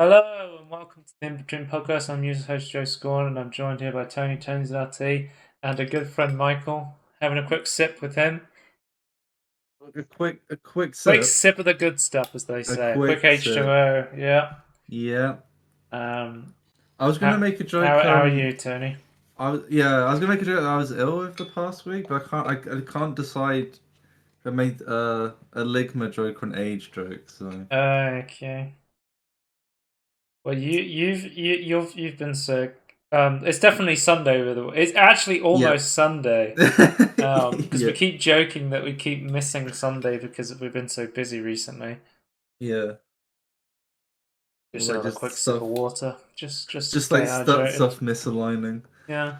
Hello and welcome to the Inbetween podcast. I'm user host Joe Scorn and I'm joined here by Tony's RT, and a good friend Michael. Having a quick sip with him. A quick Quick sip. sip of the good stuff, as they A say. A quick quick sip. H2O, yeah. Yeah. Um, I was gonna how, make a how, joke. how are you, Tony? I was gonna make a joke that I was ill over the past week, but I can't decide if I made a ligma joke or an age joke. So Okay. Well, you've been sick. It's definitely Sunday with the. It's actually yeah, almost Sunday. Because we yeah, keep joking that we keep missing Sunday because we've been so busy recently. yeah. Just Like another just quick sip stuff, of water, just to just stay like hydrated. stuff misaligning. Yeah.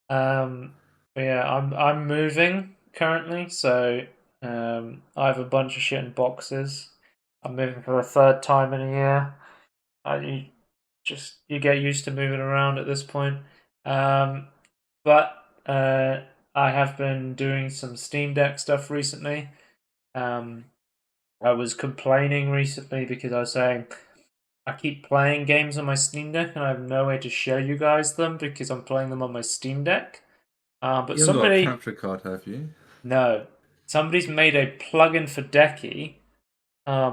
But yeah, I'm moving currently, so I have a bunch of shit in boxes. I'm moving for the third time in a year. You you get used to moving around at this point. Um, but I have been doing some Steam Deck stuff recently. Um, I was complaining recently because I was saying I keep playing games on my Steam Deck and I have no way to show you guys them because I'm playing them on my Steam Deck. But You haven't got a somebody, capture card, have you? no, somebody's made a plugin for Decky,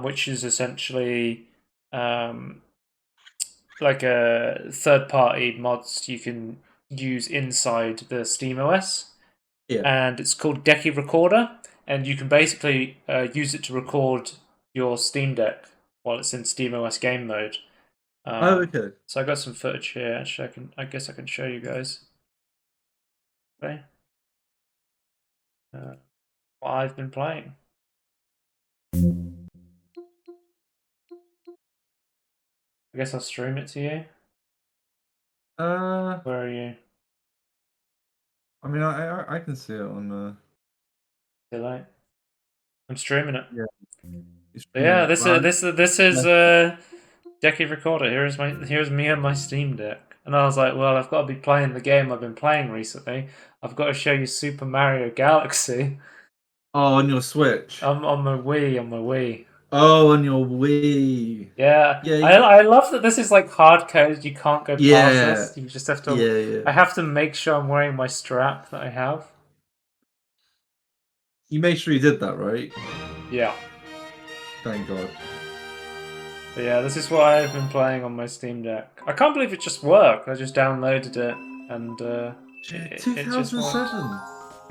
which is essentially um, like a third-party mods you can use inside the SteamOS, Yeah. and it's called Decky Recorder, and you can basically use it to record your Steam Deck while it's in SteamOS game mode. Oh, okay. So I got some footage here. Actually, I guess I can show you guys. Okay, what I've been playing. I guess I'll stream it to you. Uh, Where are you? I mean, I can see it on Delay. I'm streaming it. yeah. You're But yeah, streaming. Well, this is Decky Recorder. Here's me and my Steam Deck. And I was like, well, I've got to be playing the game I've been playing recently. I've got to show you Super Mario Galaxy. oh, on your Switch. I'm on my Wii, on my Wii. Oh, on your Wii. Yeah, Yeah, I love that this is like hard coded. You can't go past yeah, this. You just have to. yeah. I have to make sure I'm wearing my strap that I have. You made sure you did that, right? Yeah. Thank God. But yeah, this is what I've been playing on my Steam Deck. I can't believe it just worked. I just downloaded it and it just worked. 2007.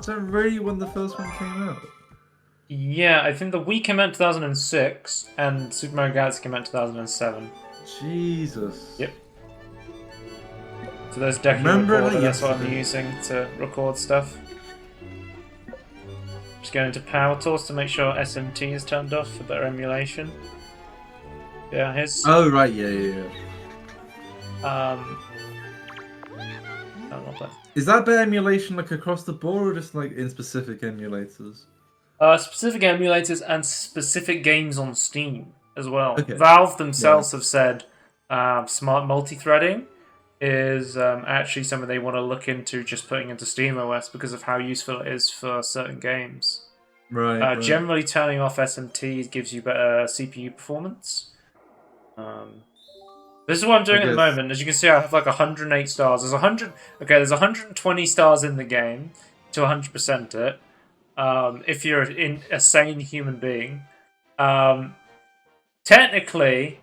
Is that really when the first one came out? Yeah, I think the Wii came out in 2006 and Super Mario Galaxy came out in 2007. Jesus. Yep. So there's Decky Remember it Recorder, like that's what I'm yesterday. using to record stuff. Just going into Power Tools to make sure SMT is turned off for better emulation. Yeah, here's Oh, right, yeah. um oh, not that. Is that better emulation like across the board or just like in specific emulators? Specific emulators and specific games on Steam as well. Okay, Valve right. themselves have said smart multi-threading is actually something they want to look into just putting into SteamOS because of how useful it is for certain games. Right. Generally, turning off SMT gives you better CPU performance. This is what I'm I doing at the guess. moment. As you can see, I have like 108 stars. There's 120 stars in the game to 100% it. If you're a sane human being. Um, Technically,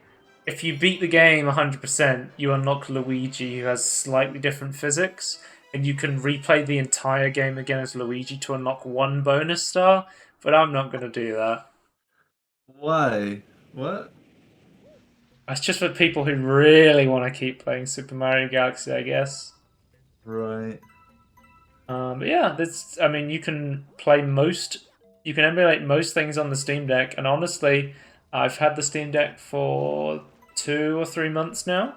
if you beat the game 100%, you unlock Luigi, who has slightly different physics, and you can replay the entire game again as Luigi to unlock one bonus star. But I'm not going to do that. Why? What? That's just for people who really want to keep playing Super Mario Galaxy, I guess. Right. But yeah, I mean, you can emulate most things on the Steam Deck, and honestly, I've had the Steam Deck for 2 or 3 months now,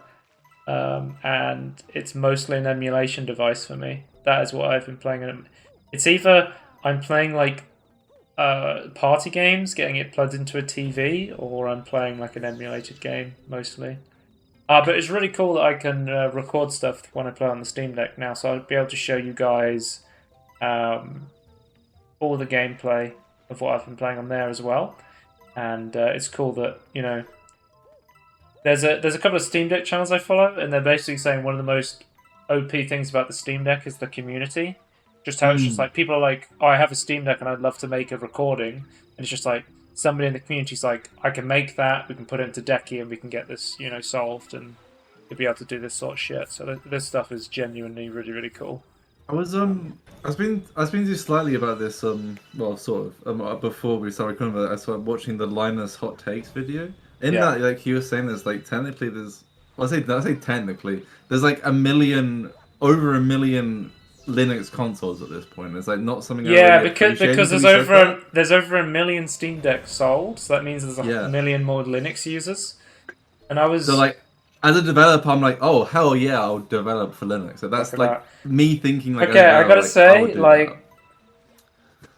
and it's mostly an emulation device for me. That is what I've been playing. It's either I'm playing like party games, getting it plugged into a TV, or I'm playing like an emulated game mostly. But it's really cool that I can record stuff when I play on the Steam Deck now, so I'll be able to show you guys um, all the gameplay of what I've been playing on there as well. And it's cool that, there's a couple of Steam Deck channels I follow, and they're basically saying one of the most OP things about the Steam Deck is the community. Just how it's just Mm. like people are like, oh, I have a Steam Deck and I'd love to make a recording, and it's just like somebody in the community's like, I can make that, we can put it into Decky, and we can get this, solved, and you'll be able to do this sort of shit. So this stuff is genuinely really really cool. I was been to slightly about this well sort of before we started recording, but I started watching the Linus hot takes video. In Yeah. that, like he was saying, there's like technically there's well, I say technically there's like a million over a million Linux consoles at this point. It's like not something I Yeah, really because appreciated till he said that. there's over a million Steam Decks sold, so that means there's a Yeah. million more Linux users. And I So was like as a developer, I'm like, oh hell yeah, I'll develop for Linux. So look that's at like that. me thinking like as a Okay, I developer, gotta like I would say, do that. like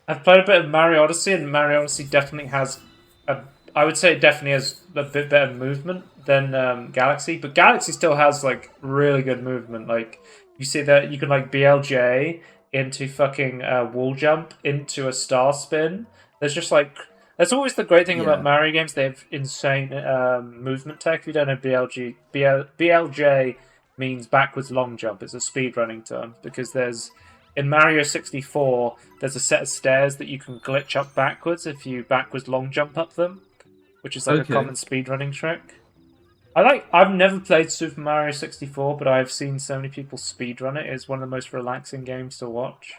I've played a bit of Mario Odyssey, and Mario Odyssey definitely has a. I would say it definitely has a bit better movement than Galaxy, but Galaxy still has like really good movement. Like you see that you can like BLJ into fucking wall jump into a star spin. There's just like that's always the great thing about Yeah. Mario games. They have insane movement tech. If you don't know BLJ means backwards long jump. It's a speedrunning term because there's in Mario 64, there's a set of stairs that you can glitch up backwards if you backwards long jump up them, which is like a Okay. common speedrunning trick. I've never played Super Mario 64, but I've seen so many people speedrun it. It's one of the most relaxing games to watch.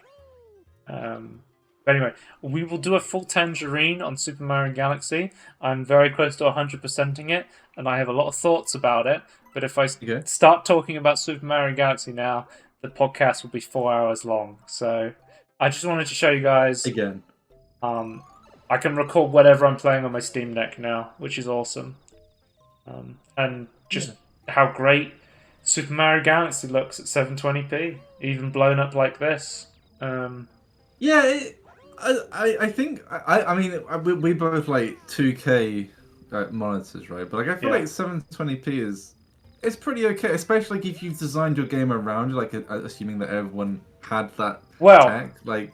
But anyway, we will do a full tangerine on Super Mario Galaxy. I'm very close to 100%ing it, and I have a lot of thoughts about it. But if I Okay. start talking about Super Mario Galaxy now, the podcast will be 4 hours long. So I just wanted to show you guys. Again. I can record whatever I'm playing on my Steam Deck now, which is awesome. And just how great Super Mario Galaxy looks at 720p, even blown up like this. Yeah, I think I mean we both like 2K monitors, right? But like I feel Yeah. like 720p is it's pretty okay, especially like if you've designed your game around it, like assuming that everyone had that Well, tech. Like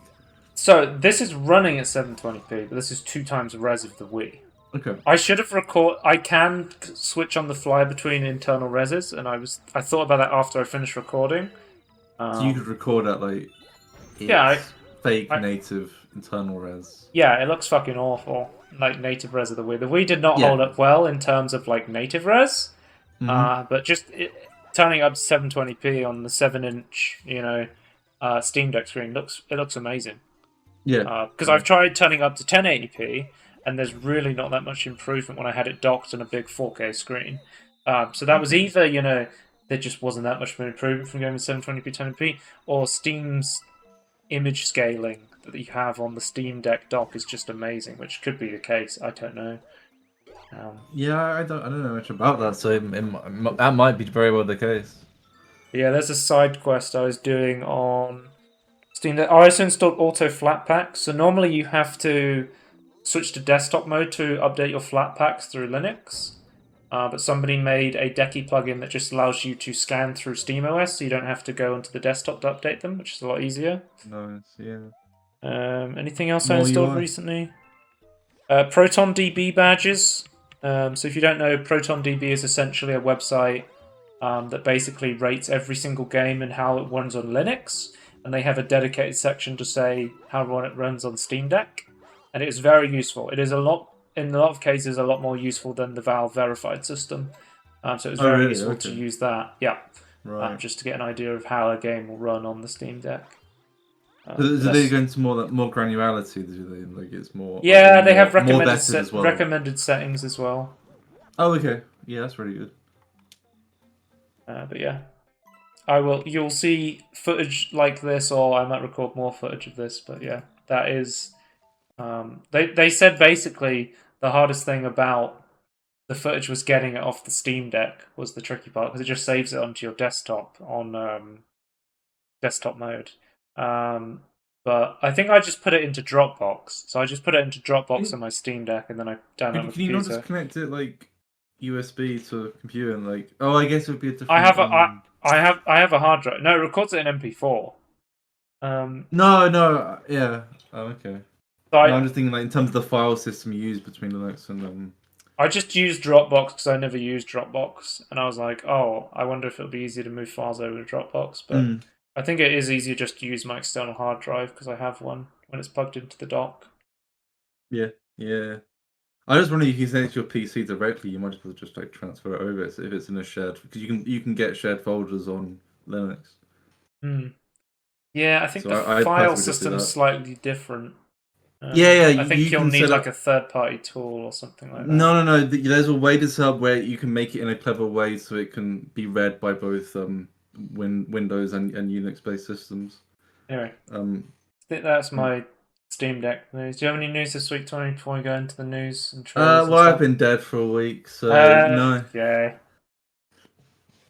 so this is running at 720p, but this is 2 times the res of the Wii. okay, I should have I can switch on the fly between internal reses, and I thought about that after I finished recording. so you could record at like Yeah, its fake I native internal res. yeah, it looks fucking awful. Like native res of the Wii. The Wii did not Yeah. hold up well in terms of like native res. Mm-hmm. But just turning up to 720p on the 7-inch, Steam Deck screen looks amazing. Yeah. Because I've tried turning up to 1080p, and there's really not that much improvement when I had it docked on a big 4K screen. So that was either there just wasn't that much of an improvement from going to 720p 1080p, or Steam's image scaling that you have on the Steam Deck dock is just amazing, which could be the case. I don't know. Yeah, I don't know much about that, so that might be very well the case. Yeah, there's a side quest I was doing on Steam Deck. I also installed Auto Flatpak. So normally you have to switch to desktop mode to update your Flatpaks through Linux. But somebody made a Decky plugin that just allows you to scan through SteamOS, so you don't have to go onto the desktop to update them, which is a lot easier. Nice, yeah. Anything else I More installed UI. recently? ProtonDB badges. So if you don't know, ProtonDB is essentially a website that basically rates every single game and how it runs on Linux, and they have a dedicated section to say how it runs on Steam Deck, and it is very useful. It is in a lot of cases, a lot more useful than the Valve verified system. So it was very really? useful Okay. to use that. Yeah, Right. just to get an idea of how a game will run on the Steam Deck. Do they go into more granularity? Do they like it's more? Yeah, they have more vetted as well. recommended settings as well. Oh, okay. Yeah, that's really good. But yeah, you'll see footage like this, or I might record more footage of this. But yeah, that is. They said basically the hardest thing about the footage was getting it off the Steam Deck was the tricky part, because it just saves it onto your desktop on desktop mode. But I think I just put it into Dropbox. So I just put it into Dropbox on my Steam Deck, and then I download it on the Can you not computer. just connect it like USB to a computer and like? Oh, I guess it would be a different. I have a hard drive. No, it records it in MP4. No, yeah. Oh, okay. So No, I'm just thinking like in terms of the file system you use between Linux and I just used Dropbox because I never used Dropbox, and I was like, oh, I wonder if it'll be easier to move files over to Dropbox. But Mm, I think it is easier just to use my external hard drive because I have one when it's plugged into the dock. yeah, yeah. I just wonder if you can send it to your PC directly. You might as well just like transfer it over if it's in a shared because you can get shared folders on Linux. Hmm. Yeah, I think So the I file personally would just do system's that. slightly different. Yeah, yeah. I think You you'll can need set like a up. third-party tool or something like that. No. There's a way to set up where you can make it in a clever way so it can be read by both Windows and Unix-based systems. Anyway, Um, I think that's hmm. my Steam Deck news. Do you have any news this week, Tony, before we go into the news and trailers and Well, I've stuff? been dead for a week, so no. Okay.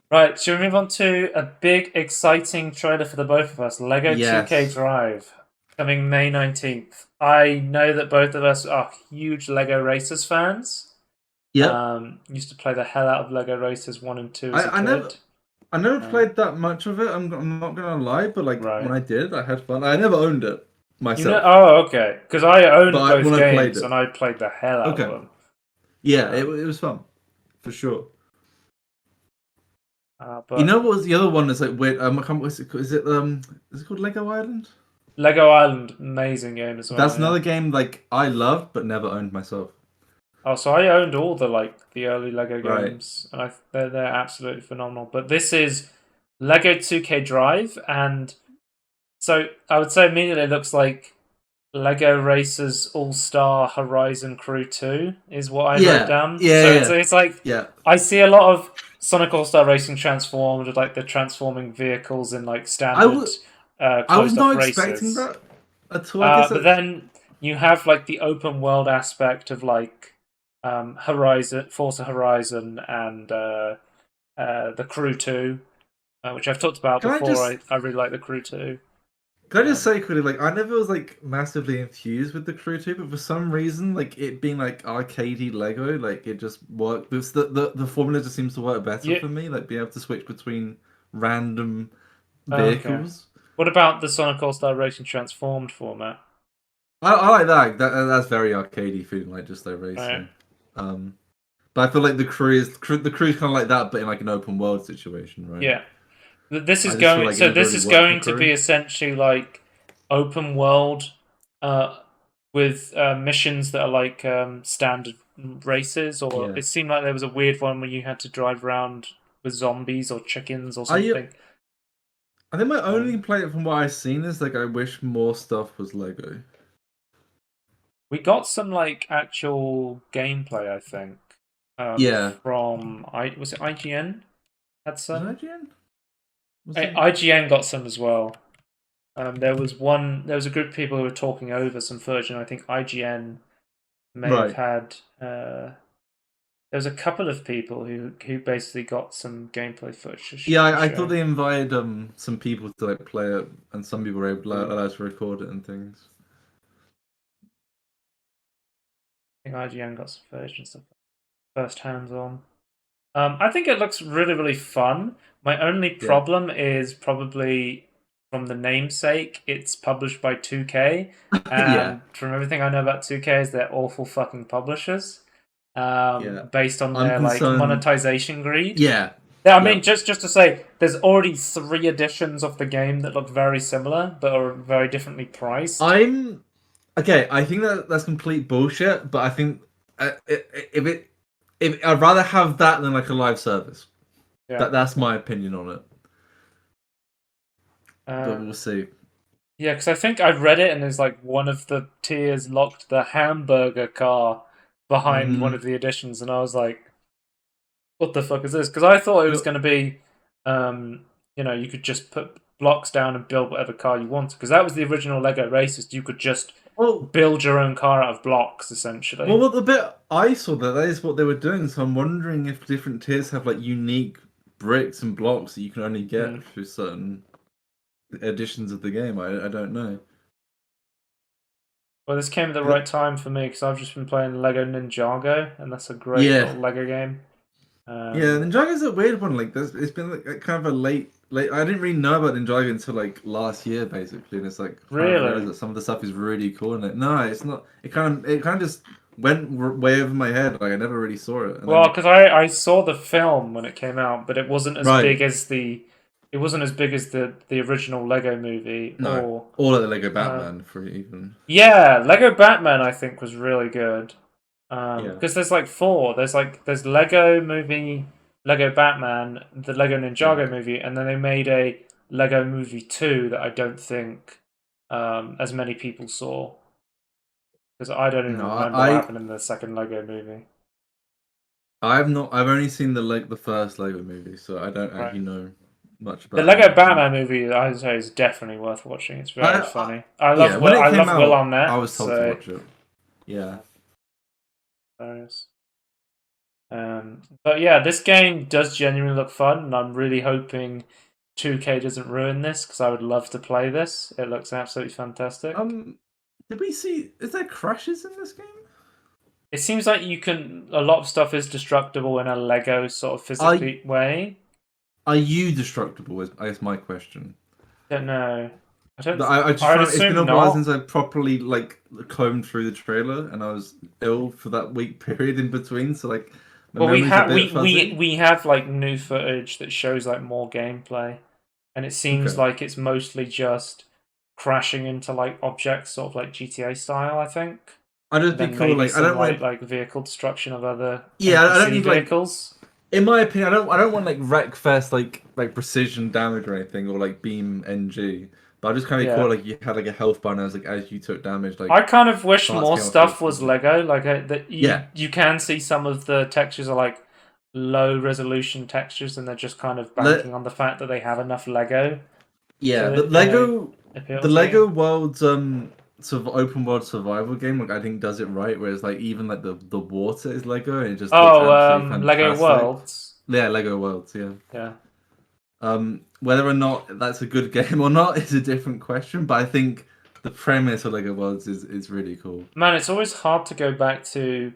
Right, shall we move on to a big, exciting trailer for the both of us? Lego 2K Yes. Drive, coming May 19th. I know that both of us are huge Lego Racers fans. Yep. Used to play the hell out of Lego Racers 1 and 2 as a I never kid. I never Um, played that much of it. I'm not gonna lie, but like when right. I did, I had fun. I never owned it You know, myself, oh, okay. Because I but owned both when I played games it, and I played the hell out of okay, them. yeah, Um, it was fun for sure. You but know what was the other one that's like weird? I can't. What's it called? Is it called Lego Island? Lego Island, amazing game as well, That's yeah. another game like I loved but never owned myself. Oh, so I owned all the early Lego Right. games, and they're absolutely phenomenal. But this is Lego 2K Drive, and so I would say immediately it looks like Lego Racers All Star Horizon Crew 2 is what I wrote Yeah. down. Yeah. So Yeah. it's like Yeah. I see a lot of Sonic All Star Racing transformed with like the transforming vehicles in like I standard would. I was closed off not expecting races. that at all. I guess But that's. then you have like the open world aspect of like Horizon, Forza Horizon, and the Crew 2, which I've talked about Can I before. just I really like the Crew 2. Can I just Um, say quickly, like I never was like massively infused with the Crew 2, but for some reason, like it being like arcadey Lego, like it just worked. Because the formula just seems to work better yeah. for me, like being able to switch between random Okay. vehicles. What about the Sonic All Star Racing transformed format? I like that. That's very arcadey feeling, like just like Right. racing. Um, but I feel like the crew's kind of like that, but in like an open world situation, right? Yeah. This is I just feel going. like it So never this really is worked for going to be crew. essentially like open world, uh, with missions that are like standard races. Or Yeah. it seemed like there was a weird one where you had to drive around with zombies or chickens or I something. I think my only Um, complaint from what I've seen is like I wish more stuff was Lego. we got some like actual gameplay, I think, Yeah. from I was it IGN had Was it some. IGN? Was it? IGN got some as well. There was a group of people who were talking over some footage, and I think IGN may have Right. had. There was a couple of people who basically got some gameplay footage Yeah, to I thought show. they invited some people to like play it, and some people were Hmm. allowed to record it and things. I think IGN got some footage and stuff. First hands on. I think it looks really, really fun. My only Yeah. problem is probably from the namesake. It's published by 2K, Yeah. and from everything I know about 2K, is they're awful fucking publishers. Yeah. Based on I'm their like concerned. monetization greed. Yeah. I mean, Yeah. just to say, there's already 3 editions of the game that look very similar, but are very differently priced. I'm okay. I think that's complete bullshit. But I think if I'd rather have that than like a live service. Yeah. That's my opinion on it. But Uh, we'll see. yeah, because I think I read it, and there's like one of the tiers locked the hamburger car behind one Hmm. of the editions, and I was like, "What the fuck is this?" Because I thought it was You going to be, you could just put blocks down and build whatever car you wanted. Because that was the original Lego Racers. You could just well, build your own car out of blocks, essentially. what the bit I saw that is what they were doing. So I'm wondering if different tiers have like unique bricks and blocks that you can only Hmm. get through certain editions of the game. I don't know. Well, this came at the right time for me because I've just been playing Lego Ninjago, and that's a great Yeah, little Lego game. yeah. Um, Ninjaga's a weird one. Like, it's been like kind of a late. I didn't really know about Ninjaga until like last year, basically. And it's like kind of realized really? that some of the stuff is really cool. And like, no, it's not. It kind of just went way over my head. Like I never really saw it, and Well, then because I saw the film when it came out, but it wasn't as right, big as the original Lego movie no, or all at the Lego uh, Batman for even. yeah, Lego Batman I think was really good. Yeah, Because there's like four. There's Lego movie, Lego Batman, the Lego yeah. Ninjago movie, and then they made a Lego movie 2 that I don't think as many people saw. Because I don't even No, remember what happened in the second Lego movie. I've not. I've only seen the first Lego movie, so I don't Right. actually know much The about Lego anything. Batman movie, I'd say, is definitely worth watching. It's very I funny. yeah, when it I came love Will out, I Arnett, was told to so watch it. Yeah. hilarious. But yeah, this game does genuinely look fun, and I'm really hoping 2K doesn't ruin this because I would love to play this. It looks absolutely fantastic. Um, did we see? Is there crashes in this game? It seems like a lot of stuff is destructible in a Lego sort of Are physically way. are you destructible? Is I guess my question. Don't know. I don't. I just I'd found it's been assume a while not. since I properly like combed through the trailer, and I was ill for that week period in between. So like, my Well, memory's a bit fuzzy. we have like new footage that shows like more gameplay, and it seems Okay. like it's mostly just crashing into like objects, sort of like GTA style, I think. I'd just And be then cool. maybe Like, I some don't want. like vehicle destruction of other Yeah, I don't NPC need like. vehicles. In my opinion, I don't want like Wreckfest like precision damage or anything or like beam NG. But I just kind of cool Yeah. like you had like a health bar and as like as you took damage I like kind of wish parts more came off your stuff was body. Lego, like that Yeah, you can see some of the textures are like low resolution textures, and they're just kind of let banking on the fact that they have enough Lego yeah to, you know, appeal the to you. Lego World's sort of open world survival game like I think does it right. Whereas like even like the water is Lego and it just looks Oh, absolutely Lego fantastic. Worlds. Yeah, Lego Worlds. Yeah. Yeah. Whether or not that's a good game or not is a different question, but I think the premise of Lego Worlds is really cool. Man, it's always hard to go back to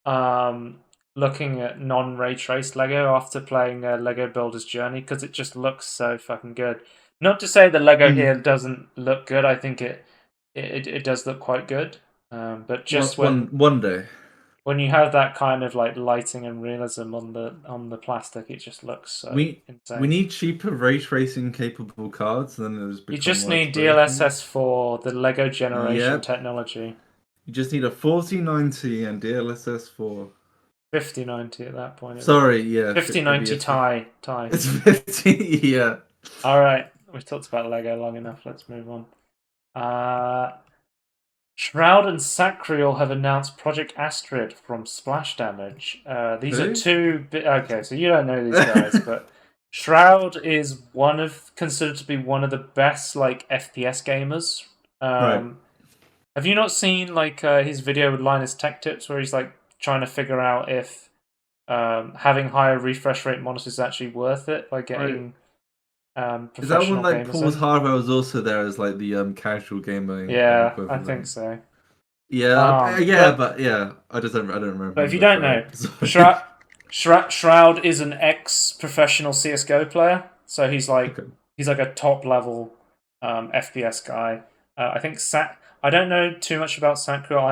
um, looking at non-ray traced Lego after playing Lego Builder's Journey because it just looks so fucking good. Not to say the Lego Mm. here doesn't look good. I think it does look quite good. But just One day. when you have that kind of like lighting and realism on the plastic, it just looks so We insane. need cheaper ray tracing capable cards, and then it'll just You become just more need explosion. DLSS for the Lego generation Yep. technology. You just need a 4090 and DLSS 4. 5090 at that point, it'll be Sorry, yeah, it'd be 5090 a tie. it's 50. Yeah. All right, we've talked about Lego long enough. Let's move on. Uh, Shroud and Sacriel have announced Project Astrid from Splash Damage. These are Who? two. Okay, so you don't know these guys, but Shroud is considered to be one of the best like FPS gamers. Right. Have you not seen like his video with Linus Tech Tips where he's like trying to figure out if having higher refresh rate monitors is actually worth it by Right. getting Is that when professional like gamers Paul's in? hardware was also there as like the casual gaming Yeah, I think equivalent? so. Yeah, yeah, But but yeah, I don't if you remember don't know, Shroud. Sorry. Shroud is an ex-professional CS:GO player, so Okay. he's like a top level FPS guy. I think Sat. I don't know too much about Sackrill.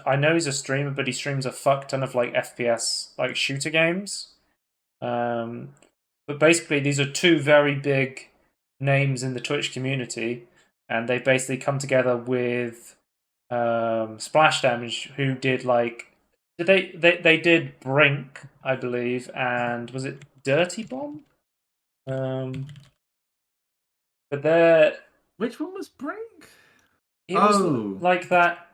I know he's a streamer, but he streams a fuck ton of like FPS like shooter games. Um, but basically, these are two very big names in the Twitch community, and they basically come together with Splash Damage, who did like they did Brink, I believe, and was it Dirty Bomb? Um, but they're Which one was Brink? it was Oh, like that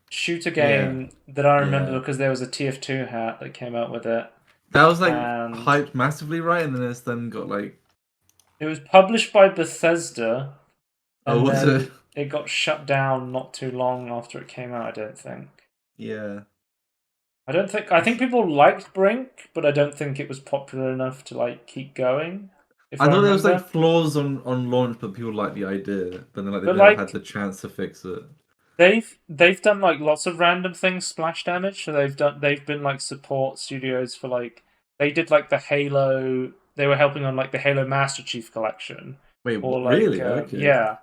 shooter yeah, game that I remember yeah. because there was a TF2 hat that came out with it, That was like and hyped massively, right? And then it's then got like, it was published by Bethesda, oh, and was it? then it got shut down not too long after it came out. I don't think. Yeah. I don't think. I think people liked Brink, but I don't think it was popular enough to like keep going. If I I know there was like remember, flaws on launch, but people liked the idea. But then like they've but never had like the chance to fix it. they've done like lots of random things splash damage. So they've been like support studios for like they did like the Halo. They were helping on like the Halo Master Chief Collection, Wait, or like really? Okay. yeah.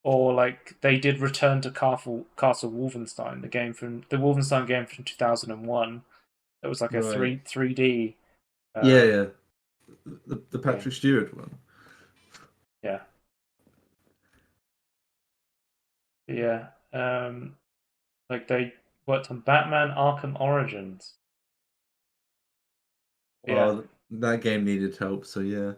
or like they did Return to Castle Wolfenstein, the Wolfenstein game from 2001. It was like a Right. 3D. Yeah, yeah. The Game. Patrick Stewart one. Yeah, yeah. Like they worked on Batman Arkham Origins. Yeah, Well, that game needed help, so yeah.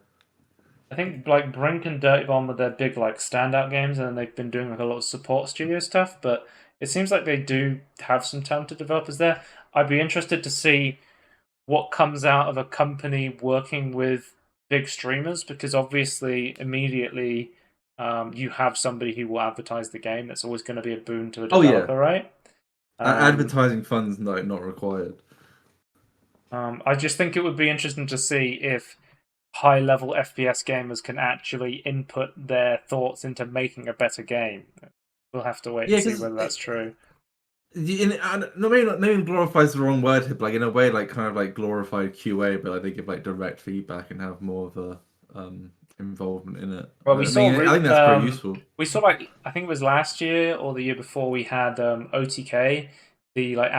I think like Brink and Dirty Bomb were their big like standout games, and then they've been doing like a lot of support studio stuff. But it seems like they do have some talented developers there. I'd be interested to see what comes out of a company working with big streamers, because obviously immediately you have somebody who will advertise the game. That's always going to be a boon to a Oh yeah. developer, right? Advertising funds not required. I just think it would be interesting to see if high-level FPS gamers can actually input their thoughts into making a better game. We'll have to wait and Yeah, see because whether that's true. no, maybe glorifies the wrong word here, but like in a way, like kind of like glorified QA, but like they give like direct feedback and have more of a involvement in it. Well, I mean, I think that's quite useful. we saw like I think it was last year or the year before we had OTK, the like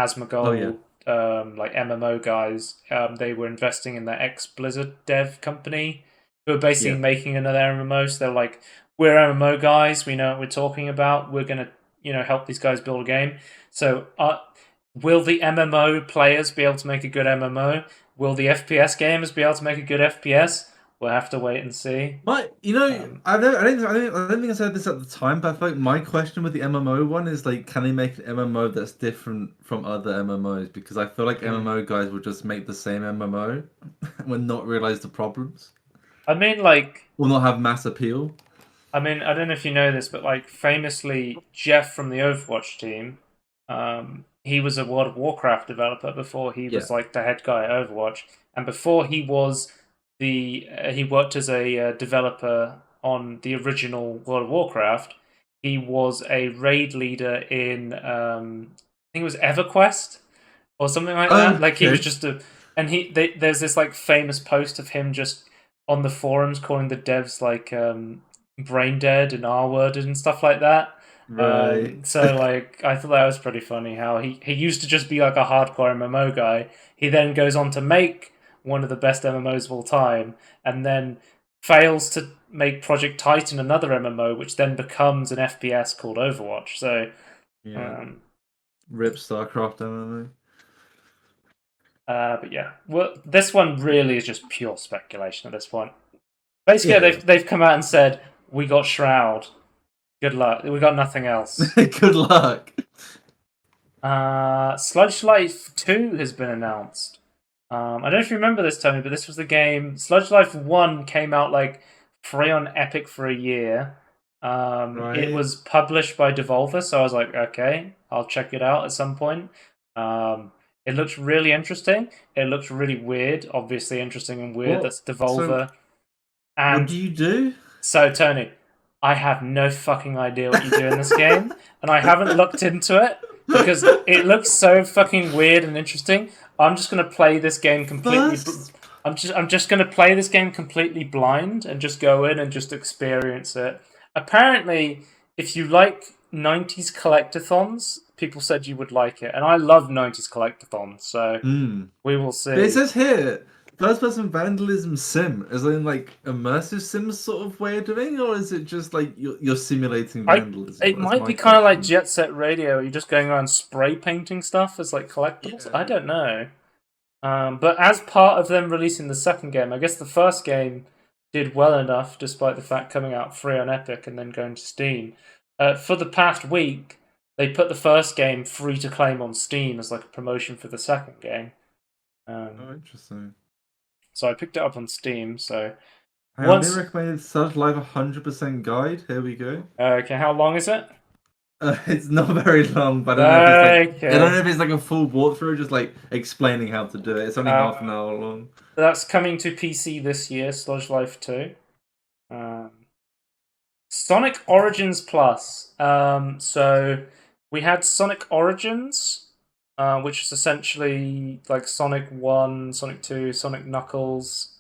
Oh yeah, Asmongold like MMO guys. They were investing in the ex Blizzard dev company who are basically yeah. making another MMO. So they're like, we're MMO guys. We know what we're talking about. We're gonna help these guys build a game. So will the MMO players be able to make a good MMO? Will the FPS gamers be able to make a good FPS? We'll have to wait and see. Um, I don't think I said this at the time, but I feel like my question with the MMO one is like, can they make an MMO that's different from other MMOs? Because I feel like hmm. MMO guys will just make the same MMO and not realize the problems, I mean, like, will not have mass appeal. I don't know if you know this, but like, famously, Jeff from the Overwatch team, he was a World of Warcraft developer before he Yeah, was like the head guy at Overwatch, and before he was he worked as a developer on the original World of Warcraft. He was a raid leader in I think it was EverQuest or something like that. Like he was okay, just there's this like famous post of him just on the forums calling the devs like brain dead and R worded and stuff like that. right. So like I thought that was pretty funny how he used to just be like a hardcore MMO guy. He then goes on to make one of the best MMOs of all time, and then fails to make Project Titan another MMO, which then becomes an FPS called Overwatch. So Yeah, um, Rip StarCraft MMO. but yeah, well, this one really is just pure speculation at this point. Basically, Yeah, they've come out and said we got Shroud. Good luck. We got nothing else. yeah. Good luck. Sludge Life 2 has been announced. I don't know if you remember this, Tony, but this was the game. Sludge Life 1 came out like free on Epic for a year. It Right. was published by Devolver, so I was like, okay, I'll check it out at some point. It looks really interesting. It looks really weird. Obviously, interesting and weird. What? That's So, Devolver. what And do you do? so, Tony, I have no fucking idea what you do in this game, and I haven't looked into it because it looks so fucking weird and interesting. I'm just gonna play this game completely. First, I'm just gonna play this game completely blind and just go in and just experience it. Apparently, if you like '90s collectathons, people said you would like it, and I love '90s collectathons, so mm. we will But it see. says here, first person vandalism sim, is in like immersive sim sort of way of doing, or is it just like you're simulating I vandalism? It That's might my be kind of like question. Jet Set Radio. You're just going around spray painting stuff as like collectibles. I Yeah. don't know. But as part of them releasing the second game, I guess the first game did well enough, despite the fact coming out free on Epic and then going to Steam. For the past week, they put the first game free to claim on Steam as like a promotion for the second game. Oh, Um, interesting. so I picked it up on Steam. So Hang on, they once, recommended Such Live 100% guide. Here we go. okay, how long is it? It's not very long, but I don't Okay. know if it's like a full walkthrough, just like explaining how to do it. It's only half an Uh, hour long. that's coming to PC this year, Sludge Life 2. Um, Sonic Origins Plus. So we had Sonic Origins, which is essentially like Sonic 1, Sonic 2, Sonic Knuckles,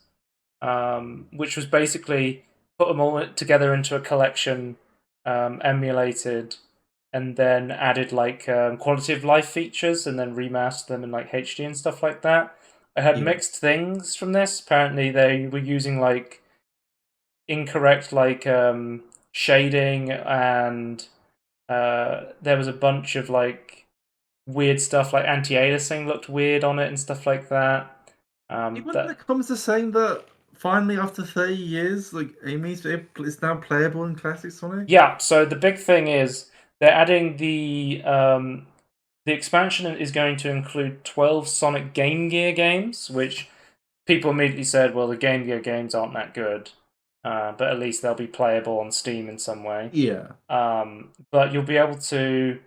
which was basically put them all together into a collection emulated, and then added like quality of life features, and then remastered them in like HD and stuff like that. I heard Yeah. mixed things from this. Apparently, they were using like incorrect like shading, and there was a bunch of like weird stuff, like anti-aliasing looked weird on it and stuff like that. Even when That it comes to saying that finally after 30 years, like it's now playable in classic Sonic. Yeah, so the big thing is they're adding the expansion is going to include 12 Sonic Game Gear games, which people immediately said, well, the Game Gear games aren't that good, but at least they'll be playable on Steam in some way. Yeah. But you'll be able to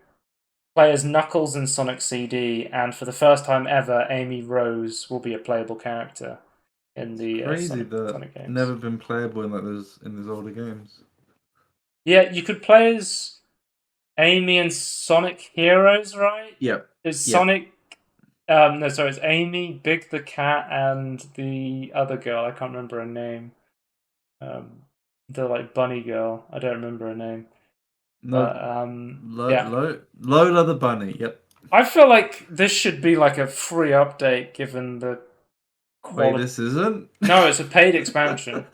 play as Knuckles in Sonic CD, and for the first time ever, Amy Rose will be a playable character in the Crazy that Sonic games. never been playable in like those older games. Yeah, you could play as Amy and Sonic Heroes, right? Yep. Is Yep. Sonic? No, sorry, it's Amy, Big the Cat, and the other girl. I can't remember her name. Um, the like bunny girl. I don't remember her name. No, But yeah, Lola the bunny. Yep. I feel like this should be like a free update given the Wait, quality. this isn't? No, it's a paid expansion.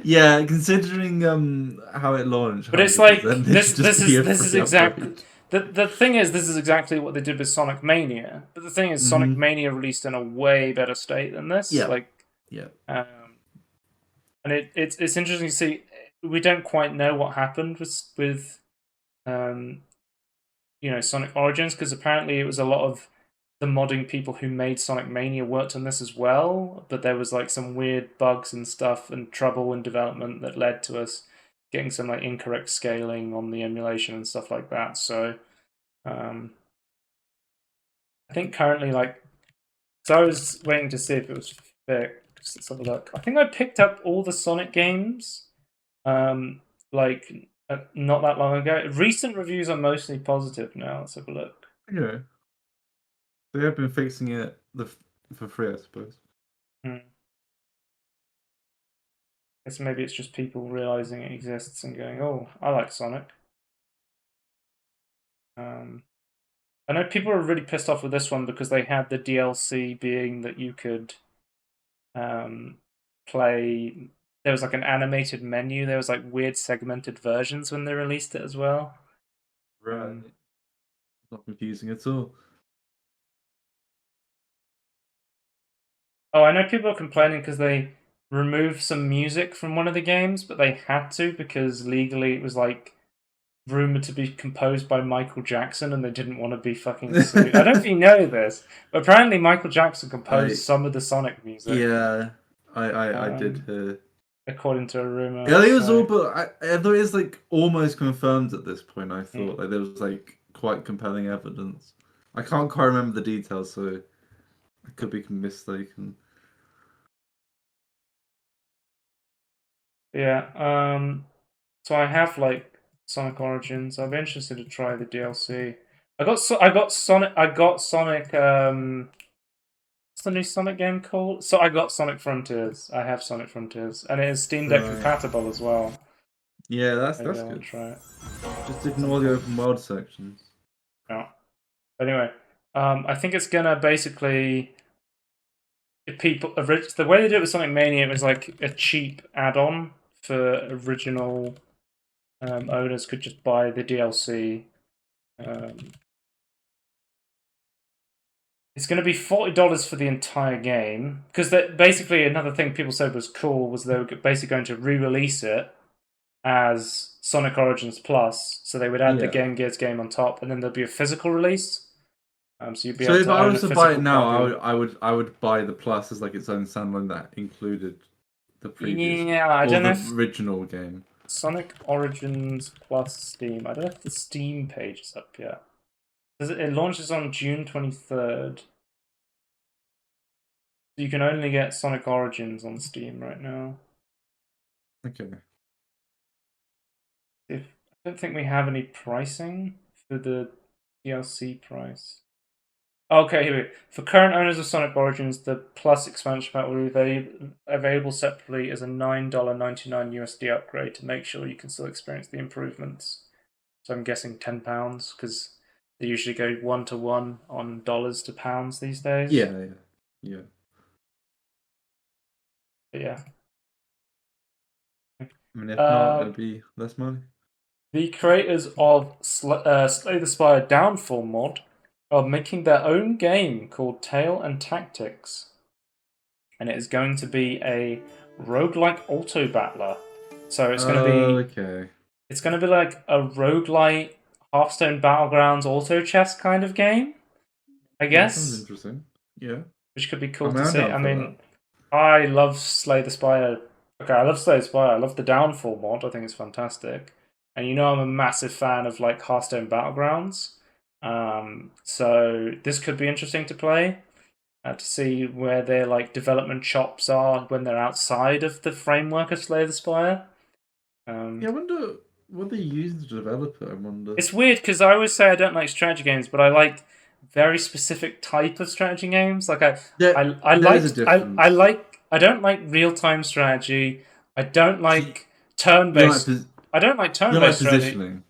Yeah, considering how it launched, But it's like 100%, this should just be a this is free exactly upgrade. the thing is this is exactly what they did with Sonic Mania. But the thing is Sonic Mm-hmm. Mania released in a way better state than this. Yeah. Like Yeah. um and it's interesting to see we don't quite know what happened with um Sonic Origins, because apparently it was a lot of the modding people who made Sonic Mania worked on this as well, but there was like some weird bugs and stuff and trouble in development that led to us getting some like incorrect scaling on the emulation and stuff like that. So um, I think currently so I was waiting to see if it was fixed. Let's have a look. I think I picked up all the Sonic games um, not that long ago. Recent reviews are mostly positive now. Let's have a look. Yeah. They have been fixing it for free, I suppose. Hmm. Guess maybe it's just people realizing it exists and going, "Oh, I like Sonic." Um, I know people are really pissed off with this one because they had the DLC being that you could um, play. There was like an animated menu. There was like weird segmented versions when they released it as well. Right. Um, Not confusing at all. oh, I know people are complaining because they removed some music from one of the games, but they had to because legally it was like rumored to be composed by Michael Jackson, and they didn't want to be fucking sued. I don't know if you know this, but apparently Michael Jackson composed I some of the Sonic music, Yeah, I did um, hear. according to a rumor. Yeah, I think it was all, So but I thought it was like almost confirmed at this point. I mm, thought like there was like quite compelling evidence. I can't quite remember the details, so I could be mistaken. yeah, so I have like Sonic Origins. I'd be interested to try the DLC. I got Sonic. What's the new Sonic game called? So I got Sonic Frontiers. I have Sonic Frontiers, and it is Steam Deck Right. compatible as well. Yeah, Maybe that's I want good. to try it Just at some ignore the point. open world sections. Yeah. Anyway, I think it's gonna basically if people the way they did it with Sonic Mania, it was like a cheap add-on for original owners could just buy the DLC. Um, it's going to be $40 for the entire game because basically another thing people said was cool was they were basically going to re-release it as Sonic Origins Plus, so they would add the Yeah. Game Gears game on top, and then there'd be a physical release. So you'd be So able if to I own a was to buy it physical now, copy. I would buy the plus as like its own standalone that included the previous Yeah, I or don't know the if original game. Sonic Origins Plus Steam. I don't know if the Steam page is up yet. It launches on June 23rd. So you can only get Sonic Origins on Steam right now. Okay. If I don't think we have any pricing for the DLC price. Okay, here we go. For current owners of Sonic Origins, the Plus expansion pack will be available separately as a $9.99 USD upgrade to make sure you can still experience the improvements. So I'm guessing £10 because they usually go 1-to-1 on dollars to pounds these days. Yeah, yeah. But yeah. I mean, if not, Uh, it'll be less money. the creators of Slay the Spire Downfall mod are making their own game called Tale and Tactics, and it is going to be a roguelike auto battler. So Oh, okay. it's going to be like a roguelike Hearthstone Battlegrounds auto chess kind of game, I Yeah, that sounds guess, interesting. Yeah. which could be I cool mean, to I'm see. down I for that. mean, I love Slay the Spire. Okay, I love Slay the Spire. I love the Downfall mod. I think it's fantastic. And you know I'm a massive fan of like Hearthstone Battlegrounds. So this could be interesting to play, to see where their like development chops are when they're outside of the framework of Slay the Spire. Yeah, I wonder what they use to develop it. I wonder. It's weird because I always say I don't like strategy games, but I like very specific type of strategy games. Like There is a difference. I don't like real time strategy. I don't So like you don't turn-based. I don't like you don't like turn-based strategy. positioning,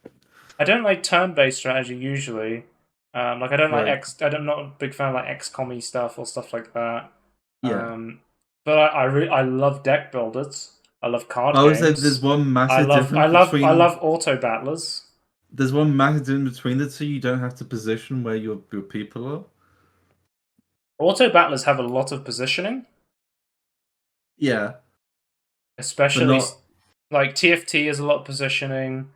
I don't like turn-based strategy usually. Like I don't like right? X. I'm not a big fan of like XCOM-y stuff or stuff like that. Yeah. But I love deck builders. I love card I would say there's games. one massive difference I between love auto battlers. there's one massive difference between the two. You don't have to position where your people are. Auto battlers have a lot of positioning, Yeah, but especially not. like TFT has a lot of positioning.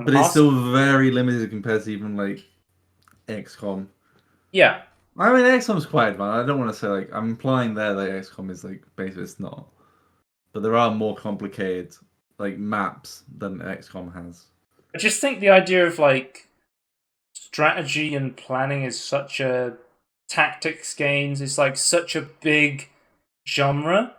But it's Hearth, still very limited compared to even like XCOM. yeah, I mean, XCOM's quite advanced. I don't want to say like I'm implying there that XCOM is like basically it's not, but there are more complicated like maps than XCOM has. I just think the idea of like strategy and planning is such a tactics games is like such a big genre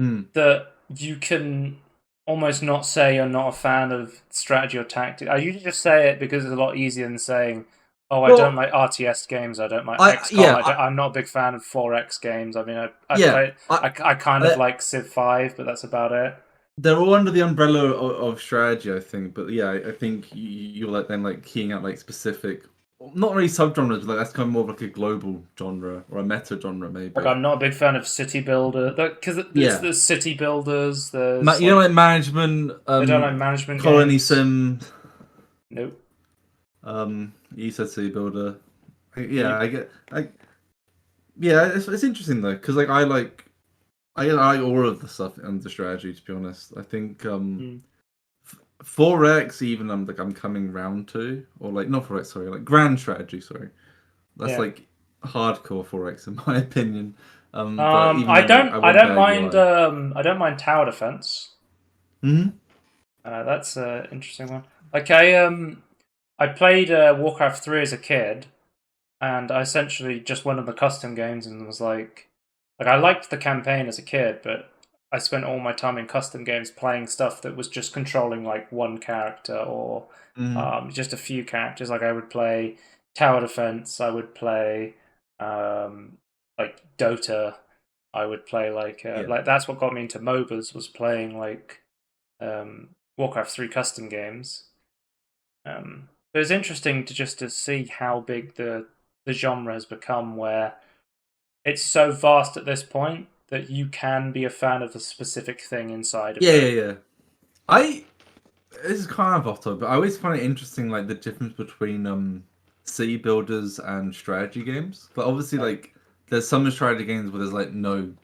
Mm. that you can almost not say you're not a fan of strategy or tactics. I usually just say it because it's a lot easier than saying, "Oh, I don't Well, like RTS games. I don't like I XCOM. yeah I'm not a big fan of 4X games. I mean, I've yeah played. I kind of I like Civ 5, but that's about it." they're all under the umbrella of strategy, I think. But yeah, I think you're like then like keying out like specific, not really subgenres, but like that's kind of more of like a global genre or a meta genre Like, maybe. I'm not a big fan of city builder because it's Yeah, the city builders. There's You know, like like management, I don't like management colony games. sim, Nope. you said city builder. Yeah, You, I get, yeah, it's interesting though because like I like all of the stuff under strategy to be honest. I think mm, 4X even I'm coming round to, or like not 4X, sorry, like grand strategy, sorry. That's yeah. like hardcore 4X in my opinion. But even then, like I I want don't better mind UI. I don't mind tower defense. Hmm. That's an interesting one. Like I played Warcraft 3 as a kid, and I essentially just went on the custom games and was like I liked the campaign as a kid, but I spent all my time in custom games playing stuff that was just controlling like one character or Hmm. just a few characters. Like I would play tower defense, I would play like Dota, I would play Yeah. like that's what got me into MOBAs was playing like Warcraft 3 custom games. But it's interesting to see how big the genre has become, where it's so vast at this point that you can be a fan of a specific thing inside of Yeah, it. yeah, yeah. I This is kind of off topic, but I always find it interesting, like the difference between city builders and strategy games. But obviously, Like, like there's some strategy games where there's like no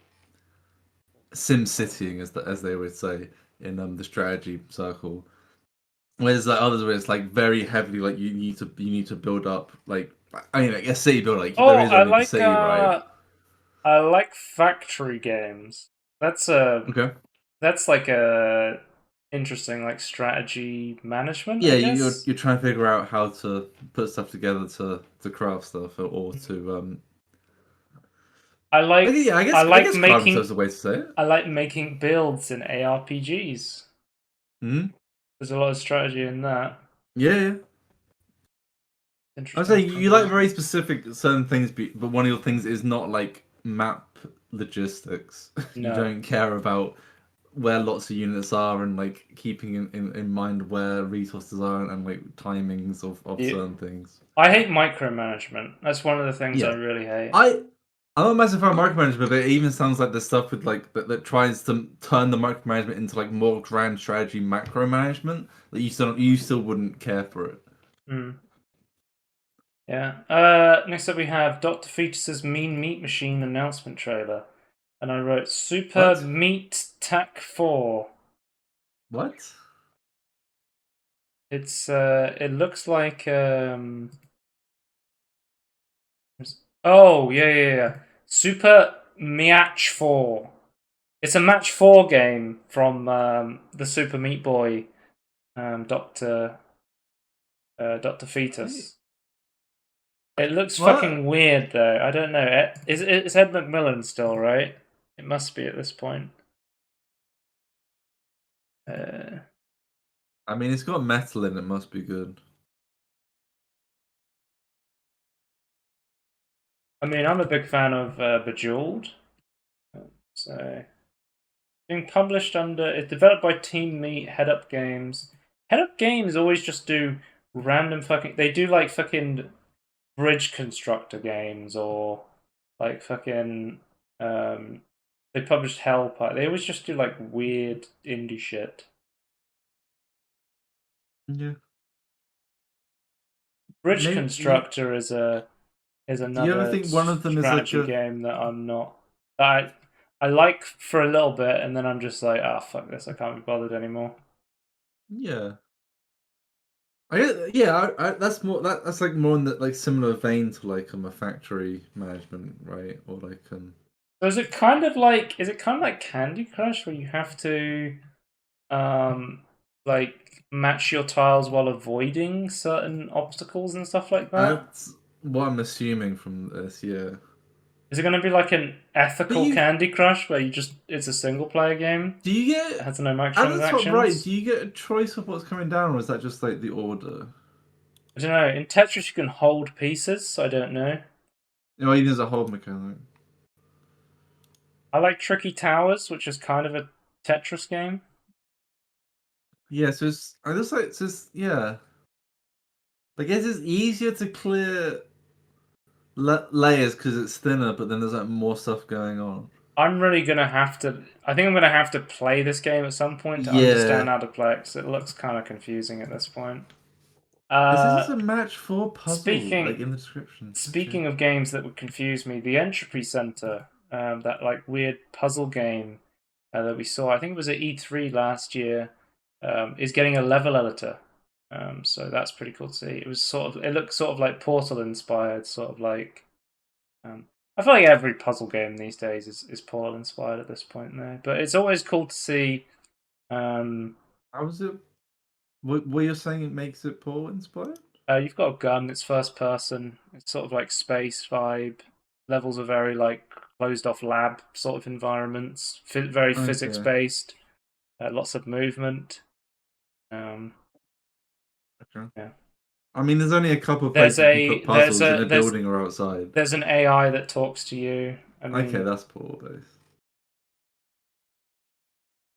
sim citying, as they would say in the strategy circle. Whereas like others where it's like very heavily like you need to build up like I mean like a city build like there oh, is only the city, right? I like factory games. That's a Okay. that's like a interesting like strategy management, I Yeah, guess. you're trying to figure out how to put stuff together to craft stuff or to yeah, I guess carving stuff is a way to say it. I like making builds in ARPGs. Hmm. There's a lot of strategy in that. Yeah, yeah. I Interesting say you like combination. very specific certain things, but one of your things is not like map logistics. You No. don't care about where lots of units are and like keeping in mind where resources are and like timings of You, certain things. I hate micromanagement. That's one of the things I Yeah, really hate. I I'm not a massive fan of micromanagement, but it even sounds like the stuff with like that tries to turn the micromanagement into like more grand strategy macro management that you still wouldn't care for it. Hmm. Yeah. Next up we have Dr. Fetus's Mean Meat Machine announcement trailer. And I wrote Super What? Meat Tac 4. What? It looks like oh yeah. Super Match 4. It's a Match 4 game from the Super Meat Boy Dr. I, Fetus. It looks fucking what? weird though. I don't know. It's Ed McMillan still, right? It must be at this point. Uh, I mean, it's got metal in it. Must be good. I mean, I'm a big fan of Bejeweled. So, being published under, it's developed by Team Meat, Head Up Games. Head Up Games always just do random fucking. They do like fucking bridge constructor games or like fucking. Um, they published Hellpie. They always just do like weird indie shit. Yeah. Bridge Maybe. Constructor is Do you ever another think one of them is like strategy a? game that I'm not. I like for a little bit, and then I'm just like, ah, fuck this, I can't be bothered anymore. Yeah. That's more that's like more in the like similar vein to like a factory management, right? Or like So is it kind of like Candy Crush where you have to um like match your tiles while avoiding certain obstacles and stuff like that? that's what I'm assuming from this, yeah. Is it going to be like an But ethical you Candy Crush where it's a single player game do you that get has no at the top right, microtransactions? do you get a choice of what's coming down or is that just like the order? I don't know. In Tetris, you can hold pieces, so I don't know. You know, even as a hold mechanic. I like Tricky Towers, which is kind of a Tetris game. Yeah, so it's I just like it's just yeah. I guess it's easier to clear layers because it's thinner, but then there's like more stuff going on. I'm really gonna have to. I think I'm gonna have to play this game at some point to understand Yeah. how to play it, because it looks kind of confusing at this point. This is Uh, a match 4 puzzle, like speaking in the description. speaking of games that would confuse me, the Entropy Center, that like weird puzzle game that we saw, I think it was at E3 last year, is getting a level editor. So that's pretty cool to see. It looks sort of like Portal inspired, sort of like. Um, I feel like every puzzle game these days is Portal inspired at this point, though. But it's always cool to see. Um, How is it? What you're saying it makes it Paul inspired? you've got a gun. It's first person. It's sort of like space vibe. Levels are very like closed off lab sort of environments. Very physics Okay. based. Lots of movement. Um, Okay. yeah. I mean, there's only a couple of There's places you can put a there's puzzles in a a there's building or outside. there's an AI that talks to you. I Okay, mean, that's Paul based.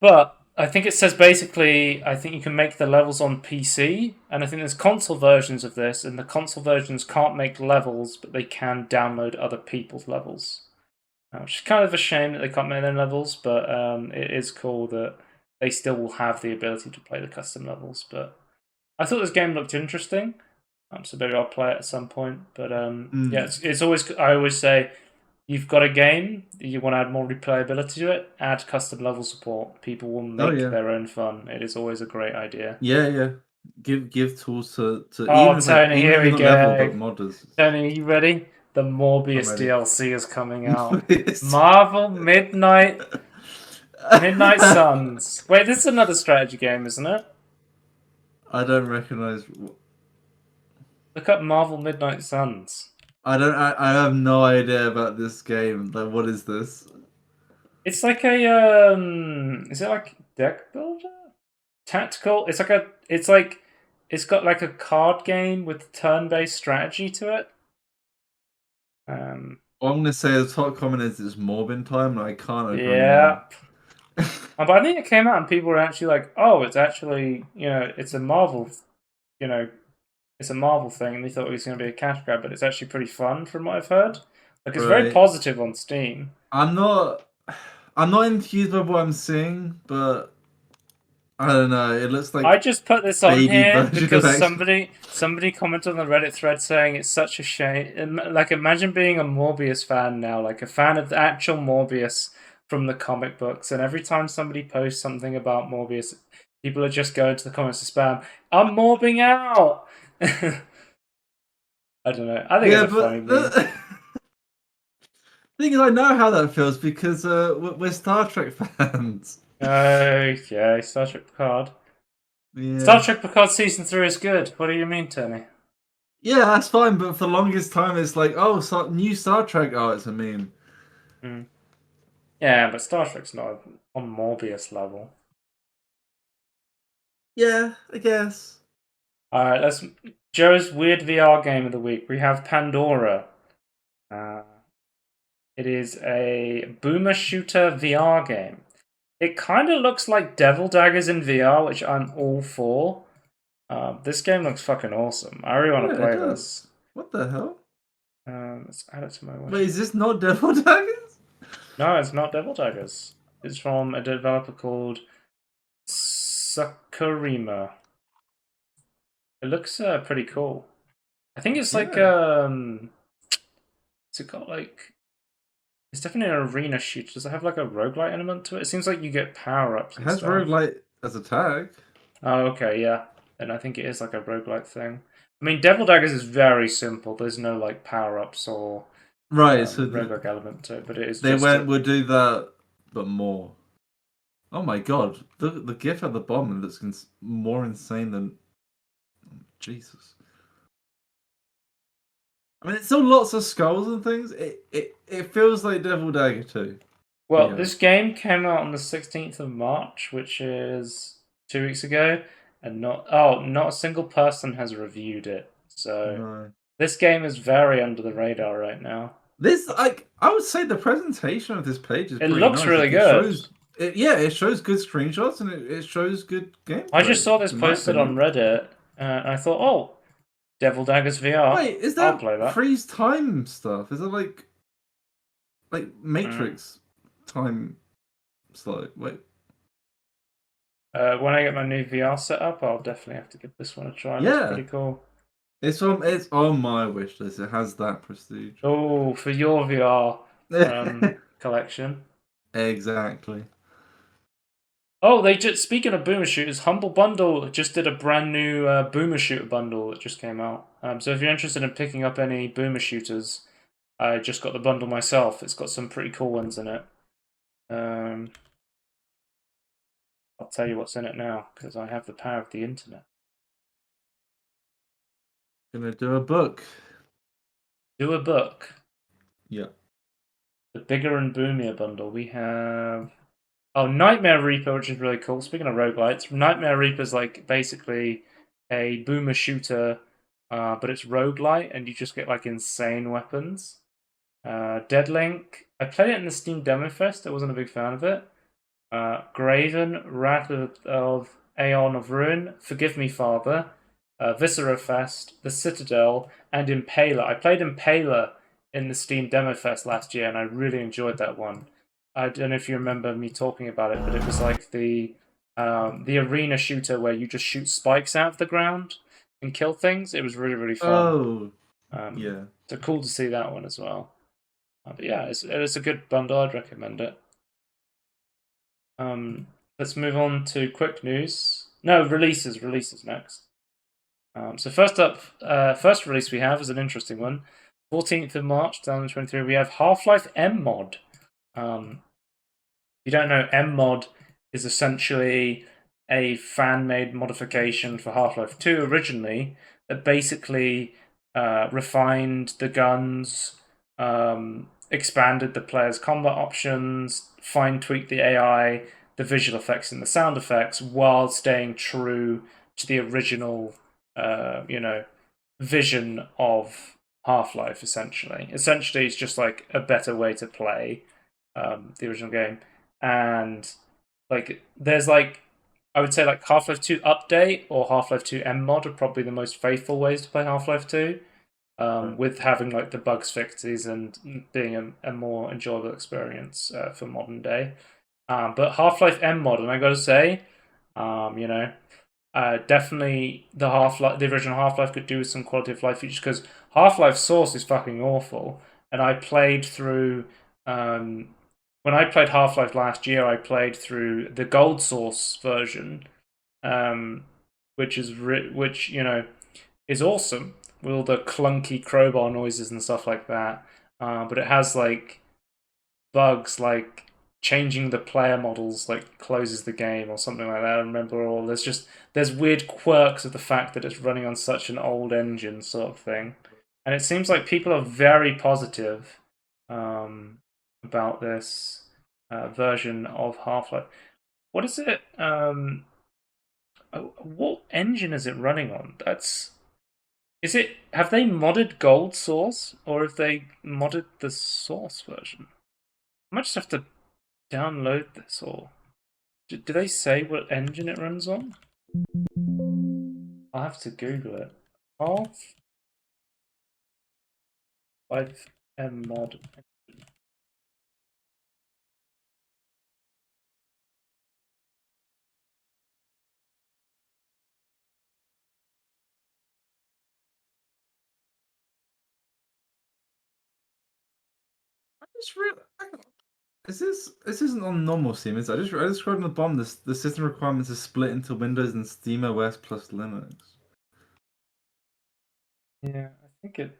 but I think it says basically, I think you can make the levels on PC, and I think there's console versions of this, and the console versions can't make levels, but they can download other people's levels. Which is kind of a shame that they can't make their levels, but it is cool that they still will have the ability to play the custom levels. But I thought this game looked interesting, so maybe I'll play it at some point. But yeah, Mm. it's always I always say you've got a game, you want to add more replayability to it, add custom level support. People will Oh make yeah, their own fun. It is always a great idea. yeah. Give tools to Oh, Tony, even if here you're we not level but go. modders. Tony, are you ready? The I'm Morbius ready. DLC is coming out. Marvel Midnight Suns. Wait, this is another strategy game, isn't it? I don't recognize. Look up Marvel Midnight Suns. I don't. I have no idea about this game. Like, what is this? It's like is it like deck builder? Tactical. It's It's got like a card game with turn-based strategy to it. All I'm gonna say the top comment is it's Morbin time, and I can't agree more. Yeah. But I think it came out and people were actually like, "Oh, it's actually it's a Marvel, you know, it's a Marvel thing," and they thought it was going to be a cash grab, but it's actually pretty fun from what I've heard. Like it's very Right. positive on Steam. I'm not enthused by what I'm seeing, but I don't know. It looks I like just put this on baby here version of because X. somebody commented on the Reddit thread saying it's such a shame. Like imagine being a Morbius fan now, like a fan of the actual Morbius from the comic books, and every time somebody posts something about Morbius, people are just going to the comments to spam. I'm morbing out. I don't know. I think it's Yeah, a funny but meme. the thing is, I know how that feels because we're Star Trek fans. Okay, Star Trek Picard. Star Yeah. Trek Picard season 3 is good. What do you mean, Tony? Yeah, that's fine, but for the longest time, it's like, oh, new Star Trek. Oh, it's a meme. Hmm. Yeah, but Star Trek's not on Morbius level. Yeah, I guess. All right, let's Joe's weird VR game of the week. We have Pandora. Uh, it is a boomer shooter VR game. It kind of looks like Devil Daggers in VR, which I'm all for. This game looks fucking awesome. I really want to Yeah, it play does. this. What the hell? Let's add it to my wish Wait, is list. this not Devil Daggers? No, it's not Devil Daggers. It's from a developer called Sakurima. It looks pretty cool. I think it's like Yeah. it's got like it's definitely an arena shooter. Does it have like a roguelite element to it? It seems like you get power ups It and has stuff. roguelite as a tag. Oh, okay, yeah. And I think it is like a roguelite thing. I mean, Devil Daggers is very simple. There's no like power ups or Right, so roguelike element to it, but it is they just went, a. we'll do that, but more. Oh my god, the gif at the bottom looks more insane than Jesus. I mean, it's still lots of skulls and things. It feels like Devil Dagger 2. Well, Yeah. this game came out on the 16th of March, which is 2 weeks ago, and not a single person has reviewed it. So No. this game is very under the radar right now. This, like, I would say the presentation of this page is It pretty looks nice. really Like, it good. shows, it shows good screenshots and it shows good I just gameplay, saw this in my posted on opinion. Reddit, and I thought, oh, Devil Daggers VR. Wait, is I'll that play that. freeze time stuff? Is it like Mm. Matrix time slow? Wait. When I get my new VR set up, I'll definitely have to give this one a try. It looks Yeah. pretty cool. It's on my wish list. It has that prestige. Oh, for your VR collection. Exactly. Oh, they just speaking of boomer shooters, Humble Bundle just did a brand new boomer shooter bundle that just came out. So if you're interested in picking up any boomer shooters, I just got the bundle myself. It's got some pretty cool ones in it. I'll tell you what's in it now because I have the power of the internet. Gonna do a book. Do a book. Yeah. The bigger and boomier bundle. We have Nightmare Reaper, which is really cool. Speaking of roguelites, Nightmare Reaper is like basically a boomer shooter, but it's roguelite, and you just get like insane weapons. Deadlink, I played it in the Steam Demo Fest. I wasn't a big fan of it. Graven, Wrath of Aeon of Ruin, Forgive Me Father, Viscera Fest, The Citadel, and Impaler. I played Impaler in the Steam Demo Fest last year, and I really enjoyed that one. I don't know if you remember me talking about it, but it was like the arena shooter where you just shoot spikes out of the ground and kill things. It was really, really fun. Oh. Yeah. So cool to see that one as well. But yeah, it's a good bundle. I'd recommend it. Let's move on to quick news. No, releases. Releases next. So first up, first release we have is an interesting one. 14th of March, 2023. We have Half-Life M mod. If you don't know, M mod is essentially a fan-made modification for Half-Life 2 originally that basically refined the guns, expanded the player's combat options, fine-tweaked the AI, the visual effects and the sound effects while staying true to the original vision of Half-Life. Essentially, it's just like a better way to play the original game, and like there's like I would say like Half-Life 2 update or Half-Life 2 M mod are probably the most faithful ways to play Half-Life 2. Right. With having like the bugs fixes and being a more enjoyable experience for modern day. But Half-Life M mod, and I gotta say, um, you know, definitely the original Half-Life could do with some quality of life features because Half-Life Source is fucking awful. And I played through when I played Half-Life last year, I played through the Gold Source version, um, which is awesome with all the clunky crowbar noises and stuff like that. But it has like bugs like changing the player models like closes the game or something like that. I remember all there's weird quirks of the fact that it's running on such an old engine sort of thing. And it seems like people are very positive um, about this version of Half-Life. What is it? What engine is it running on? Is it? Have they modded Gold Source or have they modded the Source version? I might just have to download this, or do they say what engine it runs on? I'll have to Google it. Half Life M mod. I just really. This isn't on normal Steam, is it? I just read on the bottom the system requirements is split into Windows and SteamOS plus Linux. Yeah, I think it.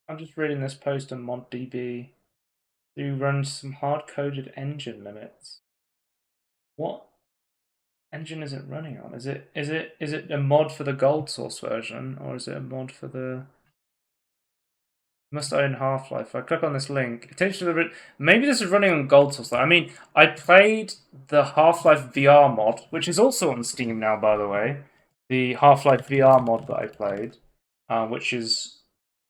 I'm just reading this post on ModDB. Who runs some hard-coded engine limits? What engine is it running on? Is it a mod for the Gold Source version, or is it a mod for the must own Half-Life? If I click on this link, it takes you to the maybe this is running on Gold Source. I mean, I played the Half-Life VR mod, which is also on Steam now, by the way. The Half-Life VR mod that I played, which is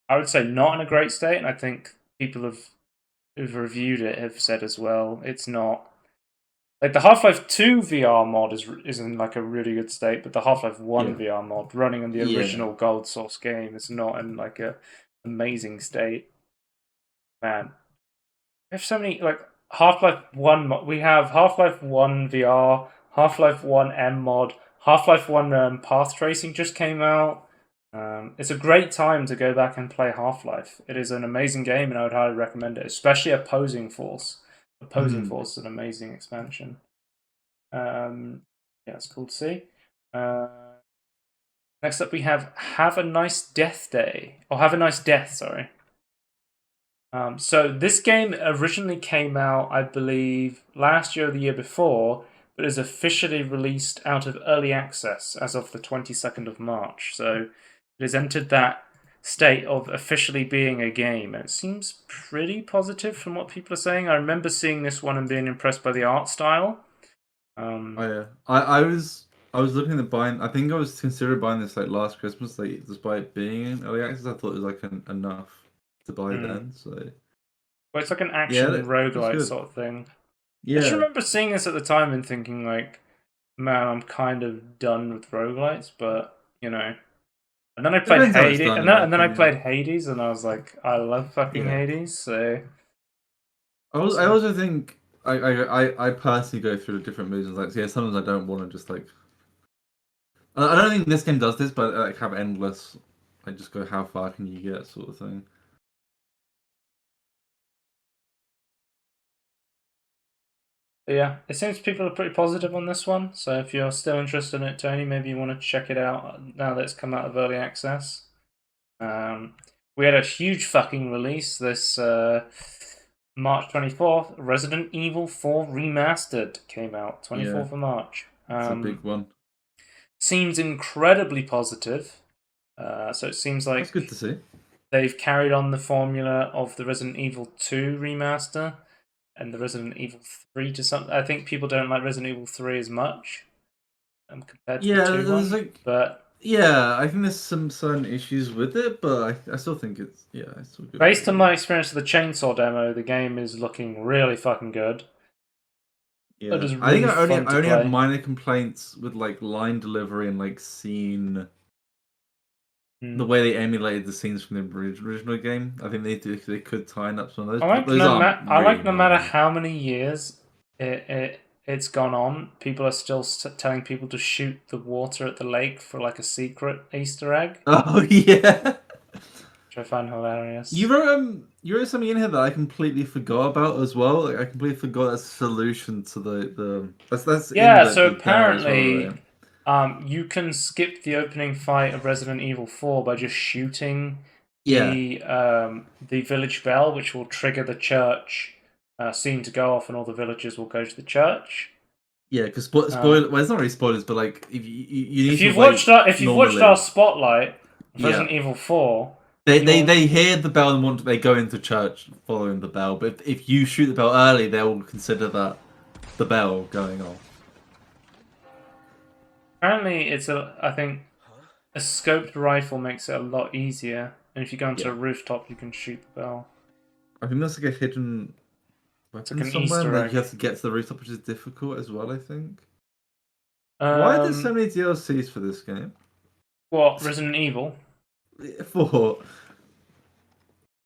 I would say not in a great state, and I think people who've reviewed it have said as well it's not. Like the Half-Life 2 VR mod is in like a really good state, but the Half-Life 1 Yeah. VR mod running on the Yeah. original Gold Source game is not in like a amazing state. Man, we have so many like Half-Life 1 we have Half-Life 1 VR, Half-Life 1 M mod, Half-Life 1 path tracing just came out. It's a great time to go back and play Half-Life. It is an amazing game and I would highly recommend it, especially Opposing Force. Opposing Mhm. Force is an amazing expansion. Yeah, it's cool to see. Uh, Next up, we Have a Nice Death Day. Or Have a Nice Death, sorry. So this game originally came out, I believe, last year or the year before, but is officially released out of early access as of the 22nd of March. So it has entered that state of officially being a game, and it seems pretty positive from what people are saying. I remember seeing this one and being impressed by the art style. Oh yeah. I was looking at buying. I think I was considering buying this like last Christmas. Like despite it being in early access, I thought it was like enough to buy Mm. then. So Well, it's like an yeah, action that's roguelite good. sort of thing. I just Yeah. remember seeing this at the time and thinking, like, man, I'm kind of done with roguelites, but, And then I played Depends how it's Hades, done, and in my then I played opinion. Hades, and I was like, I love fucking Yeah. Hades, so. I So also think I personally go through the different moods. Like, yeah, sometimes I don't want to just like. I don't think this game does this, but like have endless. Like, just go how far can you get, sort of thing. yeah, it seems people are pretty positive on this one. So if you're still interested in it, Tony, maybe you want to check it out now that it's come out of early access. Um, we had a huge fucking release this March 24th. Resident Evil 4 Remastered came out Yeah, 24th of March. it's a big one. Seems incredibly positive. So it seems That's good like to see. they've carried on the formula of the Resident Evil 2 remaster and the Resident Evil 3 to some. I think people don't like Resident Evil 3 as much. compared to the Yeah, 2 there's one. like But yeah, I think there's some certain issues with it, but I still think it's it's still good based on overall. my experience of the Chainsaw demo, the game is looking really fucking good. It Yeah, is I think really fun I to only had play. minor complaints with like line delivery and like scene the Mm. way they emulated the scenes from the original game. I think they could tighten up some of those, I but like those aren't I like really no matter minor. how many years it's gone on, people are still telling people to shoot the water at the lake for like a secret Easter egg, Oh yeah. which I find hilarious. You wrote something in here that I completely forgot about as well. Like I completely forgot that's a solution to the that's in Yeah, so the demo as well, right? apparently, you can skip the opening fight of Resident Evil 4 by just shooting Yeah, the village bell, which will trigger the church scene to go off, and all the villagers will go to the church. yeah. Because Um, spoil well, it's not really spoilers, but like if you need if to you've wait watched our normally. spotlight of Yeah, Resident Evil 4, you'll they hear the bell and they go into church following the bell. But if you shoot the bell early, they will consider that the bell going off. apparently I think a scoped rifle makes it a lot easier, and if you go onto a Yeah, rooftop, you can shoot the bell. I think that's like a hidden It's like weapon an somewhere, and Easter like you egg. have to get to the rooftop, which is difficult as well. I think. Why are there so Um, many DLCs for this game? what Resident Evil? For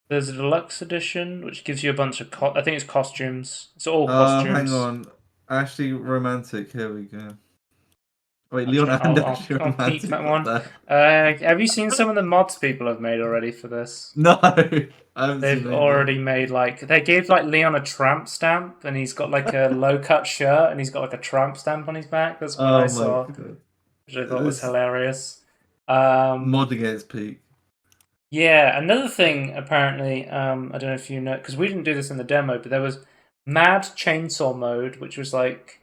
There's a deluxe edition which gives you a bunch of I think it's costumes. It's all hang costumes. on, Ashley Romantic. Here we go. Wait, I'll Leon check. and Ashley I'll peek Romantic. that What one. the? Have you seen some of the mods people have made already for this? No, I haven't They've seen anything. already made like they gave like Leon a tramp stamp, and he's got like a low cut shirt, and he's got like a tramp stamp on his back. That's what I Oh my saw, god, which I thought was this hilarious. Um, modding at its peak. yeah, another thing apparently, I don't know if you know, because we didn't do this in the demo, but there was Mad Chainsaw mode, which was like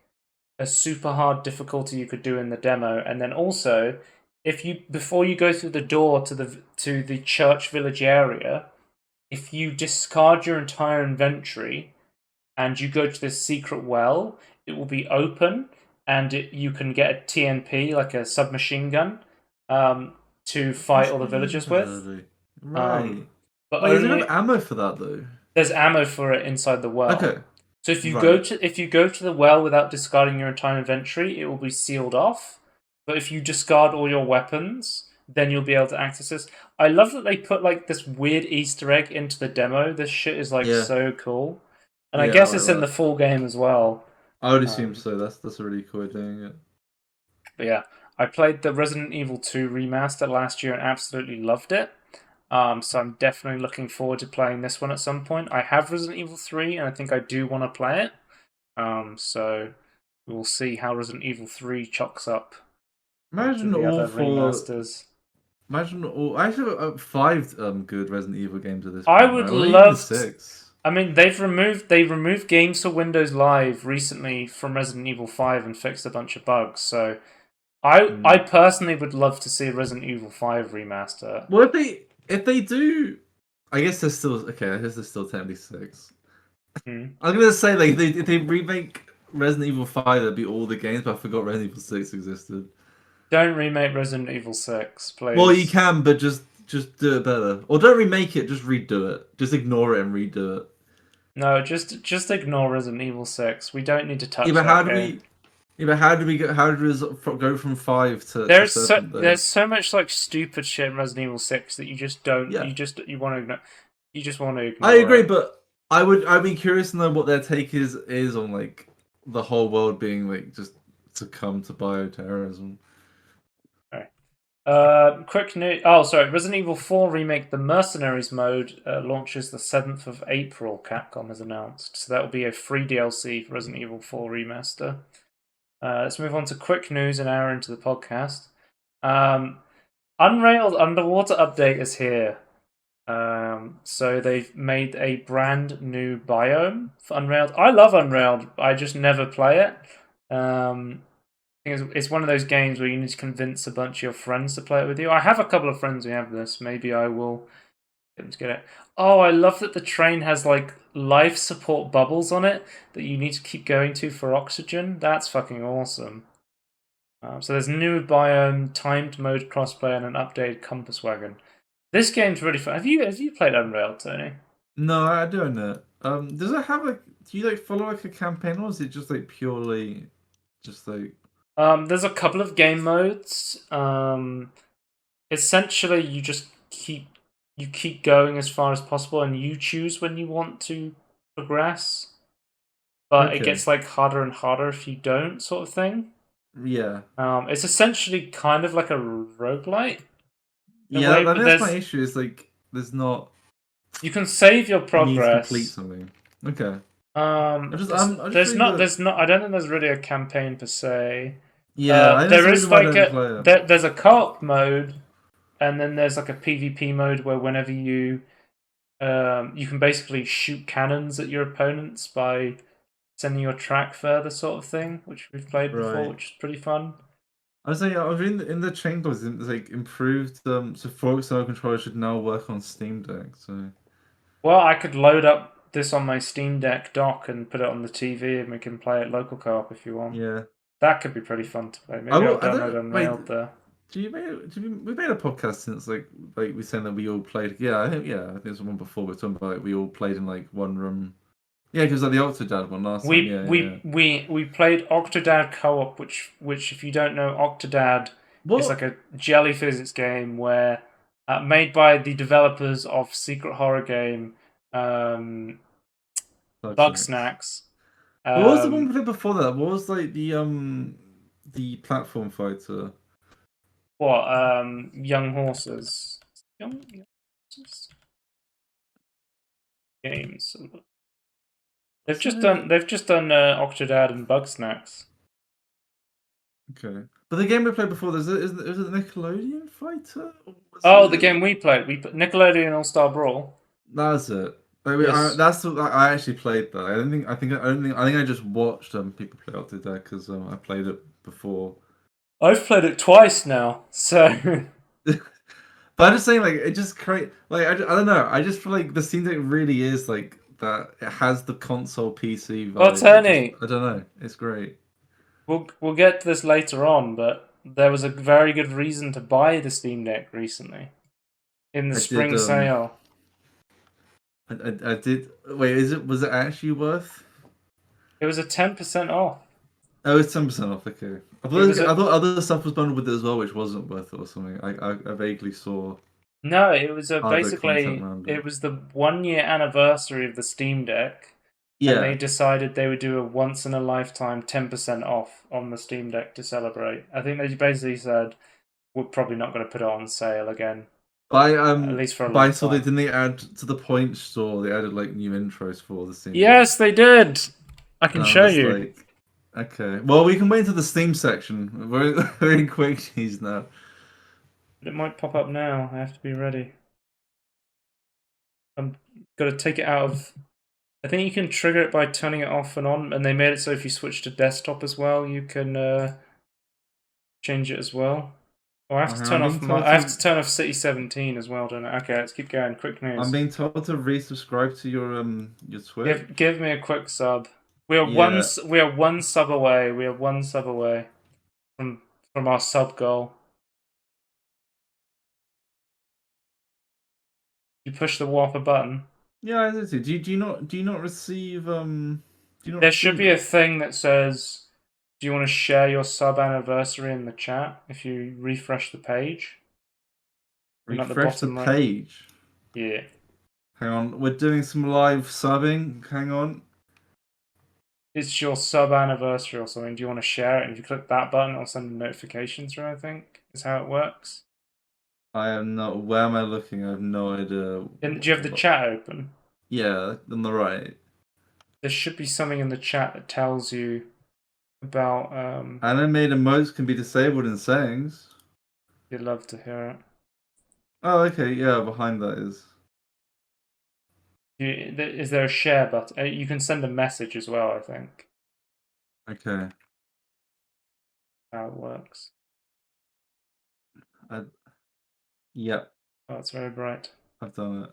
a super hard difficulty you could do in the demo, and then also if you before you go through the door to the church village area, if you discard your entire inventory and you go to this secret well, it will be open, and you can get a TNP, like a submachine gun, um, to fight That's all the really villagers with. early. Um, Right. but Wait, is there enough only ammo for that though? there's ammo for it inside the well. Okay. So Right. if you go to the well without discarding your entire inventory, it will be sealed off. But if you discard all your weapons, then you'll be able to access this. I love that they put like this weird Easter egg into the demo. This shit is like Yeah. so cool, and I Yeah, I guess like it's in the that. full game as well. I would assume Um, so. That's a really cool way of doing it. but yeah, I played the Resident Evil 2 remaster last year and absolutely loved it. So I'm definitely looking forward to playing this one at some point. I have Resident Evil 3, and I think I do want to play it. So we'll see how Resident Evil 3 chocks up to Imagine the all other four. remasters. Imagine all. I actually have five good Resident Evil games at this I point, would right? Or even love. six. I mean, they removed games for Windows Live recently from Resident Evil 5 and fixed a bunch of bugs. So I Hmm. personally would love to see a Resident Evil 5 remaster. Well, if they do, I guess there's still okay. I guess there's still technically six. Hmm. I was gonna say like if they remake Resident Evil 5, that'd be all the games, but I forgot Resident Evil 6 existed. Don't remake Resident Evil 6, Well, you please. can, but just do it better, or don't remake it. Just redo it. Just ignore it and redo it. No, just ignore Resident Evil 6. We don't need to Yeah, touch but that how do game. we? Yeah, but how do we go? How do we go from five to seven? Though. There's so much like stupid shit in Resident Evil 6 that you just don't Yeah, you want to you just want to I ignore agree, it. but I'd be curious to know what their take is on like the whole world being like just succumb to bioterrorism. Alright. Quick news. Oh, sorry. Resident Evil 4 remake, the Mercenaries mode, launches the 7th of April. Capcom has announced, so that will be a free DLC for Resident Evil 4 remaster. Let's move on to quick news. An hour into the podcast. Unrailed Underwater update is here. So they've made a brand new biome for Unrailed. I love Unrailed. I just never play it. I think it's one of those games where you need to convince a bunch of your friends to play it with you. I have a couple of friends who have this. Maybe I will get them to get it. Oh, I love that the train has like life support bubbles on it that you need to keep going to for oxygen. That's fucking awesome. So there's new biome, timed mode crossplay, and an updated compass wagon. This game's really fun. Have you played Unreal, Tony? No, I don't know. Does it have like? Do you like follow like a campaign, or is it just like purely, just like? There's a couple of game modes. Essentially, you keep going as far as possible, and you choose when you want to progress. But it Okay. gets like harder and harder if you don't, sort of thing. Yeah. It's essentially kind of like a roguelite in a Yeah, way, I but think that's my issue. Is like there's not you can save your you need to complete progress. something. Okay. I'm just There's reading not the. there's not I don't think there's really a campaign per se. Yeah, I think that's There the is reason why I like don't play it. there's a co-op mode, and then there's like a PvP mode where whenever you can basically shoot cannons at your opponents by sending your track further, sort of thing, which we've played before, Right. which is pretty fun. I was saying, I was reading in the changes, it's like improved. So four external controllers should now work on Steam Deck. So Well, I could load up this on my Steam Deck dock and put it on the TV, and we can play it local co-op if you want. yeah, That could be pretty fun to play. I Maybe I'll will. I download don't wait. Unrailed there. We made a podcast since like we saying that we all played. I think it's one before we're talking about like, we all played in like one room. Yeah, because like the Octodad one last time. We Yeah, yeah, yeah. we we we played Octodad co-op, which if you don't know, Octodad is What? like a jelly physics game where made by the developers of Secret Horror game um, Bug Bugsnax. Snacks. What was the one we Um, played before that? What was like the platform fighter? Young Horses. Young Horses games. What's the name? They've just done Octodad and Bug Snacks. Okay, but the game we played before, is it Nickelodeon fighter? Or was Oh, the it? game we played. We put Nickelodeon All Star Brawl. That's it. Yes. That's what I actually played that. I think I just watched people play Up to Dead because I played it before. I've played it twice now, so But I'm just saying, like, it just create like I don't know. I just feel like the Steam Deck really is like that. It has the console PC well, vibe. It just Tony, I don't know. It's great. we'll get to this later on, but there was a very good reason to buy the Steam Deck recently in the I did spring sale. I did. Wait, was it actually worth? It was a 10% off. Oh, it's 10% off. Okay. It was I a thought other stuff was bundled with it as well, which wasn't worth it or something. I vaguely saw no, it was a other content basically around it. it was the 1 year anniversary of the Steam Deck, and they Yeah, decided they would do a once in a lifetime 10% off on the Steam Deck to celebrate. I think they basically said we're probably not going to put it on sale again, at least for a but I long saw they time. didn't they add to the point store. They added like new intros for the Steam Deck, Yes, they did. I can and I'm show just you. like, okay. Well, we can wait to the Steam section. We're in quick news now. It might pop up now. I have to be ready. I'm got to take it out of. I think you can trigger it by turning it off and on, and they made it so if you switch to desktop as well, you can change it as well. Oh, I'm being told I have to to turn off City 17 as well, don't I? Okay, let's keep going. Quick I'm news. being told to resubscribe to your Twitch. Give me a quick sub. Yeah, We are one sub away. We are one sub away from our sub goal. You push the Whopper button. yeah. I did. Do you not receive Do you not There should receive be a it? thing that says, "Do you want to share your sub anniversary in the chat?" If you refresh the page, and at the Refresh the bottom right, page. yeah, Hang on, we're doing some live subbing. Hang on. it's your sub anniversary or something. Do you want to share it? And if you click that button, it'll send a notification through. I think is how it works. I am not. Where am I looking? I have no idea. And do you have the chat open? Yeah, on the right. There should be something in the chat that tells you about. Animated emotes can be disabled in settings. You'd love to hear it. Oh, okay. Yeah, behind that is. Is there a share button? You can send a message as well. I think Okay. how it works. I, yep, Oh, it's very bright. I've done it.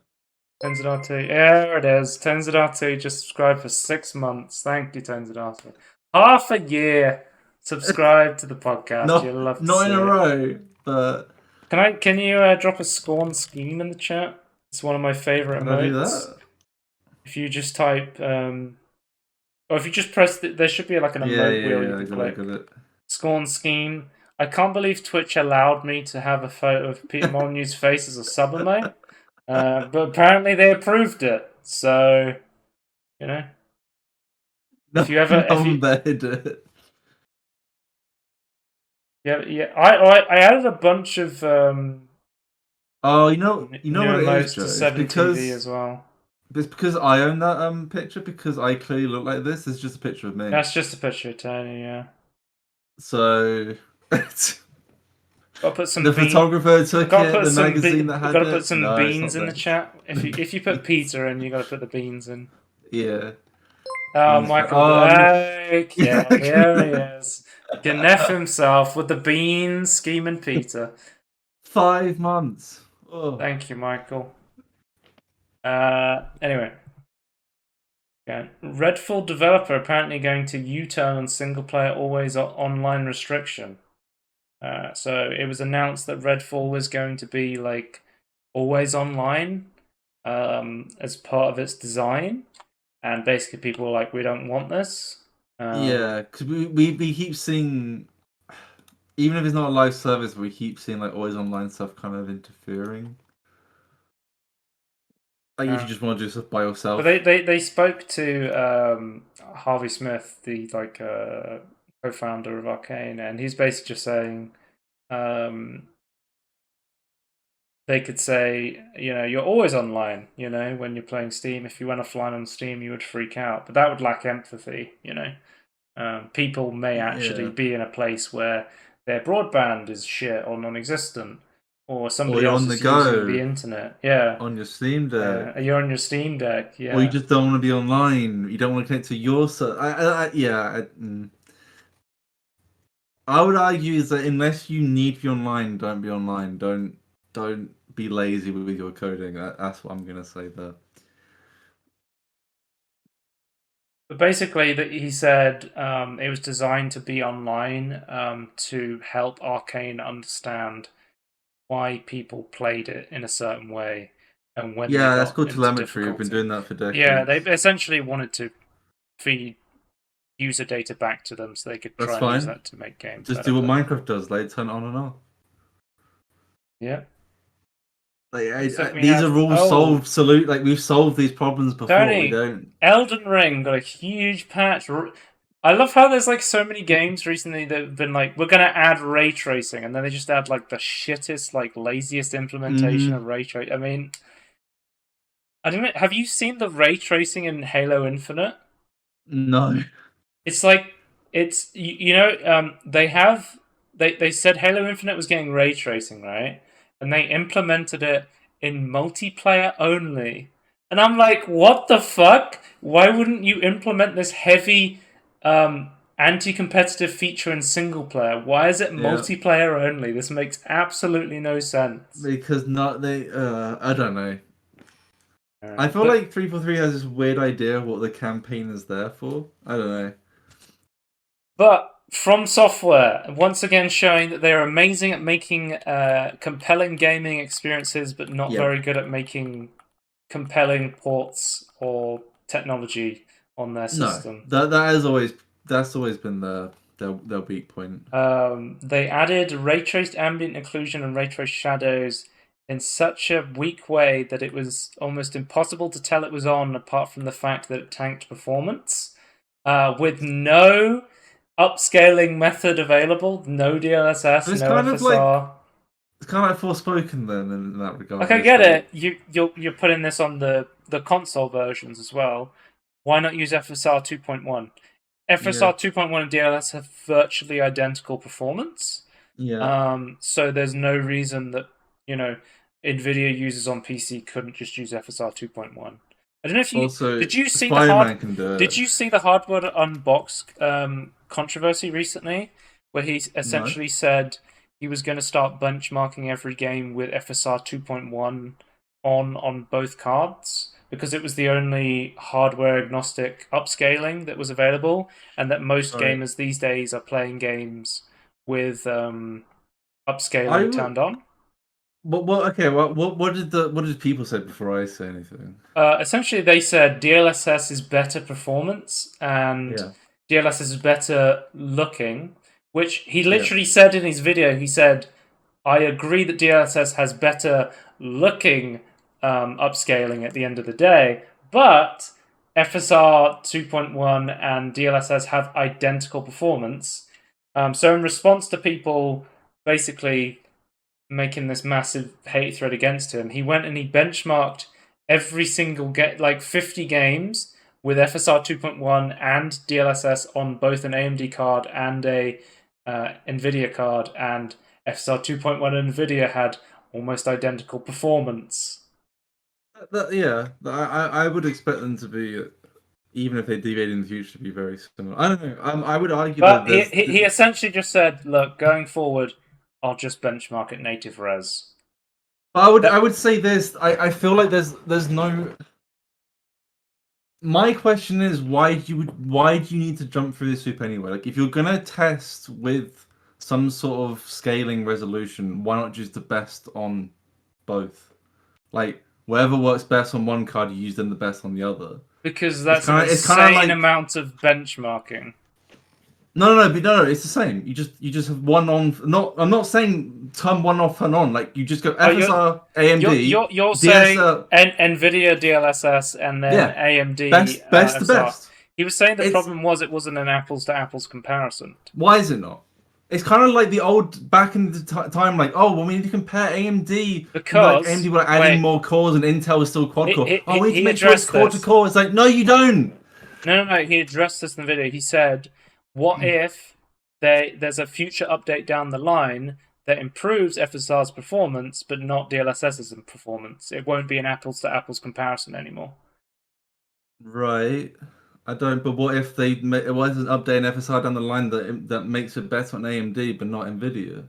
Tenzidati. There it is. Tenzidati just subscribed for 6 months. Thank you, Tenzidati. Half a year. Subscribe to the podcast. No, You'll love to not see in a it. row, but Can you drop a Scorn scheme in the chat? It's one of my favorite how do I do emotes. that? If you just type, or if you just press, there should be like an emote wheel you I can got it, I click. got it. Scorn scheme. I can't believe Twitch allowed me to have a photo of Peter Molyneux's face as a sub-emote, but apparently they approved it. So, you know, No, if you ever, no if one you, better do it. yeah, I added a bunch of Oh, you know new what it is, emotes Joe. to 7TV as well. It's because I own that picture because I clearly look like this. It's just a picture of me. That's just a picture of Tony. Yeah, So gotta put some the bean. photographer took Gotta it. put The some magazine that had gotta put it. some No, it's beans not in the them. chat. If you put Peter in, you gotta put the beans in. Yeah. Oh, Beans. Michael. Oh, Yeah, here he is. Ganef himself with the beans, scheming Peter. 5 months. Oh. Thank you, Michael. Anyway. Yeah. Redfall developer apparently going to U-turn on single-player always online restriction. So it was announced that Redfall was going to be like always online as part of its design, and basically people were like, "We don't want this." Yeah, because we keep seeing, even if it's not a live service, we keep seeing like always online stuff kind of interfering. Like if you just want to do stuff by yourself. But they spoke to Harvey Smith, the co-founder of Arcane, and he's basically just saying they could say, you're always online, when you're playing Steam. If you went offline on Steam, you would freak out, but that would lack empathy, people may actually be in a place where their broadband is shit or non-existent, or Or somebody you're else on the is using the go internet. Yeah, on your Steam Deck. you're on your Steam Deck. Or you Yeah. just don't want to be online. You don't want to connect to your I would argue is that unless you need to be online, don't be online. Don't be lazy with your coding. That's what I'm gonna say there. But basically, that he said it was designed to be online to help Arcane understand why people played it in a certain way and when they Yeah, that's got called into telemetry. We've been difficulty. doing that for Yeah, they decades. essentially wanted to feed user data back to them so they could That's try and use fine. that to make games Just better. do what But Minecraft does, like turn it on and off. yeah, Like, we these have are all solved. Like we've solved these problems before. We Tony, don't. Elden Ring got a huge patch. I love how there's like so many games recently that have been like, we're gonna add ray tracing, and then they just add like the shittest, like laziest implementation of ray tracing. I mean, I don't know. Have you seen the ray tracing in Halo Infinite? No. It's like they said Halo Infinite was getting ray tracing, right? And they implemented it in multiplayer only. And I'm like, what the fuck? Why wouldn't you implement this heavy anti-competitive feature in single player? Why is it Yeah. multiplayer only? This makes absolutely no sense. Because not they. I don't know. I feel But like 343 has this weird idea of what the campaign is there for. I don't know. But From Software, once again showing that they're amazing at making compelling gaming experiences, but not very good at making compelling ports or technology on their system. No, that's always been their weak point. They added ray traced ambient occlusion and ray traced shadows in such a weak way that it was almost impossible to tell it was on, apart from the fact that it tanked performance. With no upscaling method available, no DLSS, It's no kind of like FSR. it's kind of like Forspoken then in that regard. Like I get it, you're putting this on the console versions as well. Why not use FSR 2.1? FSR 2.1 and DLSS have virtually identical performance. So there's no reason that NVIDIA users on PC couldn't just use FSR 2.1. I don't know if you did you see did you see the hardware unbox controversy recently, where he essentially said he was going to start benchmarking every game with FSR 2.1 on both cards, because it was the only hardware agnostic upscaling that was available, and that most Right. gamers these days are playing games with I upscaling would. turned on. Okay. What did people say before I say anything? Essentially, they said DLSS is better performance and Yeah. DLSS is better looking, which he Yeah. literally said in his video. He said, I agree that DLSS has better looking upscaling at the end of the day, but FSR 2.1 and DLSS have identical performance. So, in response to people basically making this massive hate thread against him, he went and he benchmarked every single like 50 games with FSR 2.1 and DLSS on both an AMD card and a Nvidia card, and FSR 2.1 and Nvidia had almost identical performance. Yeah. I would expect them to be, even if they deviate in the future, to be very similar. I don't know. I would argue that But he, there's. he, he essentially just said, look, going forward, I'll just benchmark at native res. I That would say this. I feel like there's no. My question is, why do you need to jump through this hoop anyway? Like, if you're gonna test with some sort of scaling resolution, why not just the best on both? Like, whatever works best on one card, you use then the best on the other. because It's that's an kind of insane like. amount of benchmarking. No, it's the same. You just have one on. Not I'm not saying turn one off, turn on. Like, you just go Oh, you're FSR, AMD, you're saying DSR. Nvidia DLSS and then Yeah, AMD best to FSR. best. He was saying the It's problem was it wasn't an apples to apples comparison. Why is it not? It's kind of like the old back in the time, like, oh, well, we need to compare AMD. Like, Because AMD were adding wait, more cores and Intel was still quad core. he, Oh, we need to he make sure it's addressed core to this. core. It's like, no, you don't. No. He addressed this in the video. He said, "What if there's a future update down the line that improves FSR's performance, but not DLSS's performance? It won't be an apples to apples comparison anymore." Right. I don't. But what if it was an update in FSR down the line that makes it better on AMD but not Nvidia?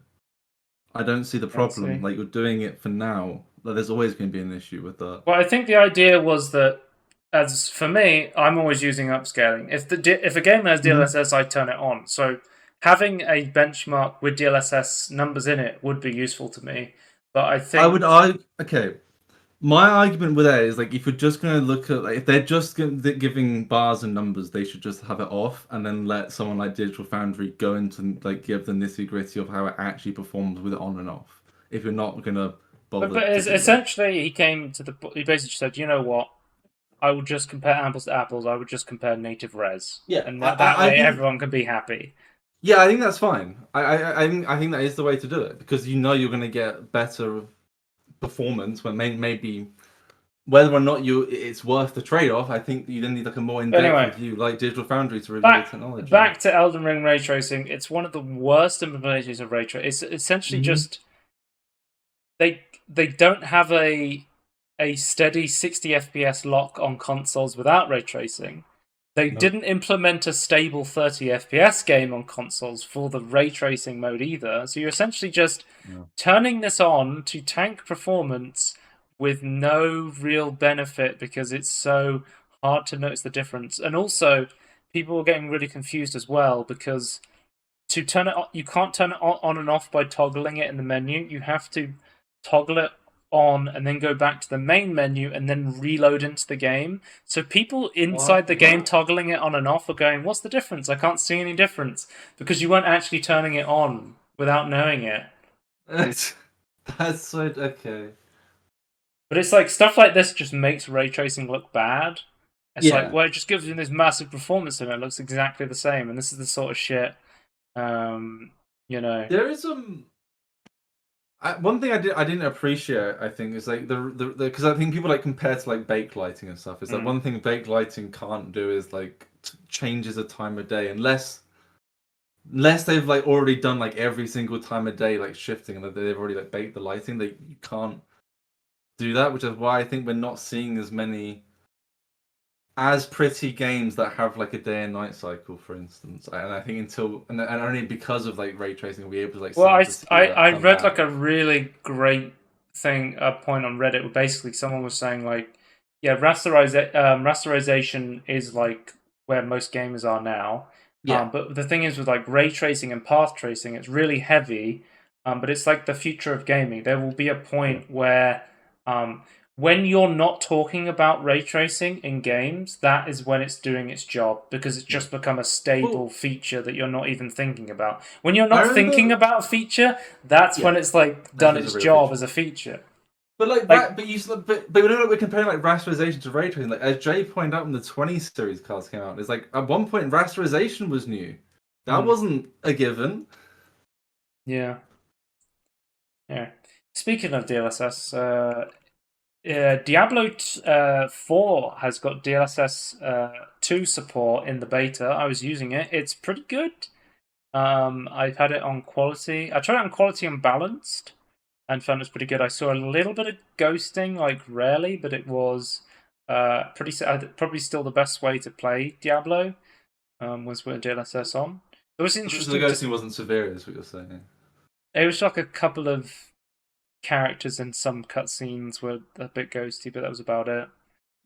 I don't see the Don't problem. see. Like, you're doing it for now. Like, there's always going to be an issue with that. Well, I think the idea was that, as for me, I'm always using upscaling. If a game has Mhm. DLSS, I turn it on. So having a benchmark with DLSS numbers in it would be useful to me. But I I would think, argue. Okay, my argument with that is, like, if you're just going to look at, like, if they're just giving bars and numbers, they should just have it off and then let someone like Digital Foundry go into, like, give the nitty gritty of how it actually performs with it on and off. If you're not gonna but bother but to es- do that. essentially, he basically said, you know what? I will just compare apples to apples. I would just compare native res, Yeah, and that I way think. everyone can be happy. Yeah, I think that's fine. I think that is the way to do it because you know you're gonna get better performance when maybe whether or not it's worth the trade off. I think you then need like a more in But depth anyway, review, like Digital Foundry, to review the back technology. back to Elden Ring ray tracing. It's one of the worst implementations of ray tracing. It's essentially Hmm. just they don't have a steady 60 FPS lock on consoles without ray tracing. They Nope. didn't implement a stable 30 FPS game on consoles for the ray tracing mode either. So you're essentially just No. turning this on to tank performance with no real benefit because it's so hard to notice the difference. And also, people are getting really confused as well because to turn it on, you can't turn it on and off by toggling it in the menu. You have to toggle it on and then go back to the main menu and then reload into the game. So people inside the game What? toggling it on and off are going, "What's the difference? I can't see any difference," because you weren't actually turning it on without knowing it. That's so okay. But it's like stuff like this just makes ray tracing look bad. It's like, Yeah, well, it just gives you this massive performance and it looks exactly the same. And this is the sort of shit, um, you know. there is one thing I didn't appreciate. I think is like the because I think people like compare to like bake lighting and stuff. Is like Mm. one thing bake lighting can't do is like changes the time of day unless they've like already done like every single time of day like shifting and that they've already like baked the lighting. They You can't do that, which is why I think we're not seeing as many as pretty games that have like a day and night cycle, for instance. And I think and only because of like ray tracing, we'll be able to like Well, start to see that I come read like back. a really great thing, a point on Reddit where basically someone was saying like Yeah, rasterization is like where most gamers are now. Yeah. But the thing is with like ray tracing and path tracing, it's really heavy. But it's like the future of gaming. There will be a Yeah. point where um, when you're not talking about ray tracing in games, that is when it's doing its job because it's Yeah. just become a stable Well, feature that you're not even thinking about. When you're I not thinking remember. about a feature, that's when Yeah, it's like that's done was a its real job feature. as a feature. But like, Like, but we know that we're comparing like rasterization to ray tracing. Like as Jay pointed out when the 20 series cards came out, it's like at one point rasterization was new. That mm, wasn't a given. yeah. Yeah. Speaking of DLSS, Diablo 4 has got DLSS 2 support in the beta. I was using it. It's pretty good. I've had it on quality. I tried it on quality and balanced and found it was pretty good. I saw a little bit of ghosting, like rarely, but it was probably still the best way to play Diablo was with DLSS on. It was So the interesting to. ghosting wasn't severe, is what you're saying. It was like a couple of characters in some cutscenes were a bit ghosty, but that was about it.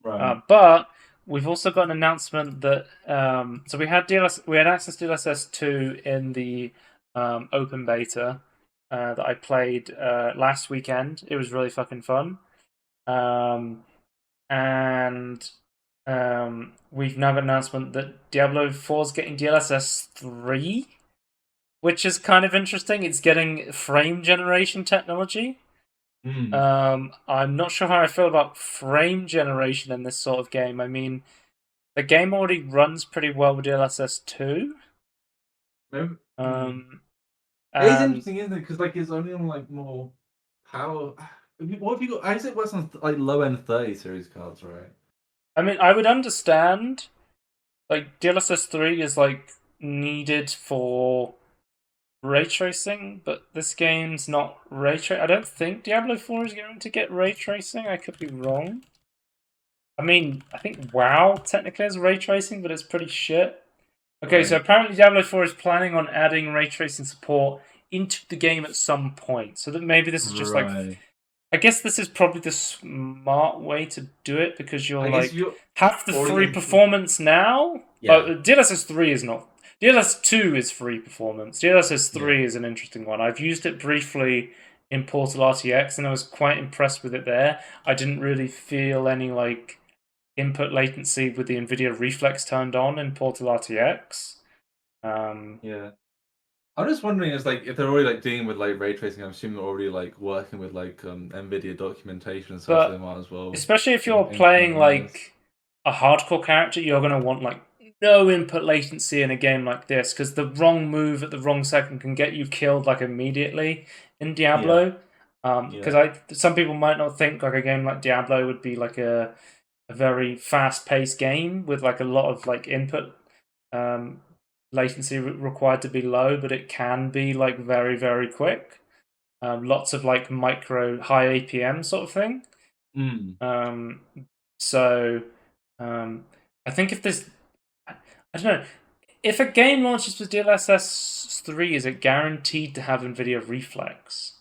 Right. But we've also got an announcement that so we had access to DLSS 2 in the open beta that I played last weekend. It was really fucking fun. Um, and we've now got an announcement that Diablo 4 is getting DLSS 3, which is kind of interesting. It's getting frame generation technology. Hmm. I'm not sure how I feel about frame generation in this sort of game. I mean, the game already runs pretty well with DLSS 2. Maybe, hmm. Um, It is and interesting, isn't it? Because like it's only on like more power. What have you got? I say it works on like low end 30 series cards, right? I mean, I would understand like DLSS 3 is like needed for ray tracing, but this game's not ray tracing. I don't think Diablo 4 is going to get ray tracing. I could be wrong. I mean, I think WoW technically has ray tracing, but it's pretty shit. Okay, so Right. apparently Diablo 4 is planning on adding ray tracing support into the game at some point. So that maybe this is just like. Right. I guess this is probably the smart way to do it because you're I guess if like. you're Have the already free in. performance now? Yeah. DLSS 3 is not. DLSS 2 is free performance. DLSS Yeah. 3 is an interesting one. I've used it briefly in Portal RTX and I was quite impressed with it there. I didn't really feel any like input latency with the NVIDIA Reflex turned on in Portal RTX. Yeah. I'm just wondering, is like if they're already like dealing with like ray tracing, I'm assuming they're already like working with like NVIDIA documentation and stuff, so they But might as well especially if you're playing implement this. like a hardcore character, you're going to want like no input latency in a game like this because the wrong move at the wrong second can get you killed like immediately in Yeah. Diablo. Because Yeah. some people might not think like a game like Diablo would be like a very fast paced game with like a lot of like input um, latency required to be low, but it can be like very very quick. Lots of like micro high APM sort of thing. Mm. Um, so I think if there's, I don't know, if a game launches with DLSS 3, is it guaranteed to have NVIDIA Reflex?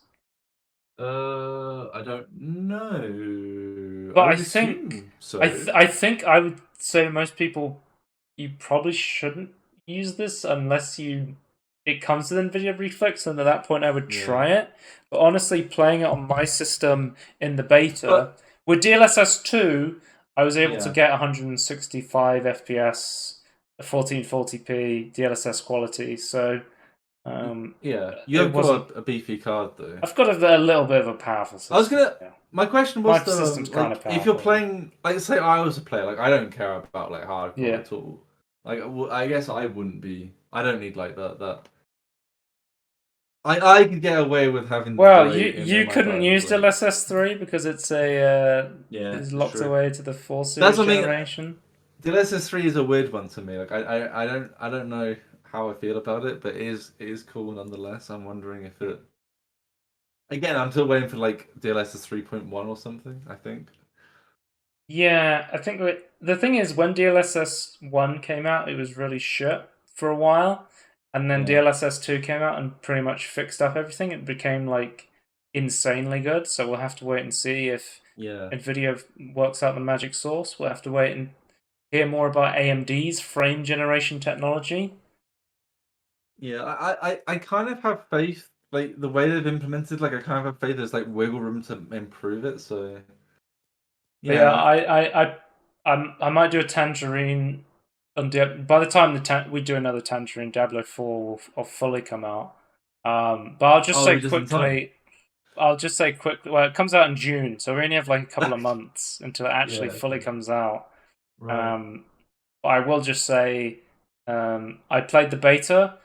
I don't know. I But would assume so. I think I would say to most people, you probably shouldn't use this unless it comes with NVIDIA Reflex, and at that point I would Yeah. try it. But honestly, playing it on my system in the beta But with DLSS 2, I was able to yeah. get 165 FPS, 1440p DLSS quality. So Yeah. You it have wasn't. got a beefy card though. I've got a little bit of a powerful I was system. gonna. Yeah. My question My was though, system's kind of like, if you're powerful. Yeah. playing, like, say I was a player, like, I don't care about like hardcore Yeah. at all. Like, I guess I wouldn't be. I don't need like that. I could get away with having Well, delay in you my couldn't buttons, use like, DLSS 3 because yeah, it's it's locked true. away to the 4 That's series what I mean. generation. The LSS3 is a weird one to me. Like, I don't know how I feel about it, but it is cool nonetheless. I'm wondering if it. Again, I'm still waiting for like DLSS 3.1 or something, I think. Yeah, I think the thing is when DLSS 1 came out, it was really shit for a while, and then Yeah. DLSS 2 came out and pretty much fixed up everything. It became like insanely good. So we'll have to wait and see if Yeah. Nvidia works out the magic sauce. We'll have to wait and hear more about AMD's frame generation technology. Yeah, I kind of have faith, like the way they've implemented, like I kind of have faith there's like wiggle room to improve it. So But yeah, yeah, I might do a Tangerine. By the time we do another Tangerine, Diablo 4 will fully come out. But I'll just oh, say we just in time. quickly. I'll just say quickly. Well, it comes out in June, so we only have like a couple of months until it actually Yeah, fully okay. comes out. Right. Um, but I will just say, I played the beta.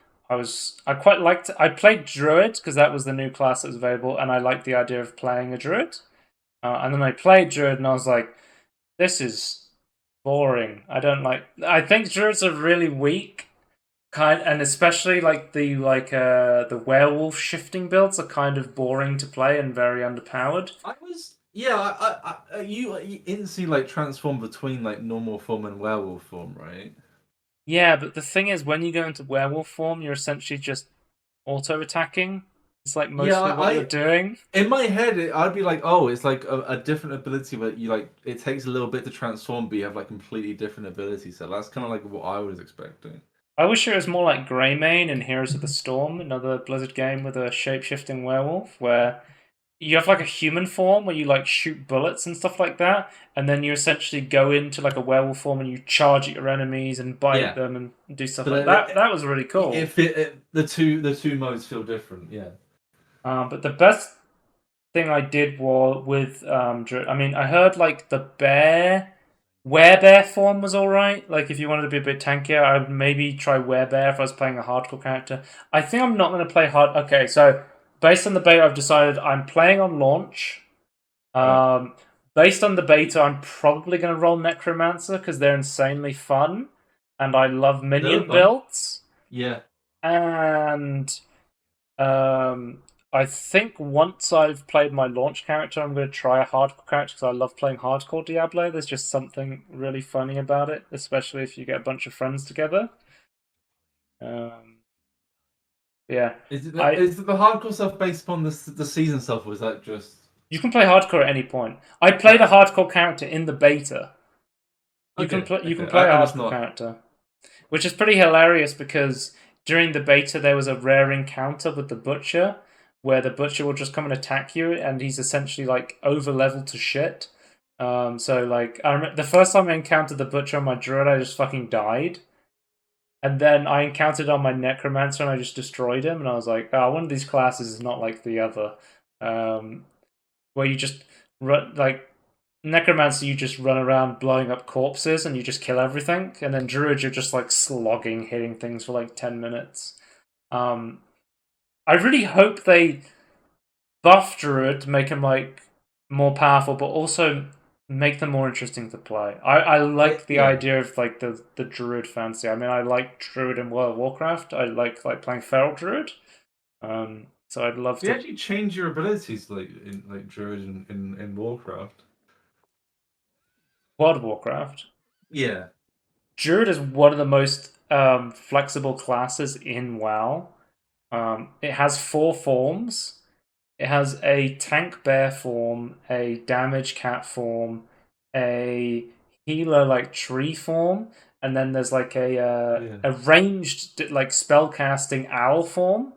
I quite liked. I played Druid because that was the new class that was available, and I liked the idea of playing a Druid. And then I played Druid, and I was like, this is boring. I don't like. I think Druids are really weak, and especially like the werewolf shifting builds are kind of boring to play and very underpowered. I was yeah, you instantly like transform between like normal form and werewolf form, right? Yeah, but the thing is, when you go into werewolf form, you're essentially just auto attacking. It's like Yeah, mostly what you're doing. in my head I'd be like, oh, it's like a different ability, but you like it takes a little bit to transform, but you have like completely different abilities. So that's kind of like what I was expecting. I wish it was more like Greymane in Heroes of the Storm, another Blizzard game with a shape-shifting werewolf, where you have like a human form where you like shoot bullets and stuff like that, and then you essentially go into like a werewolf form and you charge at your enemies and bite Yeah, them and do stuff but like that. That was really cool. the two modes feel different. Yeah. But the best thing I did was with I mean, I heard like the werebear form was all right. Like if you wanted to be a bit tankier, I would maybe try werebear if I was playing a hardcore character. I think I'm not going to play hard. Okay, so based on the beta, I've decided I'm playing on launch. Right. Um, Based on the beta, I'm probably going to roll Necromancer because they're insanely fun, and I love No minion fun. builds. Yeah. And I think once I've played my launch character, I'm going to try a hardcore character because I love playing hardcore Diablo. There's just something really funny about it, especially if you get a bunch of friends together. Um, yeah, I Is it the hardcore stuff based upon the season stuff, or is that just you can play hardcore at any point. I played right? a Okay. hardcore character in the beta. Okay. You can Okay. play a I just hardcore not. character, which is pretty hilarious because during the beta there was a rare encounter with the butcher where the butcher will just come and attack you, and he's essentially like over leveled to shit. So like I remember the first time I encountered the butcher on my druid, I just fucking died, and then I encountered on my necromancer and I just destroyed him, and I was like, oh, one of these classes is not like the other, um, where you just run like Necromancer, you just run around blowing up corpses and you just kill everything, and then Druid, you're just like slogging, hitting things for like 10 minutes. Um, I really hope they buff Druid to make him like more powerful, but also make them more interesting to play. I like the Yeah. idea of like the Druid fancy. I mean, I like Druid in World of Warcraft. I like playing Feral Druid. So I'd love Do you to actually change your abilities like in like Druid in Warcraft? World of Warcraft. Yeah. Druid is one of the most flexible classes in WoW. It has four forms. It has a tank bear form, a damage cat form, a healer like tree form, and then there's like Yeah. a ranged like spellcasting owl form.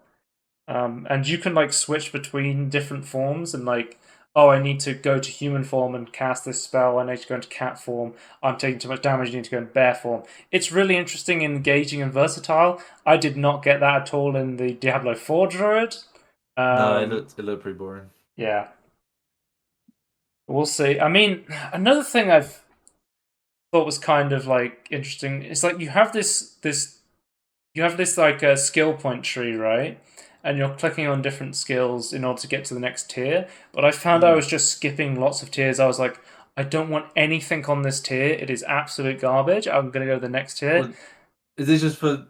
And you can like switch between different forms and like, oh, I need to go to human form and cast this spell. I need to go into cat form. I'm taking too much damage. I need to go in bear form. It's really interesting, engaging, and versatile. I did not get that at all in the Diablo 4 Druid. No, Um, it looked pretty boring. yeah, we'll see. I mean, another thing I've thought was kind of like interesting is like you have this like a skill point tree, right? And you're clicking on different skills in order to get to the next tier. But I found I Mm. was just skipping lots of tiers. I was like, I don't want anything on this tier. It is absolute garbage. I'm gonna go to the next tier. What is this just for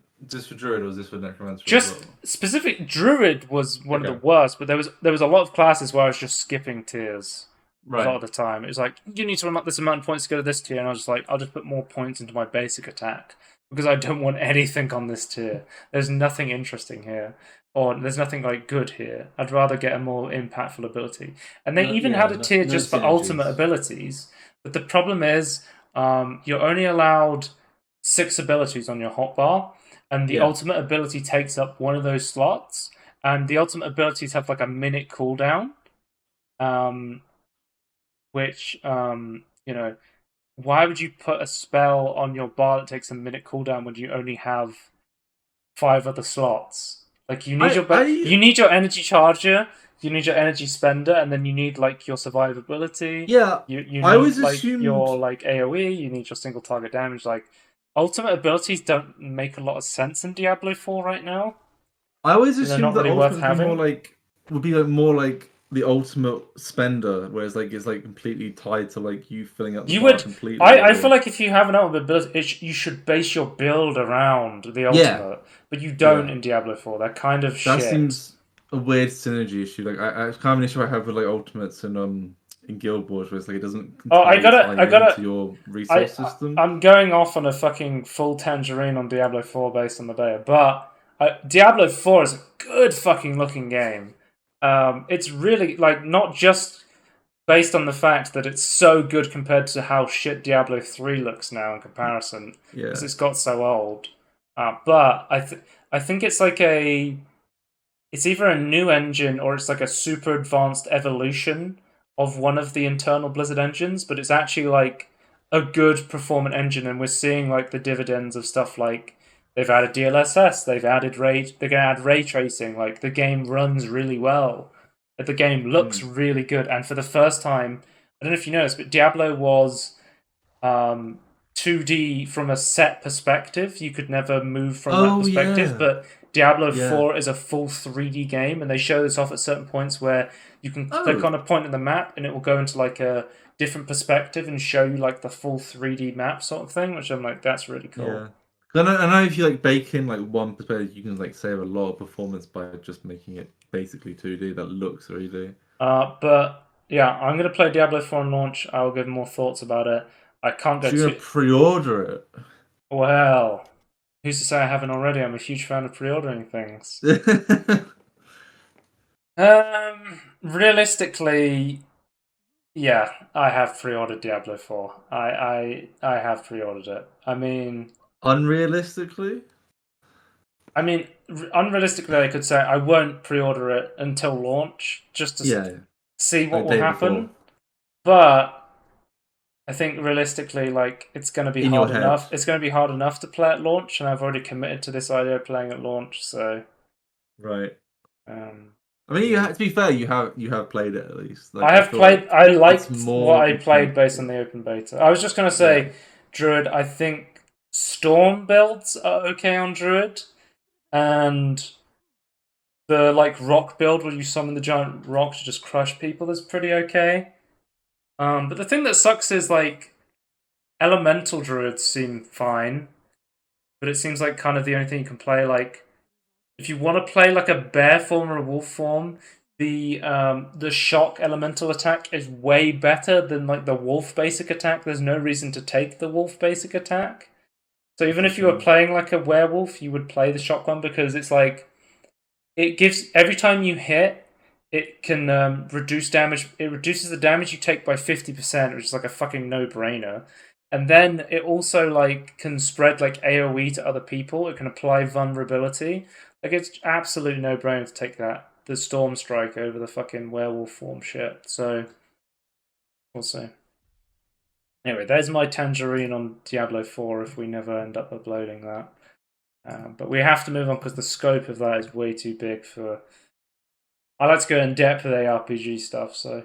Druid, or is this for Necromancer as Just well? specific Druid was one of the Okay. worst, but there was a lot of classes where I was just skipping tiers a lot Right. of the time. It was like, you need to unlock this amount of points to go to this tier, and I was just like, I'll just put more points into my basic attack because I don't want anything on this tier. There's nothing interesting here. or there's nothing like good here. I'd rather get a more impactful ability. And they even Yeah, had a tier no just for ultimate synergies. abilities. But the problem is, you're only allowed 6 abilities on your hotbar, and the Yeah. ultimate ability takes up one of those slots. And the ultimate abilities have like a minute cooldown, um, which why would you put a spell on your bar that takes a minute cooldown when you only have 5 other slots? Like I you need your energy charger, you need your energy spender, and then you need like your survivability. yeah, You I need always like your assumed like AoE. You need your single target damage. Like ultimate abilities don't make a lot of sense in Diablo 4 right now. I always They're assumed not that really ultimate worth would be more having. like the ultimate spender, whereas like it's like completely tied to like you filling up the You bar would. completely I feel or like if you have an ultimate ability, you should base your build around the yeah, ultimate, but you don't yeah. in Diablo 4. They're kind of That shit. seems a weird synergy issue. Like it's kind of an issue I have with like ultimates in Guild Wars, where it's like it doesn't Oh, entirely tie I into gotta, your I, resource I system. I'm going off on a fucking full tangerine on Diablo 4 based on the beta, but Diablo 4 is a good fucking looking game. It's really like not just based on the fact that it's so good compared to how shit Diablo 3 looks now in comparison, because Yeah. it's got so old. But I think it's like it's either a new engine or it's like a super advanced evolution of one of the internal Blizzard engines, but it's actually like a good performant engine, and we're seeing like the dividends of stuff like they've added DLSS, they're gonna add ray tracing, like the game runs really well. The game looks Mm. really good, and for the first time, I don't know if you noticed, but Diablo was um, 2D from a set perspective. You could never move from that Oh perspective, yeah. but Diablo Yeah. 4 is a full 3D game, and they show this off at certain points where you can click Oh. on a point in the map and it will go into like a different perspective and show you like the full 3D map sort of thing, which I'm like, that's really cool. Yeah. I know if you like bake in like one perspective, you can like save a lot of performance by just making it basically 2D that looks 3D. But yeah, I'm gonna play Diablo 4 on launch. I'll give more thoughts about it. I can't go So you're too gonna pre-order well. Who's to say I haven't already? I'm a huge fan of pre-ordering things. it? Realistically, yeah, I have pre-ordered Diablo 4. I have pre-ordered it. Unrealistically? Unrealistically, I could say I won't pre-order it until launch, just to Yeah, see what like will day before. happen. But I think realistically, like it's going to be In your hard head. enough. It's going to be hard enough to play at launch, and I've already committed to this idea of playing at launch. So, Right. um, I mean, yeah. to be fair, you have played it at least. Like I I have feel played. like I it's liked what more I played based on achievable. the open beta. I was just gonna Yeah. say, Druid. I think Storm builds are okay on Druid, and the like rock build where you summon the giant rock to just crush people is pretty okay. But the thing that sucks is like elemental druids seem fine, but it seems like kind of the only thing you can play. Like if you want to play like a bear form or a wolf form, the shock elemental attack is way better than like the wolf basic attack. There's no reason to take the wolf basic attack. So even That's a if you were shame. playing like a werewolf, you would play the shock one because it's like it gives every time you hit, it can reduce damage. It reduces the damage you take by 50%, which is like a fucking no brainer. And then it also like can spread like AoE to other people. It can apply vulnerability. Like it's absolutely no brainer to take the Storm Strike over the fucking werewolf form shit. So we'll see. Anyway, there's my tangerine on Diablo 4 if we never end up uploading that. But we have to move on because the scope of that is way too big for. I like to go in depth with ARPG stuff, so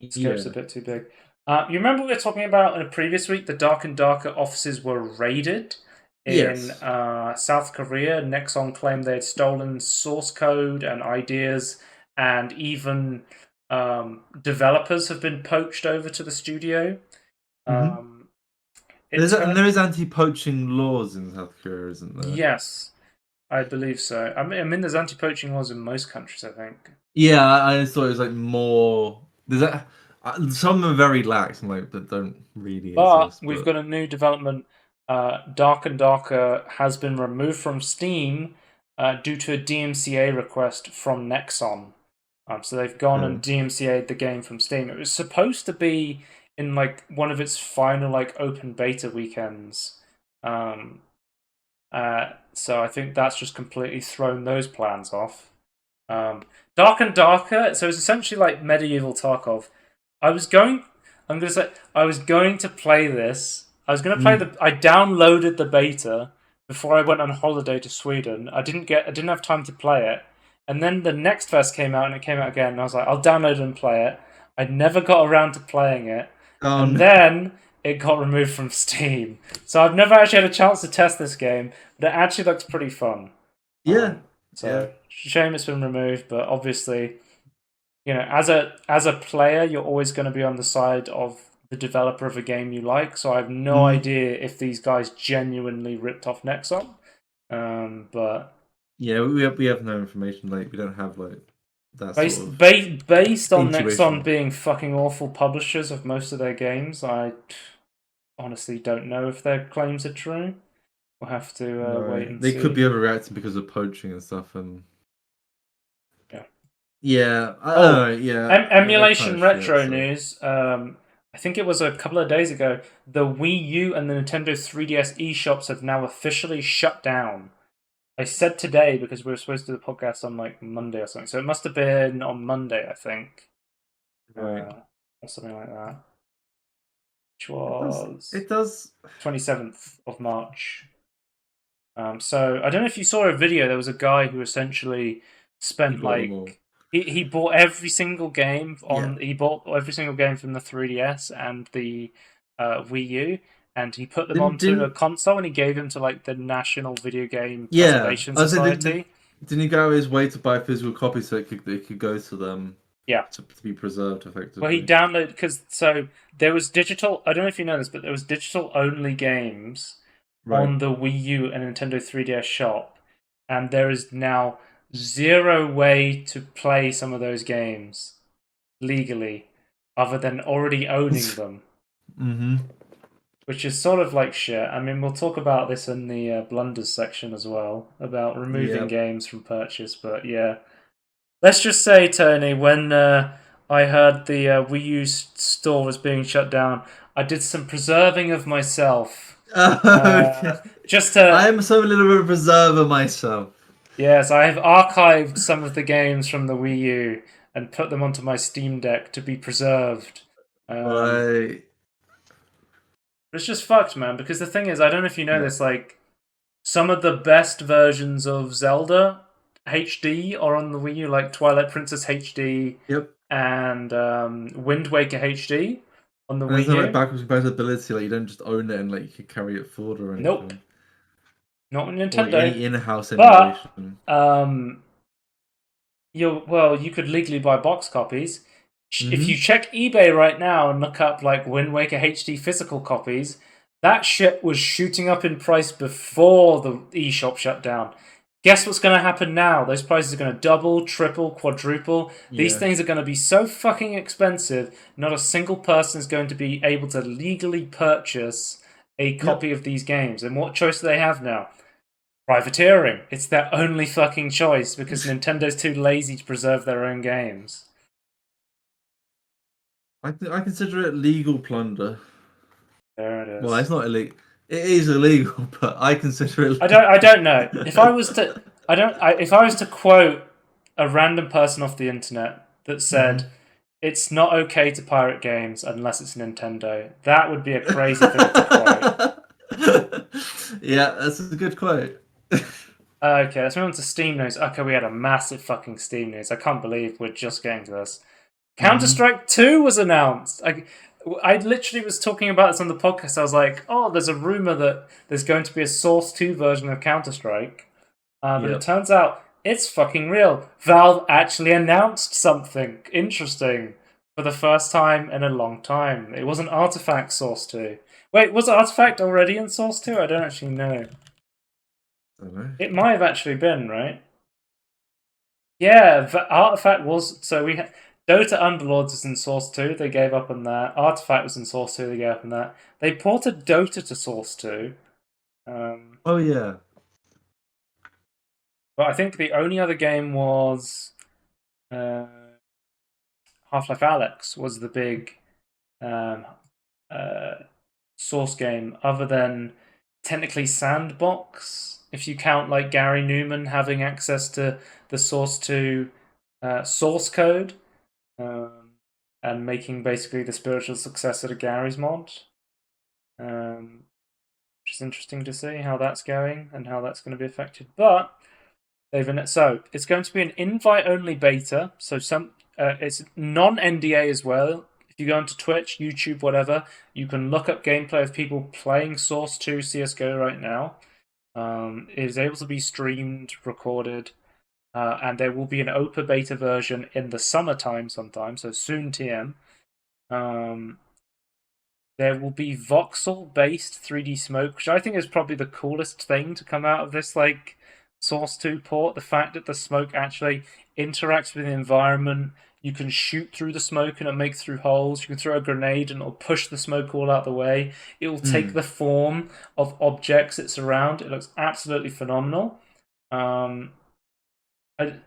scope's a Yeah. bit too big. You remember we were talking about in a previous week the Dark and Darker offices were raided in Yes. South Korea. Nexon claimed they had stolen source code and ideas, and even developers have been poached over to the studio. Hmm. Um, it's And gonna. there is anti-poaching laws in South Korea, isn't there? Yes, I believe so. There's anti-poaching laws in most countries, I think. Yeah, I just thought it was like more. There's a, some are very lax and like that don't really But exist, we've but got a new development. Dark and Darker has been removed from Steam due to a DMCA request from Nexon. So they've gone and DMCA'd the game from Steam. It was supposed to be in like one of its final like open beta weekends. So I think that's just completely thrown those plans off. Dark and Darker. So it's essentially like medieval Tarkov. I was going. I'm gonna say I was going to play this. I was gonna play the. I downloaded the beta before I went on holiday to Sweden. I didn't have time to play it, and then the next verse came out, and it came out again. And I was like, I'll download it and play it. I never got around to playing it, and then it got removed from Steam. So I've never actually had a chance to test this game, but it actually looks pretty fun. Yeah. Shame it's been removed, but obviously, you know, as a player, you're always going to be on the side of the developer of a game you like. So I have no idea if these guys genuinely ripped off Nexon. But yeah, we have no information. Like we don't have like that based sort of based on intuition. Nexon being fucking awful publishers of most of their games, I honestly don't know if their claims are true. We'll have to wait and see. They could be overreacting because of poaching and stuff, and yeah, I don't know. Yeah, Emulation retro news. I think it was a couple of days ago. The Wii U and the Nintendo 3DS eShops have now officially shut down. I said today because we were supposed to do the podcast on like Monday or something, so it must have been on Monday, I think, right, or something like that. Which was it does 27th of March. So I don't know if you saw a video. There was a guy who essentially spent like he bought every single game on. He bought every single game from the 3DS and the Wii U, and he put them onto a console, and he gave them to like the National Video Game Preservation Society. Didn't he go his way to buy physical copies so it could go to them? Yeah, to be preserved effectively. Well, he downloaded because there was digital. I don't know if you know this, but there was digital only games on the Wii U and Nintendo 3DS shop, and there is now zero way to play some of those games legally other than already owning them. Which is sort of like shit. I mean, we'll talk about this in the Blunders section as well, about removing games from purchase, but yeah. Let's just say, Tony, when I heard the Wii U store was being shut down, I did some preserving of myself. Just to... I am so a little bit of a preserver myself. Yes, I have archived some of the games from the Wii U and put them onto my Steam Deck to be preserved. Right. It's just fucked, man, because the thing is, I don't know if you know this, like, some of the best versions of Zelda HD are on the Wii U, like Twilight Princess HD and Wind Waker HD on the Wii U. There's no like backwards compatibility, like you don't just own it and like you can carry it forward or anything. Nope. Not on Nintendo. Or any in-house emulation. But you could legally buy box copies. If you check eBay right now and look up like Wind Waker HD physical copies, that shit was shooting up in price before the eShop shut down. Guess what's going to happen now? Those prices are going to double, triple, quadruple. These things are going to be so fucking expensive, not a single person is going to be able to legally purchase a copy of these games. And what choice do they have now? Privateering. It's their only fucking choice because Nintendo's too lazy to preserve their own games. I consider it legal plunder. There it is. Well, it's not illegal. It is illegal, but I consider it legal. I don't know. If I was to quote a random person off the internet that said it's not okay to pirate games unless it's Nintendo, that would be a crazy thing to quote. Yeah, that's a good quote. Okay, let's move on to Steam news. Okay, we had a massive fucking Steam news. I can't believe we're just getting to this. Counter-Strike 2 was announced. I literally was talking about this on the podcast. I was like, oh, there's a rumor that there's going to be a Source 2 version of Counter-Strike. But it turns out it's fucking real. Valve actually announced something interesting for the first time in a long time. It wasn't Artifact Source 2. Wait, was Artifact already in Source 2? I don't actually know. I don't know. It might have actually been, right? Yeah, Artifact was... So we had... Dota Underlords was in Source 2, they gave up on that. Artifact was in Source 2, they gave up on that. They ported Dota to Source 2. Oh, yeah. But I think the only other game was uh, Half-Life Alyx was the big um, uh, Source game, other than technically Sandbox, if you count like Gary Newman having access to the Source 2 source code, um, and making basically the spiritual successor to Gary's mod. Which is interesting to see how that's going and how that's going to be affected. But so it's going to be an invite-only beta. So it's non-NDA as well. If you go onto Twitch, YouTube, whatever, you can look up gameplay of people playing Source 2 CS:GO right now. It is able to be streamed, recorded, and there will be an open beta version in the summertime sometime, so soon TM. There will be voxel-based 3D smoke, which I think is probably the coolest thing to come out of this like Source 2 port. The fact that the smoke actually interacts with the environment. You can shoot through the smoke and it'll make through holes. You can throw a grenade and it'll push the smoke all out the way. It will take the form of objects it's around. It looks absolutely phenomenal.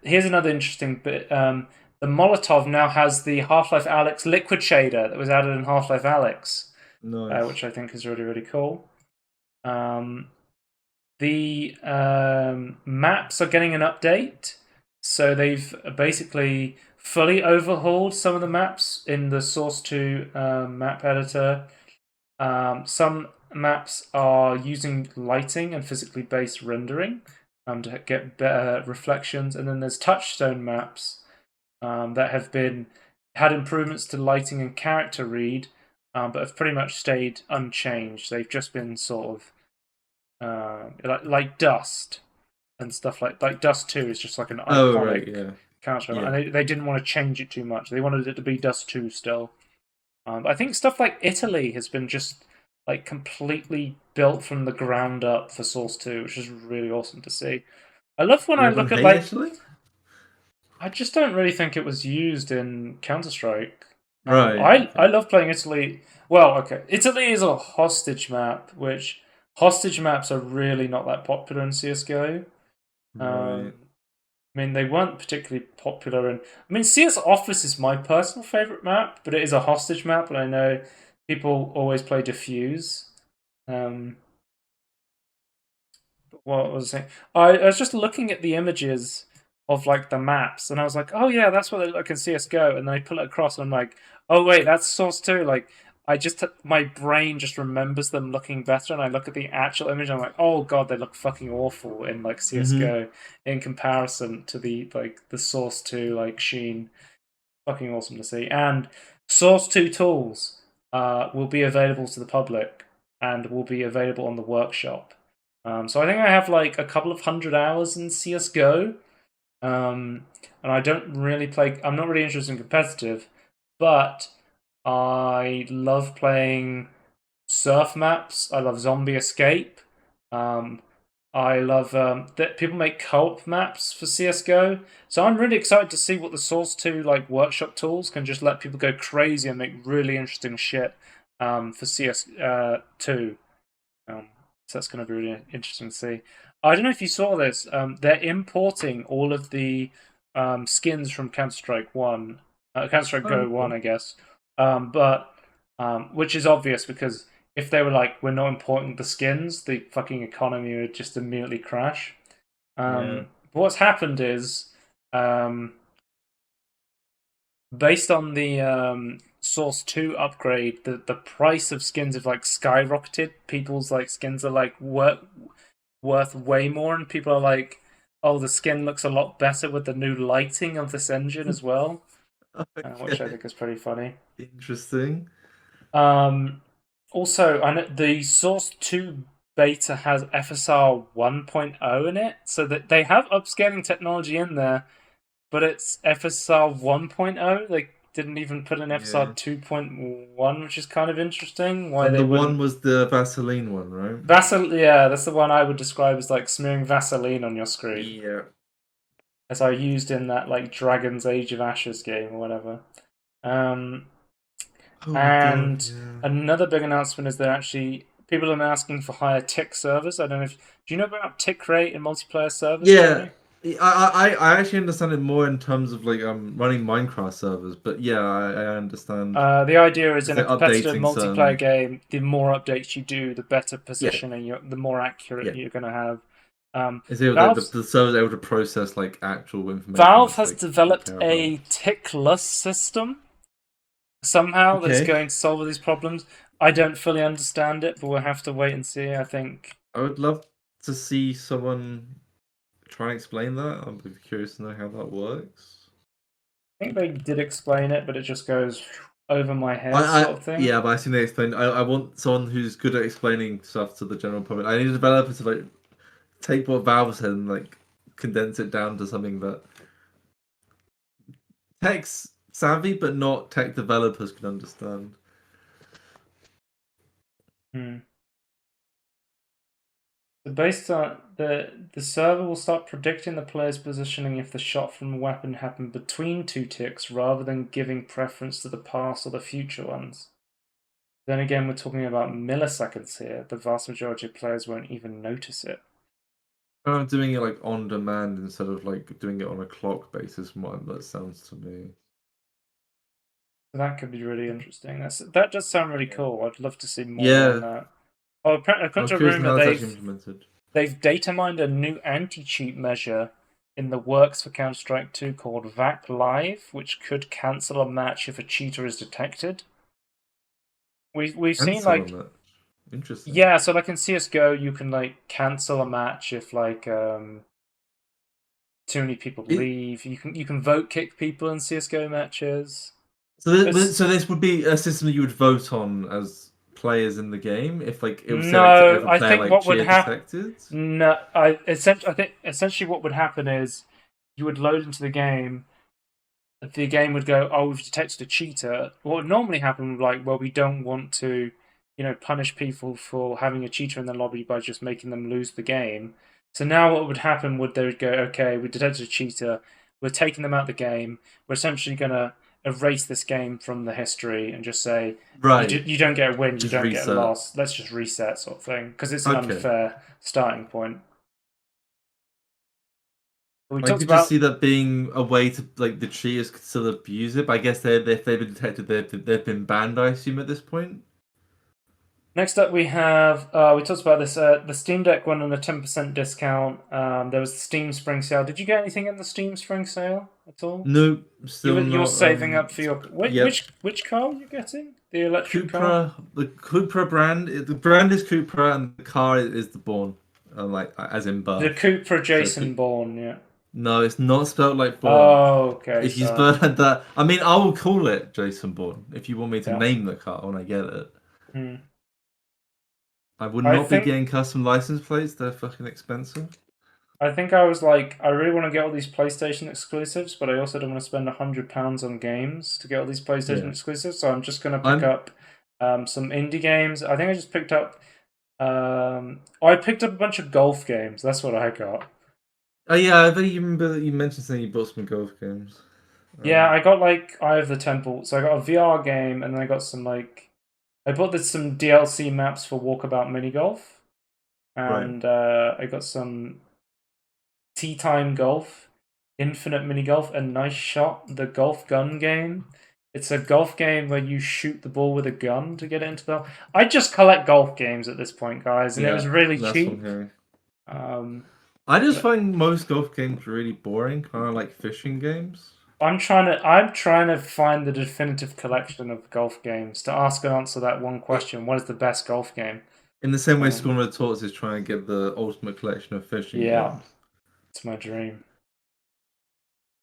Here's another interesting bit. The Molotov now has the Half-Life Alyx liquid shader that was added in Half-Life Alyx, Nice. which I think is really, really cool. The maps are getting an update. So they've basically fully overhauled some of the maps in the Source 2 map editor. Some maps are using lighting and physically based rendering to get better reflections. And then there's touchstone maps that have had improvements to lighting and character read, but have pretty much stayed unchanged. They've just been sort of like Dust and stuff like Dust 2 is just like an Oh, right, iconic yeah. character, Yeah. and they didn't want to change it too much. They wanted it to be Dust 2 still. But I think stuff like Italy has been just like completely built from the ground up for Source 2, which is really awesome to see. I love when Did I everyone look at hate like Italy? I just don't really think it was used in Counter Strike. Right, I okay. love playing Italy. Well, okay, Italy is a hostage map, which hostage maps are really not that popular in CS:GO. Right. I mean, they weren't particularly popular in. I mean, CS Office is my personal favorite map, but it is a hostage map, and I know people always play Diffuse. Um, what was I saying? I was just looking at the images of like the maps, and I was like, oh yeah, that's what they look in CS:GO. And then I pull it across, and I'm like, oh wait, that's Source 2. Like, my brain just remembers them looking better, and I look at the actual image, and I'm like, oh god, they look fucking awful in like Mm-hmm. CS:GO in comparison to the Source 2 like sheen. Fucking awesome to see. And Source 2 tools will be available to the public and will be available on the workshop. So I think I have like a couple of 100 hours in CS:GO, and I don't really play. I'm not really interested in competitive, but I love playing surf maps. I love Zombie Escape. Um, I love that people make co-op maps for CS:GO. So I'm really excited to see what the Source 2 like workshop tools can just let people go crazy and make really interesting shit for CS2. So that's going to be really interesting to see. I don't know if you saw this. They're importing all of the skins from Counter Strike One, Counter Strike Oh, Go One, okay. I guess. But which is obvious because if they were like, we're not importing the skins, the fucking economy would just immediately crash. Yeah. But what's happened is, um, based on the Source 2 upgrade, the price of skins have like skyrocketed. People's like skins are like worth way more, and people are like, "Oh, the skin looks a lot better with the new lighting of this engine as well," which I Okay. think is pretty funny. Interesting. Um, Also, I know the Source 2 beta has FSR 1.0 in it, so that they have upscaling technology in there, but it's FSR 1.0. They didn't even put an FSR Yeah. 2.1, which is kind of interesting. Why And they the one wouldn't. was the Vaseline one, right? Yeah, that's the one I would describe as like smearing Vaseline on your screen, Yeah. as I used in that like Dragon's Age of Ashes game or whatever. Um, Oh my god, and yeah. another big announcement is that actually people are asking for higher tick servers. I don't know if do you know about tick rate in multiplayer servers Yeah, generally? I actually understand it more in terms of like running Minecraft servers, but yeah, I understand The idea is because in a they're competitive updating multiplayer certain. game, the more updates you do, the better Yeah, positioning, the more accurate yeah. you're going to have. Is able Valve's the server's able to process like actual information Valve that's has like you developed care a about. tickless system somehow that's Okay, going to solve all these problems. I don't fully understand it, but we'll have to wait and see. I think I would love to see someone try and explain that. I'm curious to know how that works. they did explain it, but it just goes over my head, sort of thing. Yeah, but I think they explain. I want someone who's good at explaining stuff to the general public. I need a developer to like take what Valve said and like condense it down to something that tech savvy but not tech developers can understand. Hmm. So based on the server will start predicting the player's positioning if the shot from a weapon happened between two ticks rather than giving preference to the past or the future ones. Then again, we're talking about milliseconds here. The vast majority of players won't even notice it. Kind of doing it like on demand instead of like doing it on a clock basis. From what that sounds to me. So that could be really interesting. That does sound really cool. I'd love to see more on Yeah, that. Oh, according I'm to a curious on rumor, how it's actually implemented. they've data mined a new anti-cheat measure in the works for Counter-Strike 2 called VAC Live, which could cancel a match if a cheater is detected. We've seen Cancel on like that. Interesting. yeah, so like in CS:GO, you can like cancel a match if like too many people It, leave. You can vote kick people in CS:GO matches. so It's this would be a system that you would vote on as players in the game if like it would say like no, if a I player think like what would cheer happen. detected. No, I think essentially what would happen is you would load into the game. The game would go, "Oh, we've detected a cheater." What would normally happen would like, well, we don't want to, punish people for having a cheater in the lobby by just making them lose the game. So now what would happen would they would go, "Okay, we detected a cheater. We're taking them out of the game. We're essentially gonna erase this game from the history and just say Right. you don't get a win, you Just don't get a reset. loss. Let's just reset, sort of thing, because it's an Okay. unfair starting point." We I talked could just about see that being a way to like the cheaters could still abuse it. But I guess if they've been detected, they've been banned. I assume at this point. Next up, we have we talked about this. The Steam Deck went on a 10% discount. There was the Steam Spring Sale. Did you get anything in the Steam Spring Sale at all? No, You still were you were not. saving up for your Yep. which car were you getting? The electric car? Cupra, the Cupra brand. The brand is Cupra, and the car is the Born, like as in The birth. Cupra So Jason Bourne. Yeah. no, it's not spelled like Born. Oh, okay. If you So spell it that, I mean, I will call it Jason Bourne if you want me to yeah. name the car when I get it. Hmm. I would I not be think getting custom license plates. They're fucking expensive. I was like, I really want to get all these PlayStation exclusives, but I also don't want to spend £100 on games to get all these PlayStation Yeah, exclusives. So I'm just gonna pick I'm. up some indie games. I think I just picked up I picked up a bunch of golf games. That's what I got. Oh yeah, I think you remember that you mentioned saying you bought some golf games. Yeah, Um, I got like Eye of the Temple. So I got a VR game, and then I got some like I bought this some DLC maps for Walkabout Mini Golf, right. and I got some Tea Time Golf, Infinite Mini Golf, and Nice Shot, the golf gun game. It's a golf game where you shoot the ball with a gun to get it into the. I just collect golf games at this point, guys, and it was Yeah, really that's what I'm cheap. hearing. Um, I just but find most golf games really boring, kind of like fishing games. I'm trying to find the definitive collection of golf games to ask and answer that one It, question: what is the best golf game? in the same way, Um, Scorn of the Torts is trying to get the ultimate collection of fishing yeah, games. it's my dream.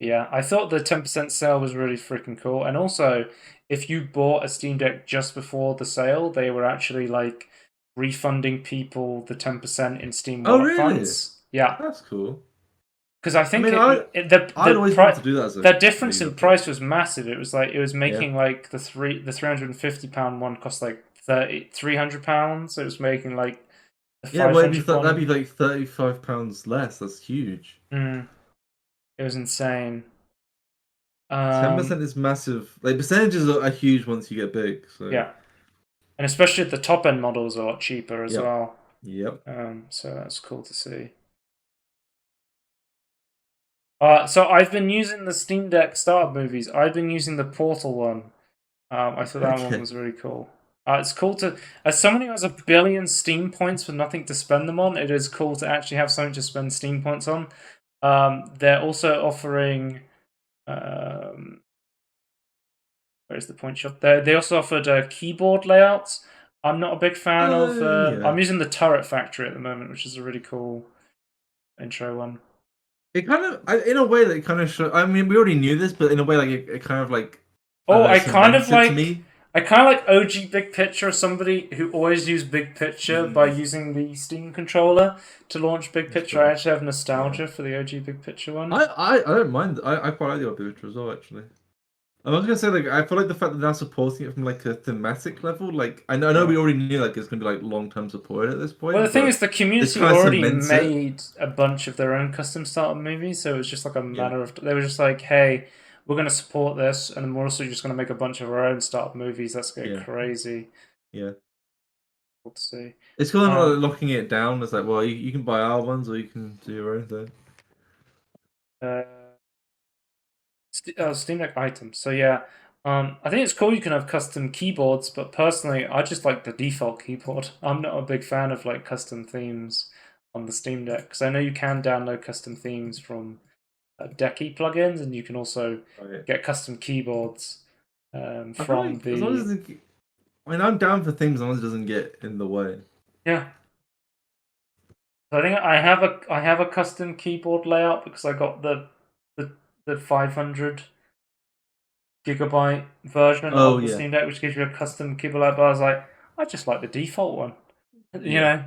Yeah, I thought the 10% sale was really freaking cool. And also, if you bought a Steam Deck just before the sale, they were actually like refunding people the 10% in Steam Oh, Wallet really? funds. Yeah, That's cool. because I I think mean, the I'd always want price to do that as a the difference in developer. price was massive. It was like it was Yeah. making like the £350 one cost like £300. So it was making like the Yeah, well, 500 that'd be one. like £35 less. That's huge. Mm, it was insane. 10% is massive. Like percentages are huge once you get big. So, Yeah, and especially the top end models are a lot cheaper as yep, well. yep. So that's cool to see. So I've been using the Steam Deck startup movies. I've been using the Portal one. I thought that one Okay. was really cool. It's cool to, as someone who has 1 billion Steam points for nothing to spend them on, it is cool to actually have something to spend Steam points on. They're also offering, where's the point shop? They also offered keyboard layouts. I'm not a big fan of. Oh yeah. I'm using the Turret Factory at the moment, which is a really cool intro one. It kind of, in a way, that it kind of show. I mean, we already knew this, but in a way, like it kind of like Oh, cements it to me. I kind of like OG Big Picture, somebody who always used Big Picture by Mm, using the Steam controller to launch Big that's Picture. I fair. actually have Yeah. nostalgia for the OG Big Picture one. I don't mind. I quite like the old picture as well, actually. I was gonna say, like, I feel like the fact that they're supporting it from like a thematic level, like, I know Yeah. we already knew like it's gonna be like long term support at this Well, the point, thing but is, the this community kind of already cements it. made a bunch of their own custom startup movies, so it was just like a Yeah, matter of they were just like, "Hey, we're going to support this, and then we're also just going to make a bunch of our own startup movies." That's going yeah, crazy. yeah. Cool to see. It's kind of Um, like locking it down. It's like, well, you can buy our ones or you can do your own thing. uh, Steam Deck items. So yeah, I think it's cool you can have custom keyboards, but personally, I just like the default keyboard. I'm not a big fan of like custom themes on the Steam Deck because I know you can download custom themes from Decky plugins, and you can also Right. get custom keyboards I feel from like as long the as I mean, I'm down for things as long as it doesn't get in the way. yeah. So I think I have a custom keyboard layout because I got the the 500 GB version Oh of the yeah, Steam Deck, which gives you a custom keyboard layout. But I was like, I just like the default one. You yeah, know,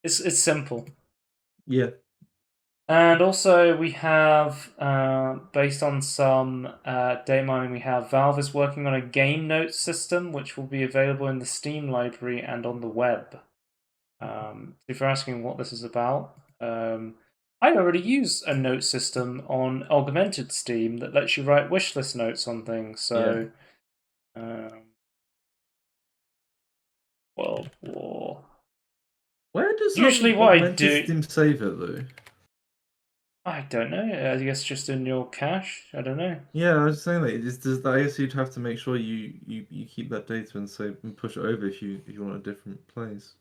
it's simple. yeah, And also, we have, based on some data mining, we have Valve is working on a game notes system, which will be available in the Steam library and on the web. If you're asking what this is about, I already use a note system on augmented Steam that lets you write wishlist notes on things. yeah. So, um, World War. Where does Usually, what I augmented do, Steam save it though? I don't know. I guess just in your cache. I don't know. Yeah, I was saying like, does that, I guess you'd have to make sure you keep that data and save and push it over if you want a different place.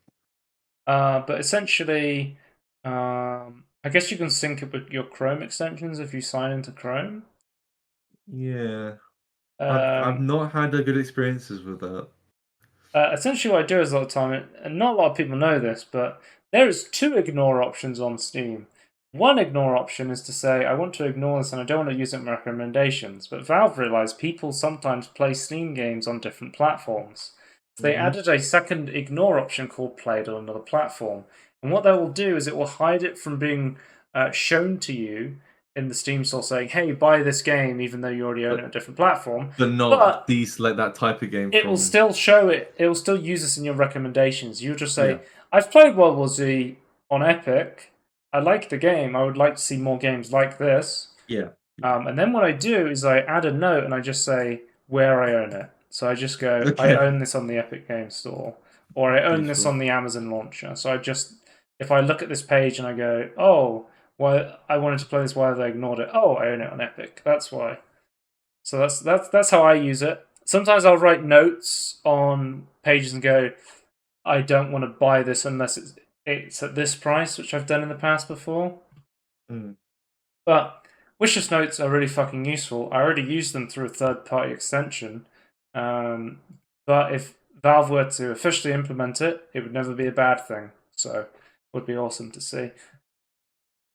But essentially, I guess you can sync it with your Chrome extensions if you sign into Chrome. Yeah, I've Um, not had a good experiences with that. Essentially, what I do is a lot of time, and not a lot of people know this, but there is two ignore options on Steam. One ignore option is to say, I want to ignore this and I don't want to use it in recommendations. But Valve realized people sometimes play Steam games on different platforms. So they Hmm. added a second ignore option called play it on another platform. And what that will do is it will hide it from being shown to you in the Steam store saying, hey, buy this game, even though you already own it on But a different platform. not But these like that type of game it will from still show it. It will still use this in your recommendations. You'll just yeah, say, "I've played World War Z on Epic. I like the game. I would like to see more games like this." yeah, yeah. And then what I do is I add a note and I just say where I own it. So I just go, "I Okay, own this on the Epic Game Store," or "I own this beautiful. on the Amazon launcher." So I just, if I look at this page and I go, "Oh, well, I wanted to play this. Why have they ignored it? Oh, I own it on Epic. That's why." So that's how I use it. Sometimes I'll write notes on pages and go, I don't want to buy this unless it's at this price, which I've done in the past before. Mm. But wishlist notes are really fucking useful. I already use them through a third party extension. Um, but if Valve were to officially implement it, it would never be a bad thing. So it would be awesome to see.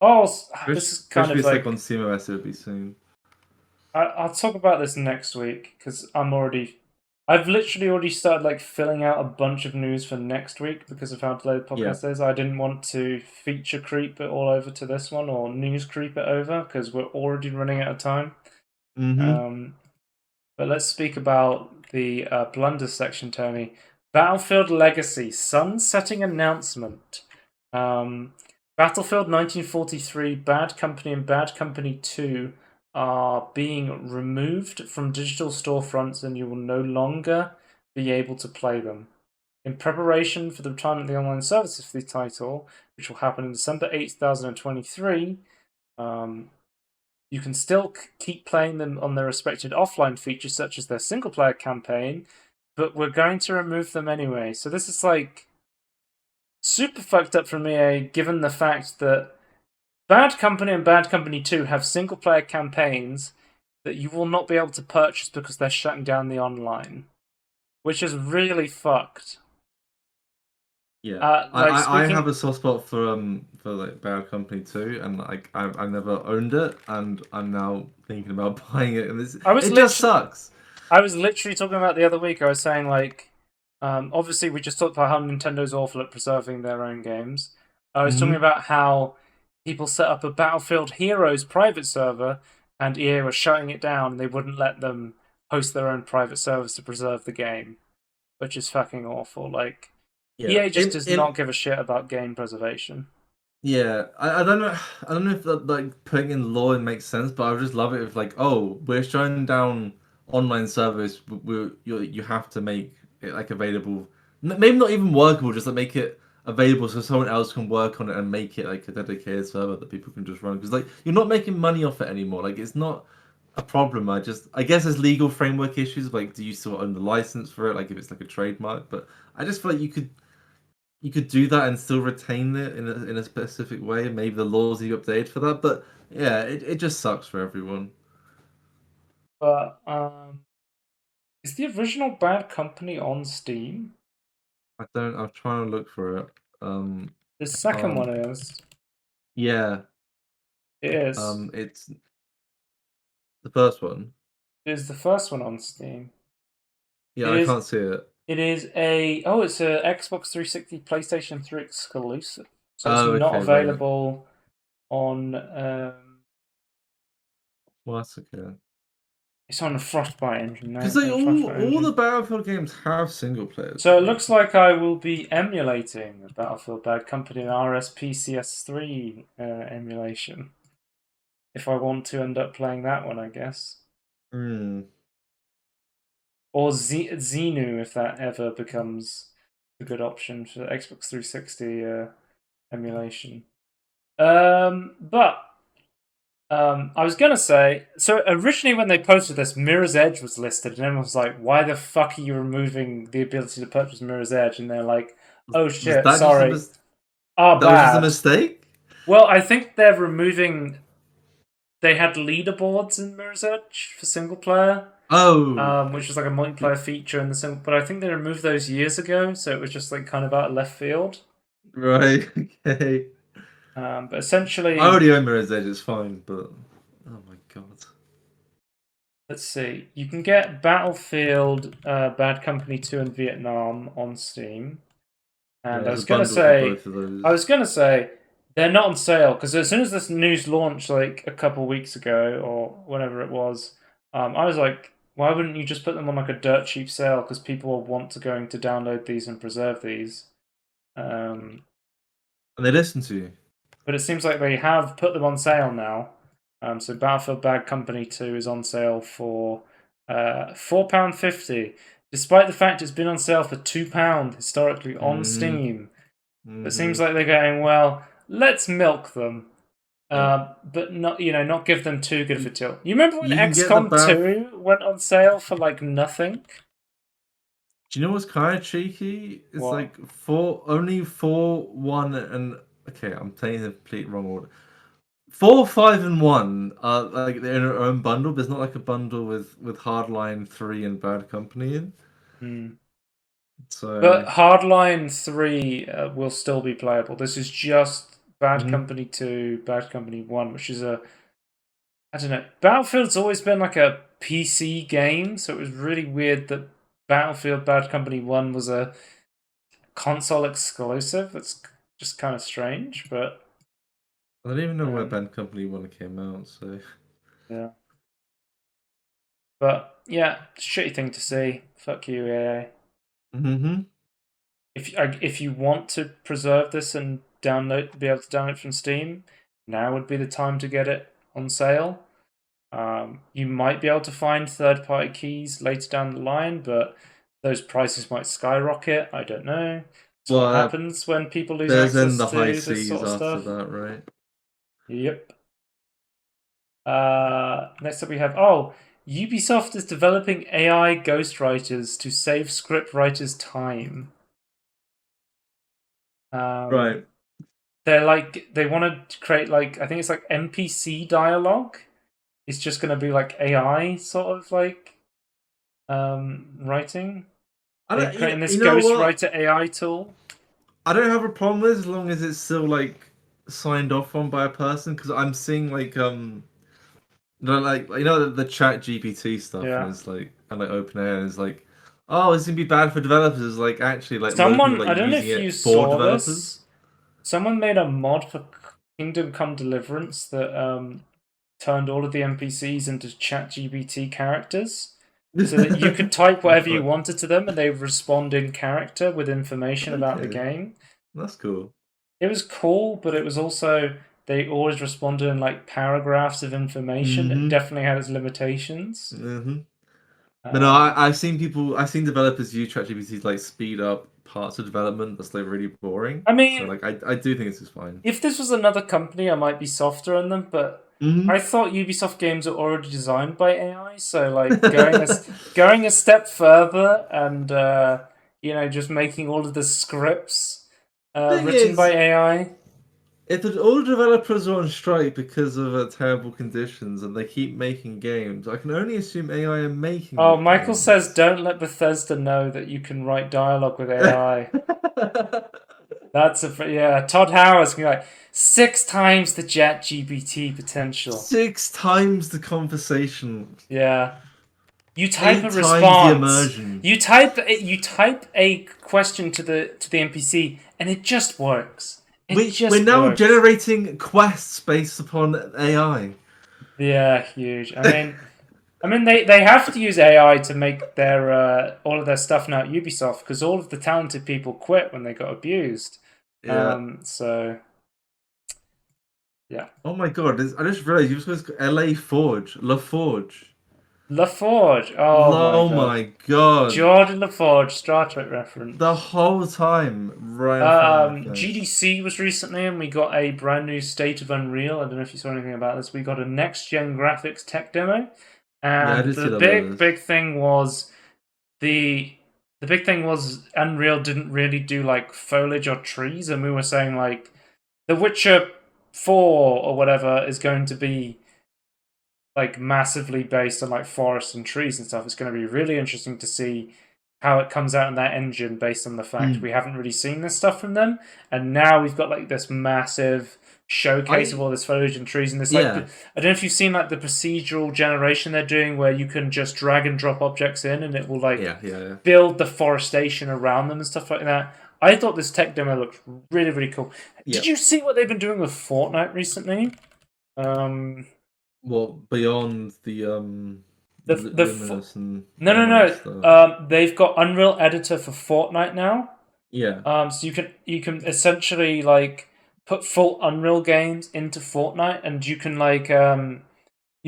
Oh, this is kind Especially of it's like on like CMOS, it would be soon. I'll talk about this next week because I've literally already started like filling out a bunch of news for next week because of how delayed the Yeah. podcast is. I didn't want to feature creep it all over to this one or news creep it over because we're already running out of time. Mm-hmm. Um, but let's speak about the Blunders section, Tony. Battlefield Legacy sunsetting announcement. Um, Battlefield 1943, Bad Company, and Bad Company 2 are being removed from digital storefronts, and you will no longer be able to play them. In preparation for the retirement of the online services for the title, which will happen in December 8th, 2023, You can still keep playing them on their respected offline features, such as their single player campaign, but we're going to remove them anyway. So this is like super fucked up from EA, given the fact that Bad Company and Bad Company 2 have single player campaigns that you will not be able to purchase because they're shutting down the online, which is really fucked. Yeah, Like I have speaking, a soft spot for like Bad Company too, and like I've never owned it, and I'm now thinking about buying it, and I was it just literally sucks. I was literally talking about the other week. I was saying like, obviously we just talked about how Nintendo's awful at preserving their own games. I was talking Hmm. about how people set up a Battlefield Heroes private server, and EA was shutting it down, and they wouldn't let them host their own private servers to preserve the game, which is fucking awful. Like, Yeah, EA just does not give a shit about game preservation. yeah, I don't know. I don't know if that like putting in law in makes sense, but I would just love it if like, oh, we're shutting down online service. You have to make it like available. Maybe not even workable, just like make it available so someone else can work on it and make it like a dedicated server that people can just run. Because like you're not making money off it anymore. Like it's not a problem. I guess there's legal framework issues. Like, do you still own the license for it? Like if it's like a trademark, but I just feel like you could do that and still retain it in a specific way. Maybe the laws you update for that, but yeah, it just sucks for everyone. But is the original Bad Company on Steam? I don't. I'm trying to look for it. The I second can't. one is. Yeah. It is. It's the first one. It is the first one on Steam. Yeah, It I is. can't see it. It is a. Oh, it's a Xbox 360, PlayStation 3 exclusive. So it's Oh, not okay, right. available on. Well, that's okay. It's on the Frostbite engine. No, Because it's they on the all Frostbite all the engine. Battlefield games have single players, So it right? looks like I will be emulating the Battlefield Bad Company and RSPCS3 emulation if I want to end up playing that one, I guess. Hmm. Or Xenu if that ever becomes a good option for Xbox 360 emulation. But I was gonna say, so originally when they posted this, Mirror's Edge was listed, and everyone was like, "Why the fuck are you removing the ability to purchase Mirror's Edge?" And they're like, "Oh Was shit, that just a sorry, our that was just a bad." mistake? Well, I think they're removing. They had leaderboards in Mirror's Edge for single player, Oh, which was like a multiplayer feature in the single. But I think they removed those years ago, so it was just like kind of out of left field. right. Okay. But I essentially, already own Mirror's Edge. It's fine, but oh my god. let's see. You can get Battlefield Bad Company 2 in Vietnam on Steam. Yeah, And there's a bundle for both of I those. was gonna say, they're not on sale because as soon as this news launched, like a couple weeks ago or whenever it was, I was like, why wouldn't you just put them on like a dirt cheap sale? Because people will want to going to download these and preserve these. Um, And they listen to you. but it seems like they have put them on sale now. So Battlefield Bad Company 2 is on sale for £4.50, despite the fact it's been on sale for £2 historically on Mm-hmm. Steam. It seems Mm-hmm. like they're going, well, let's milk them, Yeah. but not not give them too good of a deal. You remember when You can get the XCOM bath. 2 went on sale for like nothing? Do you know what's kind of cheeky? It's What? like only four, one, and okay, I'm taking the complete wrong order. 4, 5, and 1 are like they're in their own bundle, but it's not like a bundle with Hardline 3 and Bad Company in. Hmm. So, But Hardline 3 will still be playable. This is just Bad mhm. Company 2, Bad Company 1, which is a. I don't know. Battlefield's always been like a PC game, so it was really weird that Battlefield Bad Company 1 was a console exclusive. That's just kind of strange, but. I don't even know where Um, Bad Company 1 came out, so. yeah. But yeah, shitty thing to see. Fuck you, EA. Mm-hmm. If you want to preserve this and be able to download it from Steam, now would be the time to get it on sale. You might be able to find third-party keys later down the line, but those prices might skyrocket. I don't know. It's what Well, happens when people lose there's then access the high to this seas sort of after stuff. that, right? Yep. Next up we have Ubisoft is developing AI ghostwriters to save script writers time. Right. They want to create like I think it's like NPC dialogue. It's just going to be like AI sort of like writing. I They're don't. creating this You know what? ghostwriter AI tool. I don't have a problem with it as long as it's still like signed off on by a person. Because I'm seeing like the Chat GPT stuff, and Yeah. it's like and like OpenAI, and it's like, oh, it's gonna be bad for developers. It's like actually like a load of people Someone, like I don't know using if you it for saw developers. this. Someone made a mod for Kingdom Come Deliverance that turned all of the NPCs into ChatGPT characters, so that you could type whatever you But wanted to them and they would respond in character with information about the okay, game. that's cool. It was cool, but it was also they always responded in like paragraphs of information. It Mm-hmm. definitely had its limitations. Mm-hmm. But no, Um, I've seen developers use ChatGPT to like speed up parts of development that's like really boring. I So mean, like I do think this is fine. if this was another company, I might be softer on them, but Mm-hmm. I thought Ubisoft games are already designed by AI, so like going a step further and just making all of the scripts Thing written by is, AI. if all developers are on strike because of terrible conditions and they keep making games, I can only assume AI are making Oh, the Michael says, games. don't let Bethesda know that you can write dialogue with AI. That's yeah. Todd Howard's gonna be like 6 times the Chat GPT potential. 6 times the conversation, Yeah. You type a 8 times the response. immersion. You type a question to the NPC, and it just works. It We're just now works. generating quests based upon AI. Yeah, huge. They have to use AI to make their all of their stuff now at Ubisoft because all of the talented people quit when they got abused. Yeah. So yeah. Oh my god, I just realized you supposed to LA Forge. La Forge. LaForge. Oh my Oh god. my god. Jordan LaForge, Star Trek The reference. whole time, right in front of my face. GDC was recently, and we got a brand new State of Unreal. I don't know if you saw anything about this. We got a next gen graphics tech demo, Yeah, I and did see the that big bonus. big thing was the the big thing was Unreal didn't really do like foliage or trees, and we were saying like The Witcher 4 or whatever is going to be like massively based on like forests and trees and stuff. It's going to be really interesting to see how it comes out in that engine based on the fact Hmm. we haven't really seen this stuff from them, and now we've got like this massive showcase of I all this foliage and trees and this like yeah. I don't know if you've seen like the procedural generation they're doing where you can just drag and drop objects in and it will like Yeah. build the forestation around them and stuff like that. I thought this tech demo looked really really cool. Yeah. Did you see what they've been doing with Fortnite recently? Um, Well, beyond the the the Luminous and No, no, all that no. stuff. They've got Unreal Editor for Fortnite now. Yeah. So you can essentially like put full Unreal games into Fortnite, and you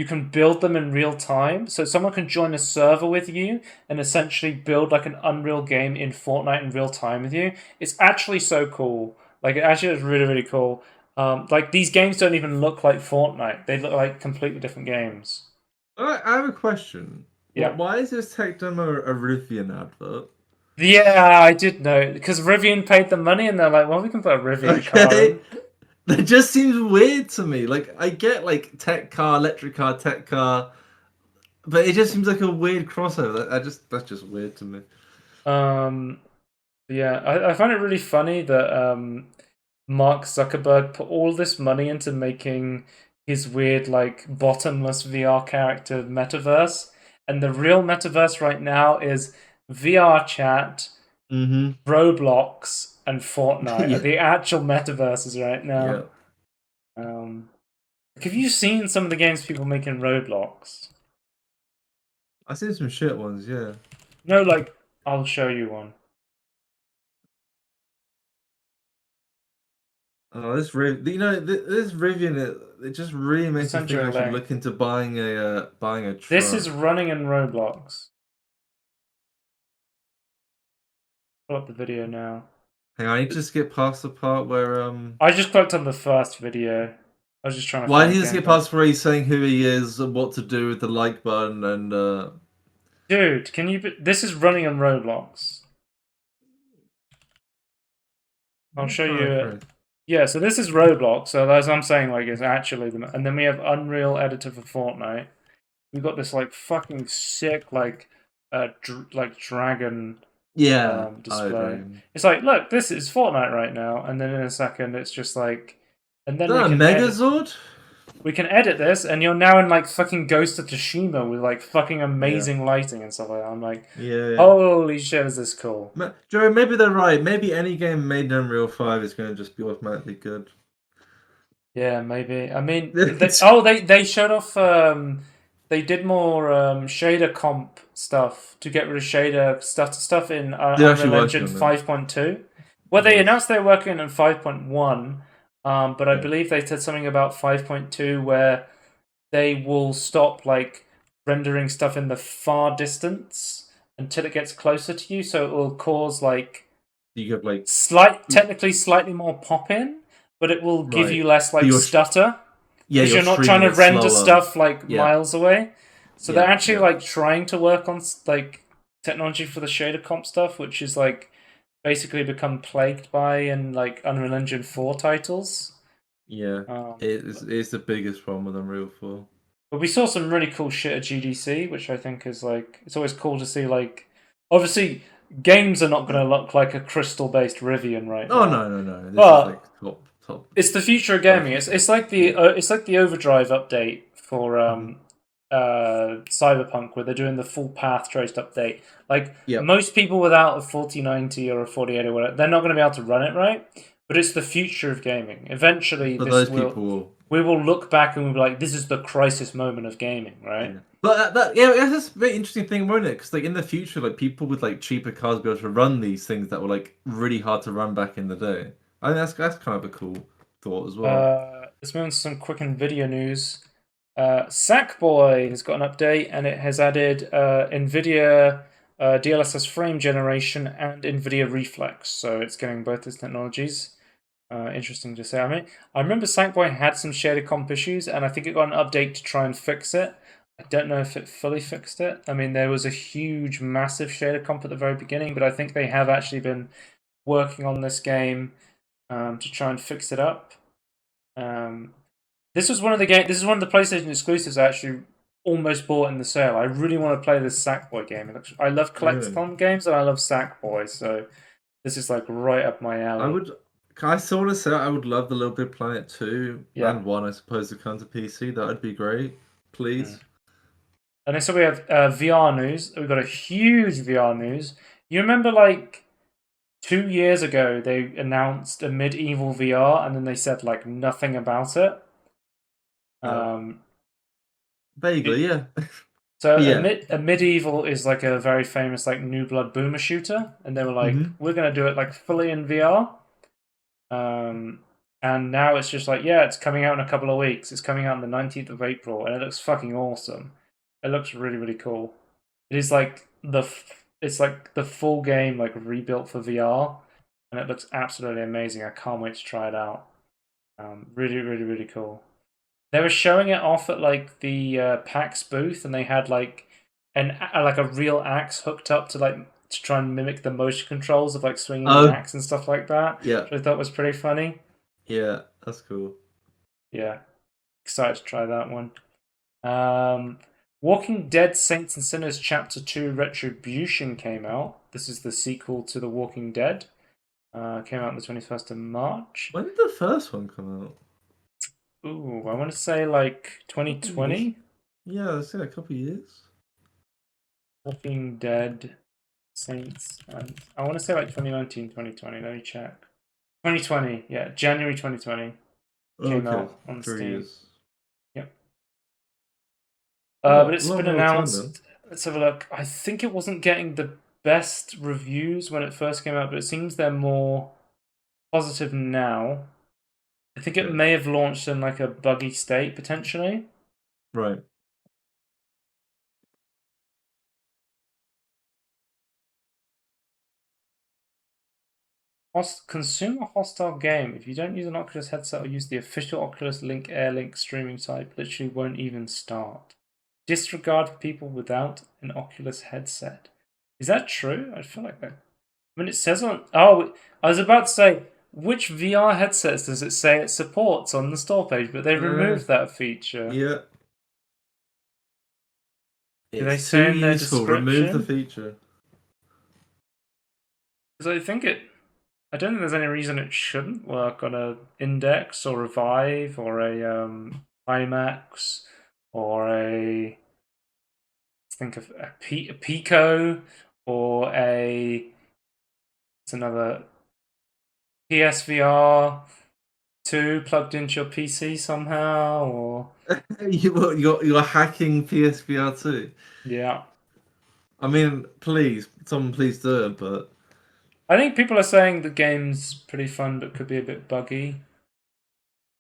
can build them in real time. So someone can join a server with you and essentially build like an Unreal game in Fortnite in real time with you. It's actually so cool. Like it actually is really really cool. Like these games don't even look like Fortnite. They look like completely different games. I have a question. Yeah. Why is this tech demo a Rivian advert? Yeah, I did know because Rivian paid the money, and they're like, "Well, we can put a Rivian car Okay. in." That just seems weird to me. Like I get like tech car, electric car, tech car, but it just seems like a weird crossover. That's just weird to me. Um, yeah, I find it really funny that Mark Zuckerberg put all this money into making his weird, like, bottomless VR character metaverse, and the real metaverse right now is VR chat, Mm-hmm. Roblox, and Fortnite are Yeah. the actual metaverses right Yeah. now. Have you seen some of the games people make in Roblox? I seen some shit ones, yeah. No, like I'll show you one. Oh, this Rivian, it just really I'll makes me send think you a I should link. look into buying a This truck. is running in Roblox. Pull up the video now. Hang on, I need to just get past the part where I just clicked on the first video. I was just trying to Why find did he skip gameplay. past where he's saying who he is and what to do with the like button and Dude, can you? This is running on Roblox. I'll I'm show trying you to it. press. Yeah, so this is Roblox. So as I'm saying, like, it's actually the. And then we have Unreal Editor for Fortnite. We've got this like fucking sick like dragon Yeah, I display. agree. It's like, look, this is Fortnite right now, and then in a second, it's just like, and Is then that a Megazord? we can edit this, and you're now in like fucking Ghost of Tsushima with like fucking Yeah. amazing lighting and stuff like that. I'm like, Yeah. holy shit, is this cool? Joe, maybe they're right. Maybe any game made in Unreal 5 is going to just be automatically good. Yeah, maybe. I mean, It's they showed off. They did more shader comp stuff to get rid of shader stuff in they're actually Unreal working Engine on that. 5.2. Well, they Nice. announced they're working on 5.1, but I Yeah. believe they said something about 5.2 where they will stop like rendering stuff in the far distance until it gets closer to you, so it will cause like You have like technically slightly more pop in, but it will give right. you less But like stutter yeah, because you're you're not trying streaming to it render slower. stuff like Yeah. miles away. So they're Yeah. actually Yeah. like trying to work on like technology for the shader comp stuff, which is like basically become plagued by in like Unreal Engine 4 titles. Yeah. Um, It's the biggest problem with Unreal 4. but we saw some really cool shit at GDC, which I think is like it's always cool to see. Like, obviously, games are not going to look like a crystal-based Rivian right Oh now, no. This is like but top it's the future of gaming. version It's stuff. it's like Yeah. the Overdrive update for Hmm. Cyberpunk, where they're doing the full path traced update. Like Yep. most people without a 4090 or a 4080 or whatever, they're not going to be able to run it right. But it's the future of gaming. Eventually, But those people will. we will look back and we'll be like, this is the crisis moment of gaming, right? Yeah. But that's a very interesting thing, won't it? Because like in the future, like people with like cheaper cars will be able to run these things that were like really hard to run back in the day. I think that's kind of a cool thought as well. Let's move on to some quick and video news. Sackboy has got an update and it has added NVIDIA DLSS frame generation and NVIDIA Reflex. So it's getting both those technologies. Interesting to say. I mean, I remember Sackboy had some shader comp issues and I think it got an update to try and fix it. I don't know if it fully fixed it. I mean, there was a huge, massive shader comp at the very beginning, but I think they have actually been working on this game to try and fix it up. This was one of the game. This is one of the PlayStation exclusives I actually almost bought in the sale. I really want to play this Sackboy game. I love Really? collectathon games and I love Sackboy, so this is like right up my I alley. would. I sort of say I would love the Little Big Planet 2 Yeah. and 1, I suppose, to come to PC. That would be great. Mm. Please. And then so we have VR news. We've got a huge VR news. You remember like 2 years ago they announced a medieval VR and then they said like nothing about it. Uh, Um, Vaguely, yeah. So But yeah. a medieval is like a very famous like New Blood boomer shooter, and they were like, Hmm. we're gonna do it like fully in VR. Um, and now it's just like, yeah, it's coming out in a couple of weeks. It's coming out on the 19th of April, and it looks fucking awesome. It looks really really cool. It is like it's like the full game like rebuilt for VR, and it looks absolutely amazing. I can't wait to try it out. Really really really cool. They were showing it off at like the PAX booth, and they had like like a real axe hooked up to like to try and mimic the motion controls of like swinging the Oh, axe and stuff like that, yeah. which I thought was pretty funny. Yeah, that's cool. Yeah, excited to try that one. Um, Walking Dead Saints and Sinners Chapter 2 Retribution came out. This is the sequel to The Walking Dead. Came out on the 21st of March. When did the first one come out? Ooh, I want to say like A couple of years. 2020. Yeah, I'd say a couple of years. Walking Dead Saints, and I want to say like 2019, 2020. Let me check. 2020, yeah, January 2020 came Okay, out on 3 years. Steam. Yep. A But lot, it's lot been more time then. announced. Let's have a look. I think it wasn't getting the best reviews when it first came out, but it seems they're more positive now. I think it Okay, may have launched in like a buggy state potentially. right. Consumer hostile game. If you don't use an Oculus headset or use the official Oculus Link Airlink streaming site, literally won't even start. Disregard for people without an Oculus headset. Is that true? I feel like that. I mean, it says on. Oh, I was about to say, which VR headsets does it say it supports on the store page? But they removed that feature. Yeah. Do they It's too say in their useful. Remove the description? feature. Because I think it. I don't think there's any reason it shouldn't work on a Index or a Vive or a IMAX or a. Let's think of a Pico or a. It's another PSVR 2 plugged into your PC somehow, or You're hacking PSVR 2. yeah. I mean, please, someone please do it, but I think people are saying the game's pretty fun but could be a bit buggy.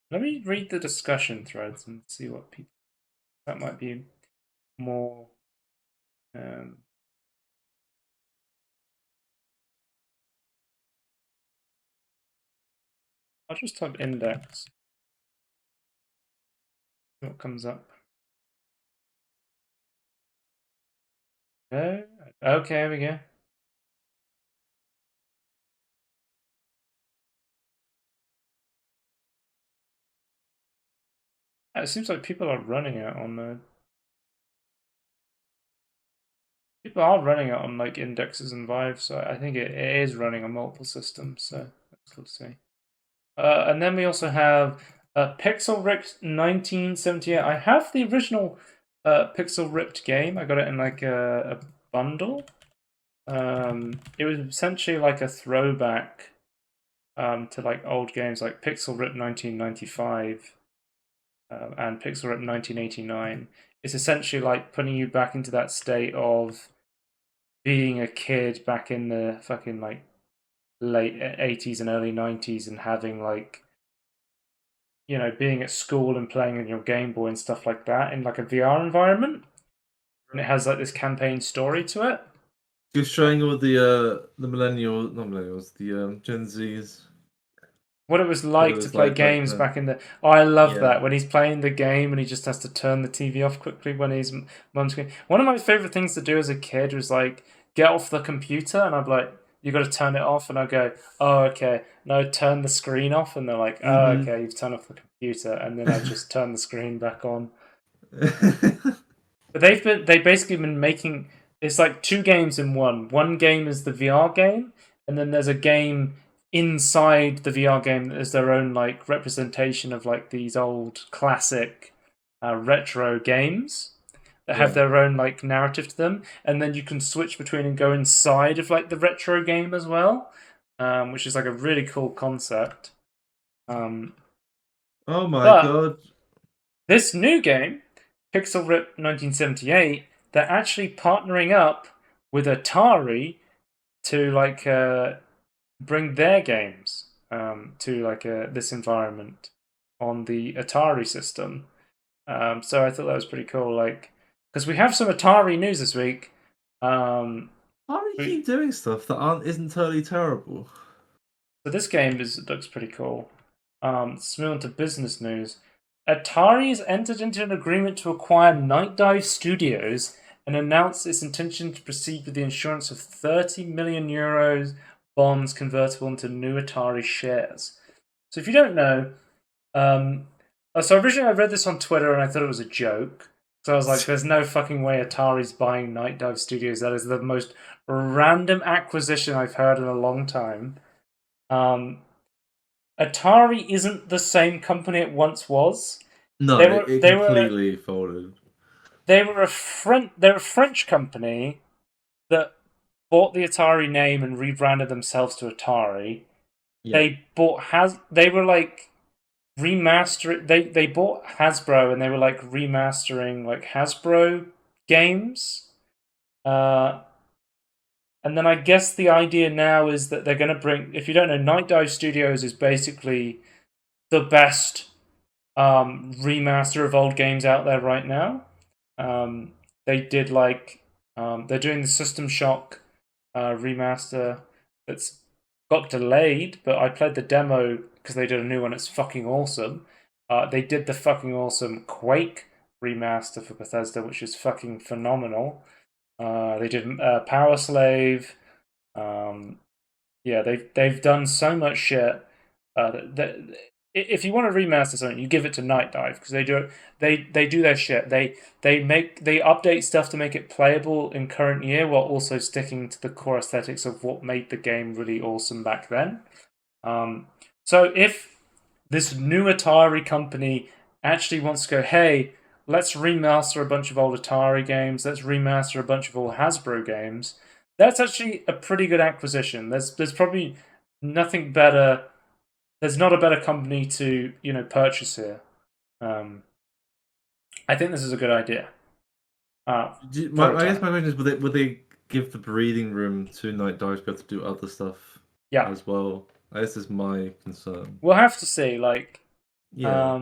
Let me read the discussion threads and see what people. That might be more. I'll just type index. What comes up? No? Okay, here we go. It seems like people are running it on the. People are running it on like indexes and Vive, so I think it is running on multiple systems. So that's cool to see. And then we also have Pixel Ripped 1978. I have the original Pixel Ripped game. I got it in like a bundle. It was essentially like a throwback to like old games like Pixel Ripped 1995 and Pixel Ripped 1989. It's essentially like putting you back into that state of being a kid back in the fucking like late 80s and early 90s and having like being at school and playing on your Game Boy and stuff like that in like a VR environment. And it has like this campaign story to it. you're showing all the millennials, not millennials, the Gen Zs. What it was What it like to was play like back games then. back in the. Oh, I love Yeah. that when he's playing the game and he just has to turn the TV off quickly when his mum's going. One of my favorite things to do as a kid was like get off the computer and I'd be like, you got to turn it off, and I go, oh okay, no, turn the screen off, and they're like, oh Mm-hmm. okay, you've turned off the computer, and then I just turn the screen back on. But they basically been making it's like two games in one. One game is the VR game, and then there's a game inside the VR game that is their own like representation of like these old classic retro games that have Yeah. their own like narrative to them, and then you can switch between and go inside of like the retro game as well, which is like a really cool concept. Um, Oh my but god. this new game, Pixel Rip 1978, they're actually partnering up with Atari to like bring their games to like this environment on the Atari system. So I thought that was pretty cool. Like, because we have some Atari news this week. Why do you keep doing stuff that isn't totally terrible? So this game looks pretty cool. Let's move on to business news. Atari has entered into an agreement to acquire Night Dive Studios and announced its intention to proceed with the issuance of 30 million euros bonds convertible into new Atari shares. So if you don't know, so originally I read this on Twitter and I thought it was a joke. So I was like, there's no fucking way Atari's buying Night Dive Studios. That is the most random acquisition I've heard in a long time. Atari isn't the same company it once was. No, They were it they were completely folded. they're a French company that bought the Atari name and rebranded themselves to Atari. Yeah. They were like remaster they bought Hasbro and they were like remastering like Hasbro games. And then I guess the idea now is that they're going to bring, if you don't know, Night Dive Studios is basically the best remaster of old games out there right now. They did like they're doing the System Shock remaster. That's got delayed, but I played the demo because they did a new one. It's fucking awesome. They did the fucking awesome Quake remaster for Bethesda, which is fucking phenomenal. They did Power Slave. Um, yeah, they've done so much shit. If you want to remaster something, you give it to Night Dive because they do their shit. They update stuff to make it playable in current year while also sticking to the core aesthetics of what made the game really awesome back then. So if this new Atari company actually wants to go, hey, let's remaster a bunch of old Atari games, let's remaster a bunch of old Hasbro games, that's actually a pretty good acquisition. There's probably nothing better. There's not a better company to purchase here. I think this is a good idea. I guess my question is, would they give the breathing room to Night Dive to be able to do other stuff Yeah, as well? This is my concern. we'll have to see. Like, Yeah.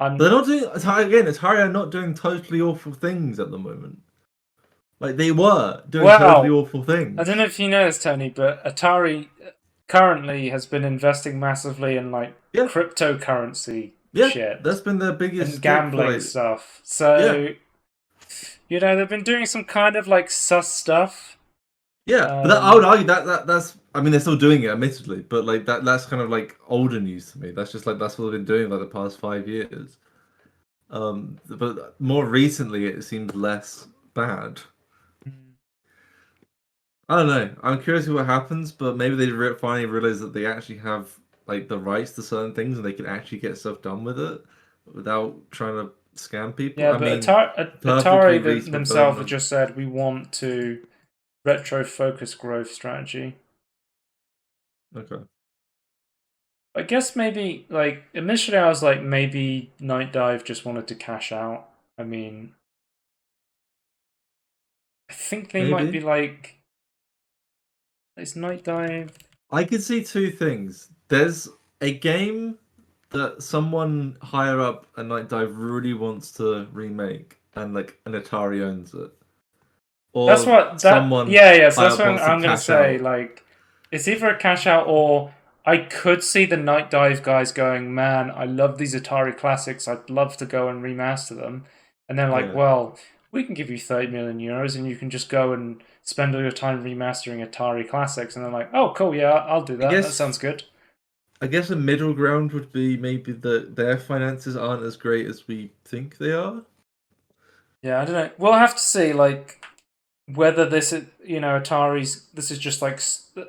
I'm They're not doing Atari are not doing totally awful things at the moment. Like they were doing totally well. awful things. I don't know if you know this, Tony, but Atari currently has been investing massively in like Yeah, cryptocurrency yeah, shit that's been their biggest and stick for gambling like stuff. yeah, So they've been doing some kind of like sus stuff. yeah. But I would argue that's I mean they're still doing it, admittedly, but like that's kind of like older news to me. That's just like that's what they've been doing like the past 5 years. But more recently it seems less bad. I don't know. I'm curious to see what happens, but maybe they finally realize that they actually have like the rights to certain things and they can actually get stuff done with it without trying to scam people. Yeah, I but mean, perfectly Atari reasonable themselves have development. just said we want to retro focus growth strategy. Okay. I guess maybe like initially I was like maybe Night Dive just wanted to cash out. I mean, I think they might be Maybe. like, is Night Dive? I could see two things. There's a game that someone higher up at Night Dive really wants to remake and like an Atari owns it. That's Or what that. someone Yeah, yeah. So higher that's up what wants to I'm gonna cash say. out. Like, it's either a cash out or I could see the Night Dive guys going, "Man, I love these Atari classics. I'd love to go and remaster them." And they're like, Yeah. "Well, we can give you 30 million euros, and you can just go and spend all your time remastering Atari classics." And they're like, "Oh, cool. Yeah, I'll do I that. That guess sounds good." I guess a middle ground would be maybe that their finances aren't as great as we think they are. Yeah, I don't know. We'll have to see. Like, whether this is Atari's this is just like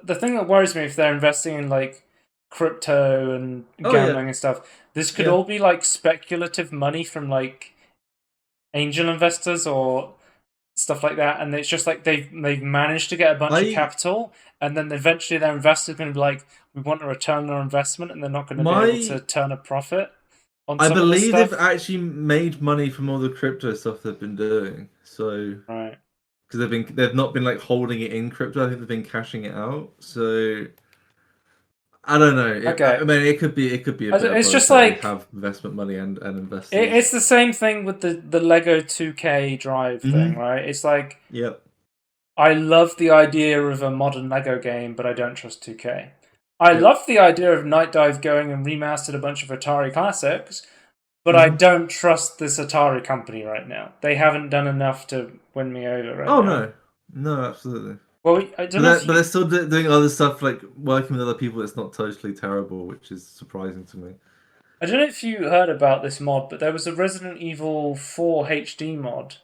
the thing that worries me if they're investing in like crypto and Oh yeah, gambling and stuff, this could yeah. all be like speculative money from like angel investors or stuff like that, and it's just like they've managed to get a bunch of I capital, and then eventually their investors are going to be like, we want to return our investment, and they're not going to be able to my turn a profit on I some of this believe they've stuff. actually made money from all the crypto stuff they've been doing. So Right. because they've not been like holding it in crypto. I think they've been cashing it out. So I don't know. I Okay. mean, it could be a bit of It's both. just Like they like have investment money and it's investors. the same thing with the Lego 2K drive thing, Mm-hmm. right? It's like Yep. I love the idea of a modern Lego game, but I don't trust 2K. I Yep. love the idea of Night Dive going and remastered a bunch of Atari classics, but I Mm-hmm. don't trust this Atari company right now. They haven't done enough to win me over right Oh now. no, no, absolutely. Well, I don't know if But you they're still doing other stuff like working with other people. That's not totally terrible, which is surprising to me. I don't know if you heard about this mod, but there was a Resident Evil 4 HD mod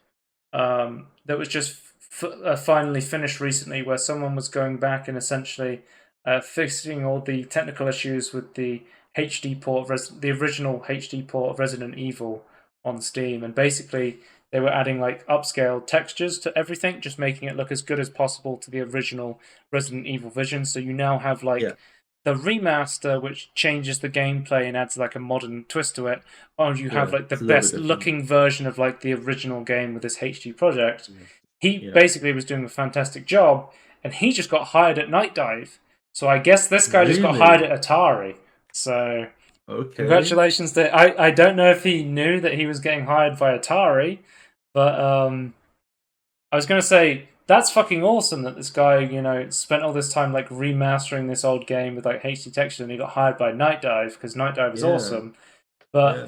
that was just finally finished recently, where someone was going back and essentially fixing all the technical issues with the HD port, the original HD port of Resident Evil on Steam, and basically they were adding like upscale textures to everything, just making it look as good as possible to the original Resident Evil vision. So you now have Yeah, like the remaster, which changes the gameplay and adds like a modern twist to it, or you have yeah, like the it's a little bit best different. looking version of like the original game with this HD project. Yeah, He yeah. basically was doing a fantastic job, and he just got hired at Night Dive. So I guess this guy just got hired Really? at Atari. So Okay. congratulations to I don't know if he knew that he was getting hired by Atari, but I was gonna say that's fucking awesome that this guy, you know, spent all this time like remastering this old game with like HD texture, and he got hired by Night Dive because Night Dive is Yeah, awesome. But yeah.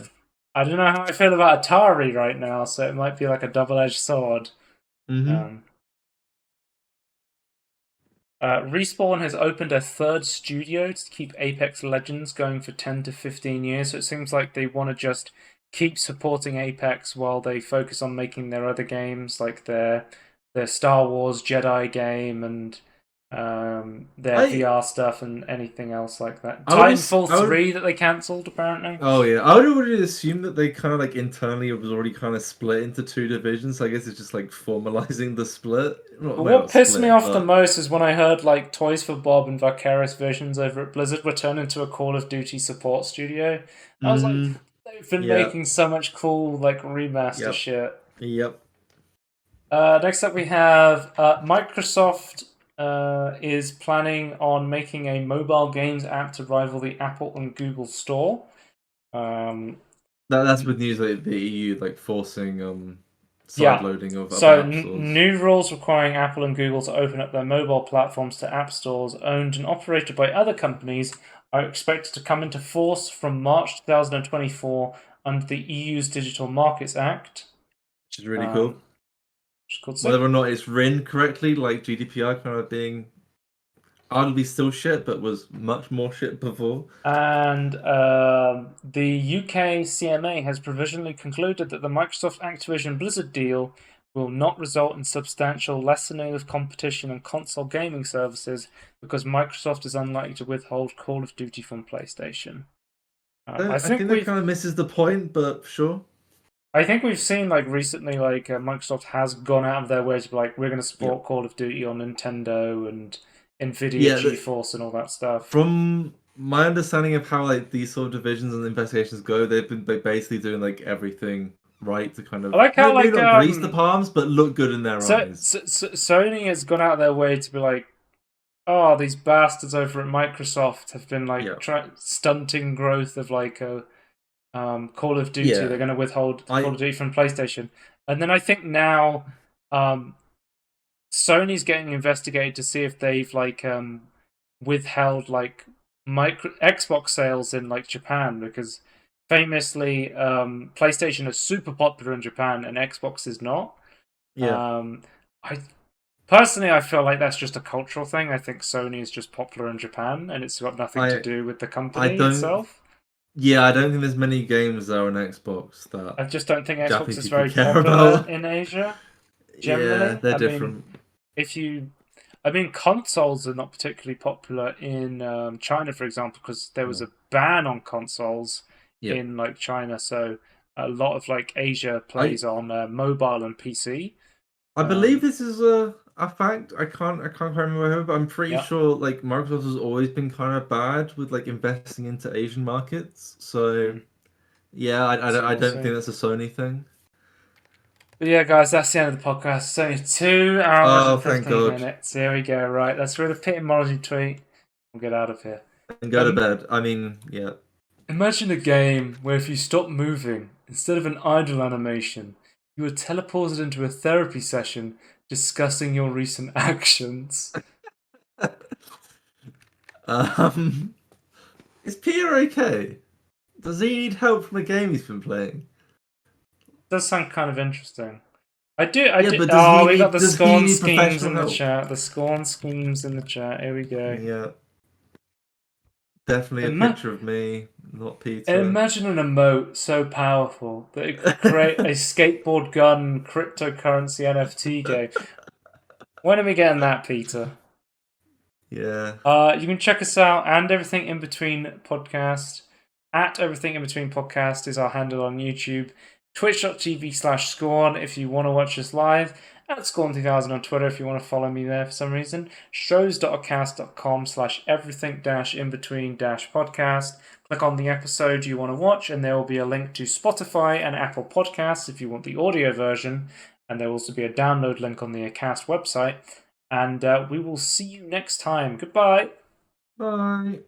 I don't know how I feel about Atari right now, so it might be like a double-edged sword. Mm-hmm. Um, Respawn has opened a third studio to keep Apex Legends going for 10 to 15 years, so it seems like they want to just keep supporting Apex while they focus on making their other games, like their Star Wars Jedi game and their I VR stuff and anything else like that. I would Titanfall I would 3 that they cancelled, apparently. Oh yeah, I would already assume that they kind of like internally was already kind of split into two divisions. So I guess it's just like formalizing the split. Not, But maybe what not pissed me split, off the but most is when I heard like Toys for Bob and Vicarious Visions over at Blizzard were turned into a Call of Duty support studio. I was like, mm, they've been yeah, making so much cool like remaster yep, shit. yep. Next up we have Microsoft is planning on making a mobile games app to rival the Apple and Google Store. Um, That's with news like the EU like forcing side Yeah. loading of So, app stores. new rules requiring Apple and Google to open up their mobile platforms to app stores owned and operated by other companies are expected to come into force from March 2024 under the EU's Digital Markets Act, Which is really um, cool. which is called Whether SIG. or not it's written correctly, like GDPR kind of being arguably still shit, but was much more shit before. And the UK CMA has provisionally concluded that the Microsoft Activision Blizzard deal will not result in substantial lessening of competition in console gaming services because Microsoft is unlikely to withhold Call of Duty from PlayStation. I I think think that we've kind of misses the point, but sure. I think we've seen like recently like Microsoft has gone out of their way to be like we're going to Yeah, support Call of Duty on Nintendo and Nvidia yeah. GeForce and all that stuff. From my understanding of how like these sort of divisions and investigations go, they've been basically doing like everything right to kind I of like how maybe like not grease the palms, but look good in their eyes. Sony has gone out of their way to be like, oh, these bastards over at Microsoft have been like Yeah, stunting growth of like a Call of Duty. They're yeah. going to withhold Call I of Duty from PlayStation, and then I think now um, Sony's getting investigated to see if they've like withheld like Xbox sales in like Japan because famously PlayStation is super popular in Japan and Xbox is not. yeah. I Personally, I feel like that's just a cultural thing. I think Sony is just popular in Japan, and it's got nothing to I do with the I company don't. itself. Yeah, I don't think there's many games that are on Xbox that I just don't think Xbox Japanese is people very care popular about. in Asia Yeah, generally. they're I mean, different. if you, I mean, consoles are not particularly popular in China, for example, because there was No. a ban on consoles Yep. in like China. So a lot of like Asia I plays on mobile and PC. I believe Um, this is a fact. I can't quite remember who, but I'm pretty yeah, sure like Microsoft has always been kind of bad with like investing into Asian markets. So yeah, so I we'll don't see. think that's a Sony thing. But yeah, guys, that's the end of the podcast. It's only 2 hours Oh, and thank 15 God. minutes. Here we go. Right, let's read a pit emoji tweet. We'll get out of here. And go to Um, bed. I mean, yeah. Imagine a game where if you stop moving, instead of an idle animation, you are teleported into a therapy session discussing your recent actions. Um, is Peter okay? Does he need help from a game he's been playing? Does sound kind of interesting. I do, I Yeah, do. but Oh, we got the does he Scorn need schemes professional in the help? chat. The Scorn schemes in the chat. Here we go. Yeah, definitely a Ima- picture of me, not Peter. Imagine an emote so powerful that it could create a skateboard gun cryptocurrency NFT game. When are we getting that, Peter? Yeah. You can check us out and Everything In Between podcast. At Everything In Between podcast is our handle on YouTube. Twitch.tv/Scorn if you want to watch us live. At Scorn2000 on Twitter if you want to follow me there for some reason. Shows.acast.com/everything-in-between-podcast. Click on the episode you want to watch, and there will be a link to Spotify and Apple Podcasts if you want the audio version. And there will also be a download link on the Acast website. And we will see you next time. Goodbye. Bye.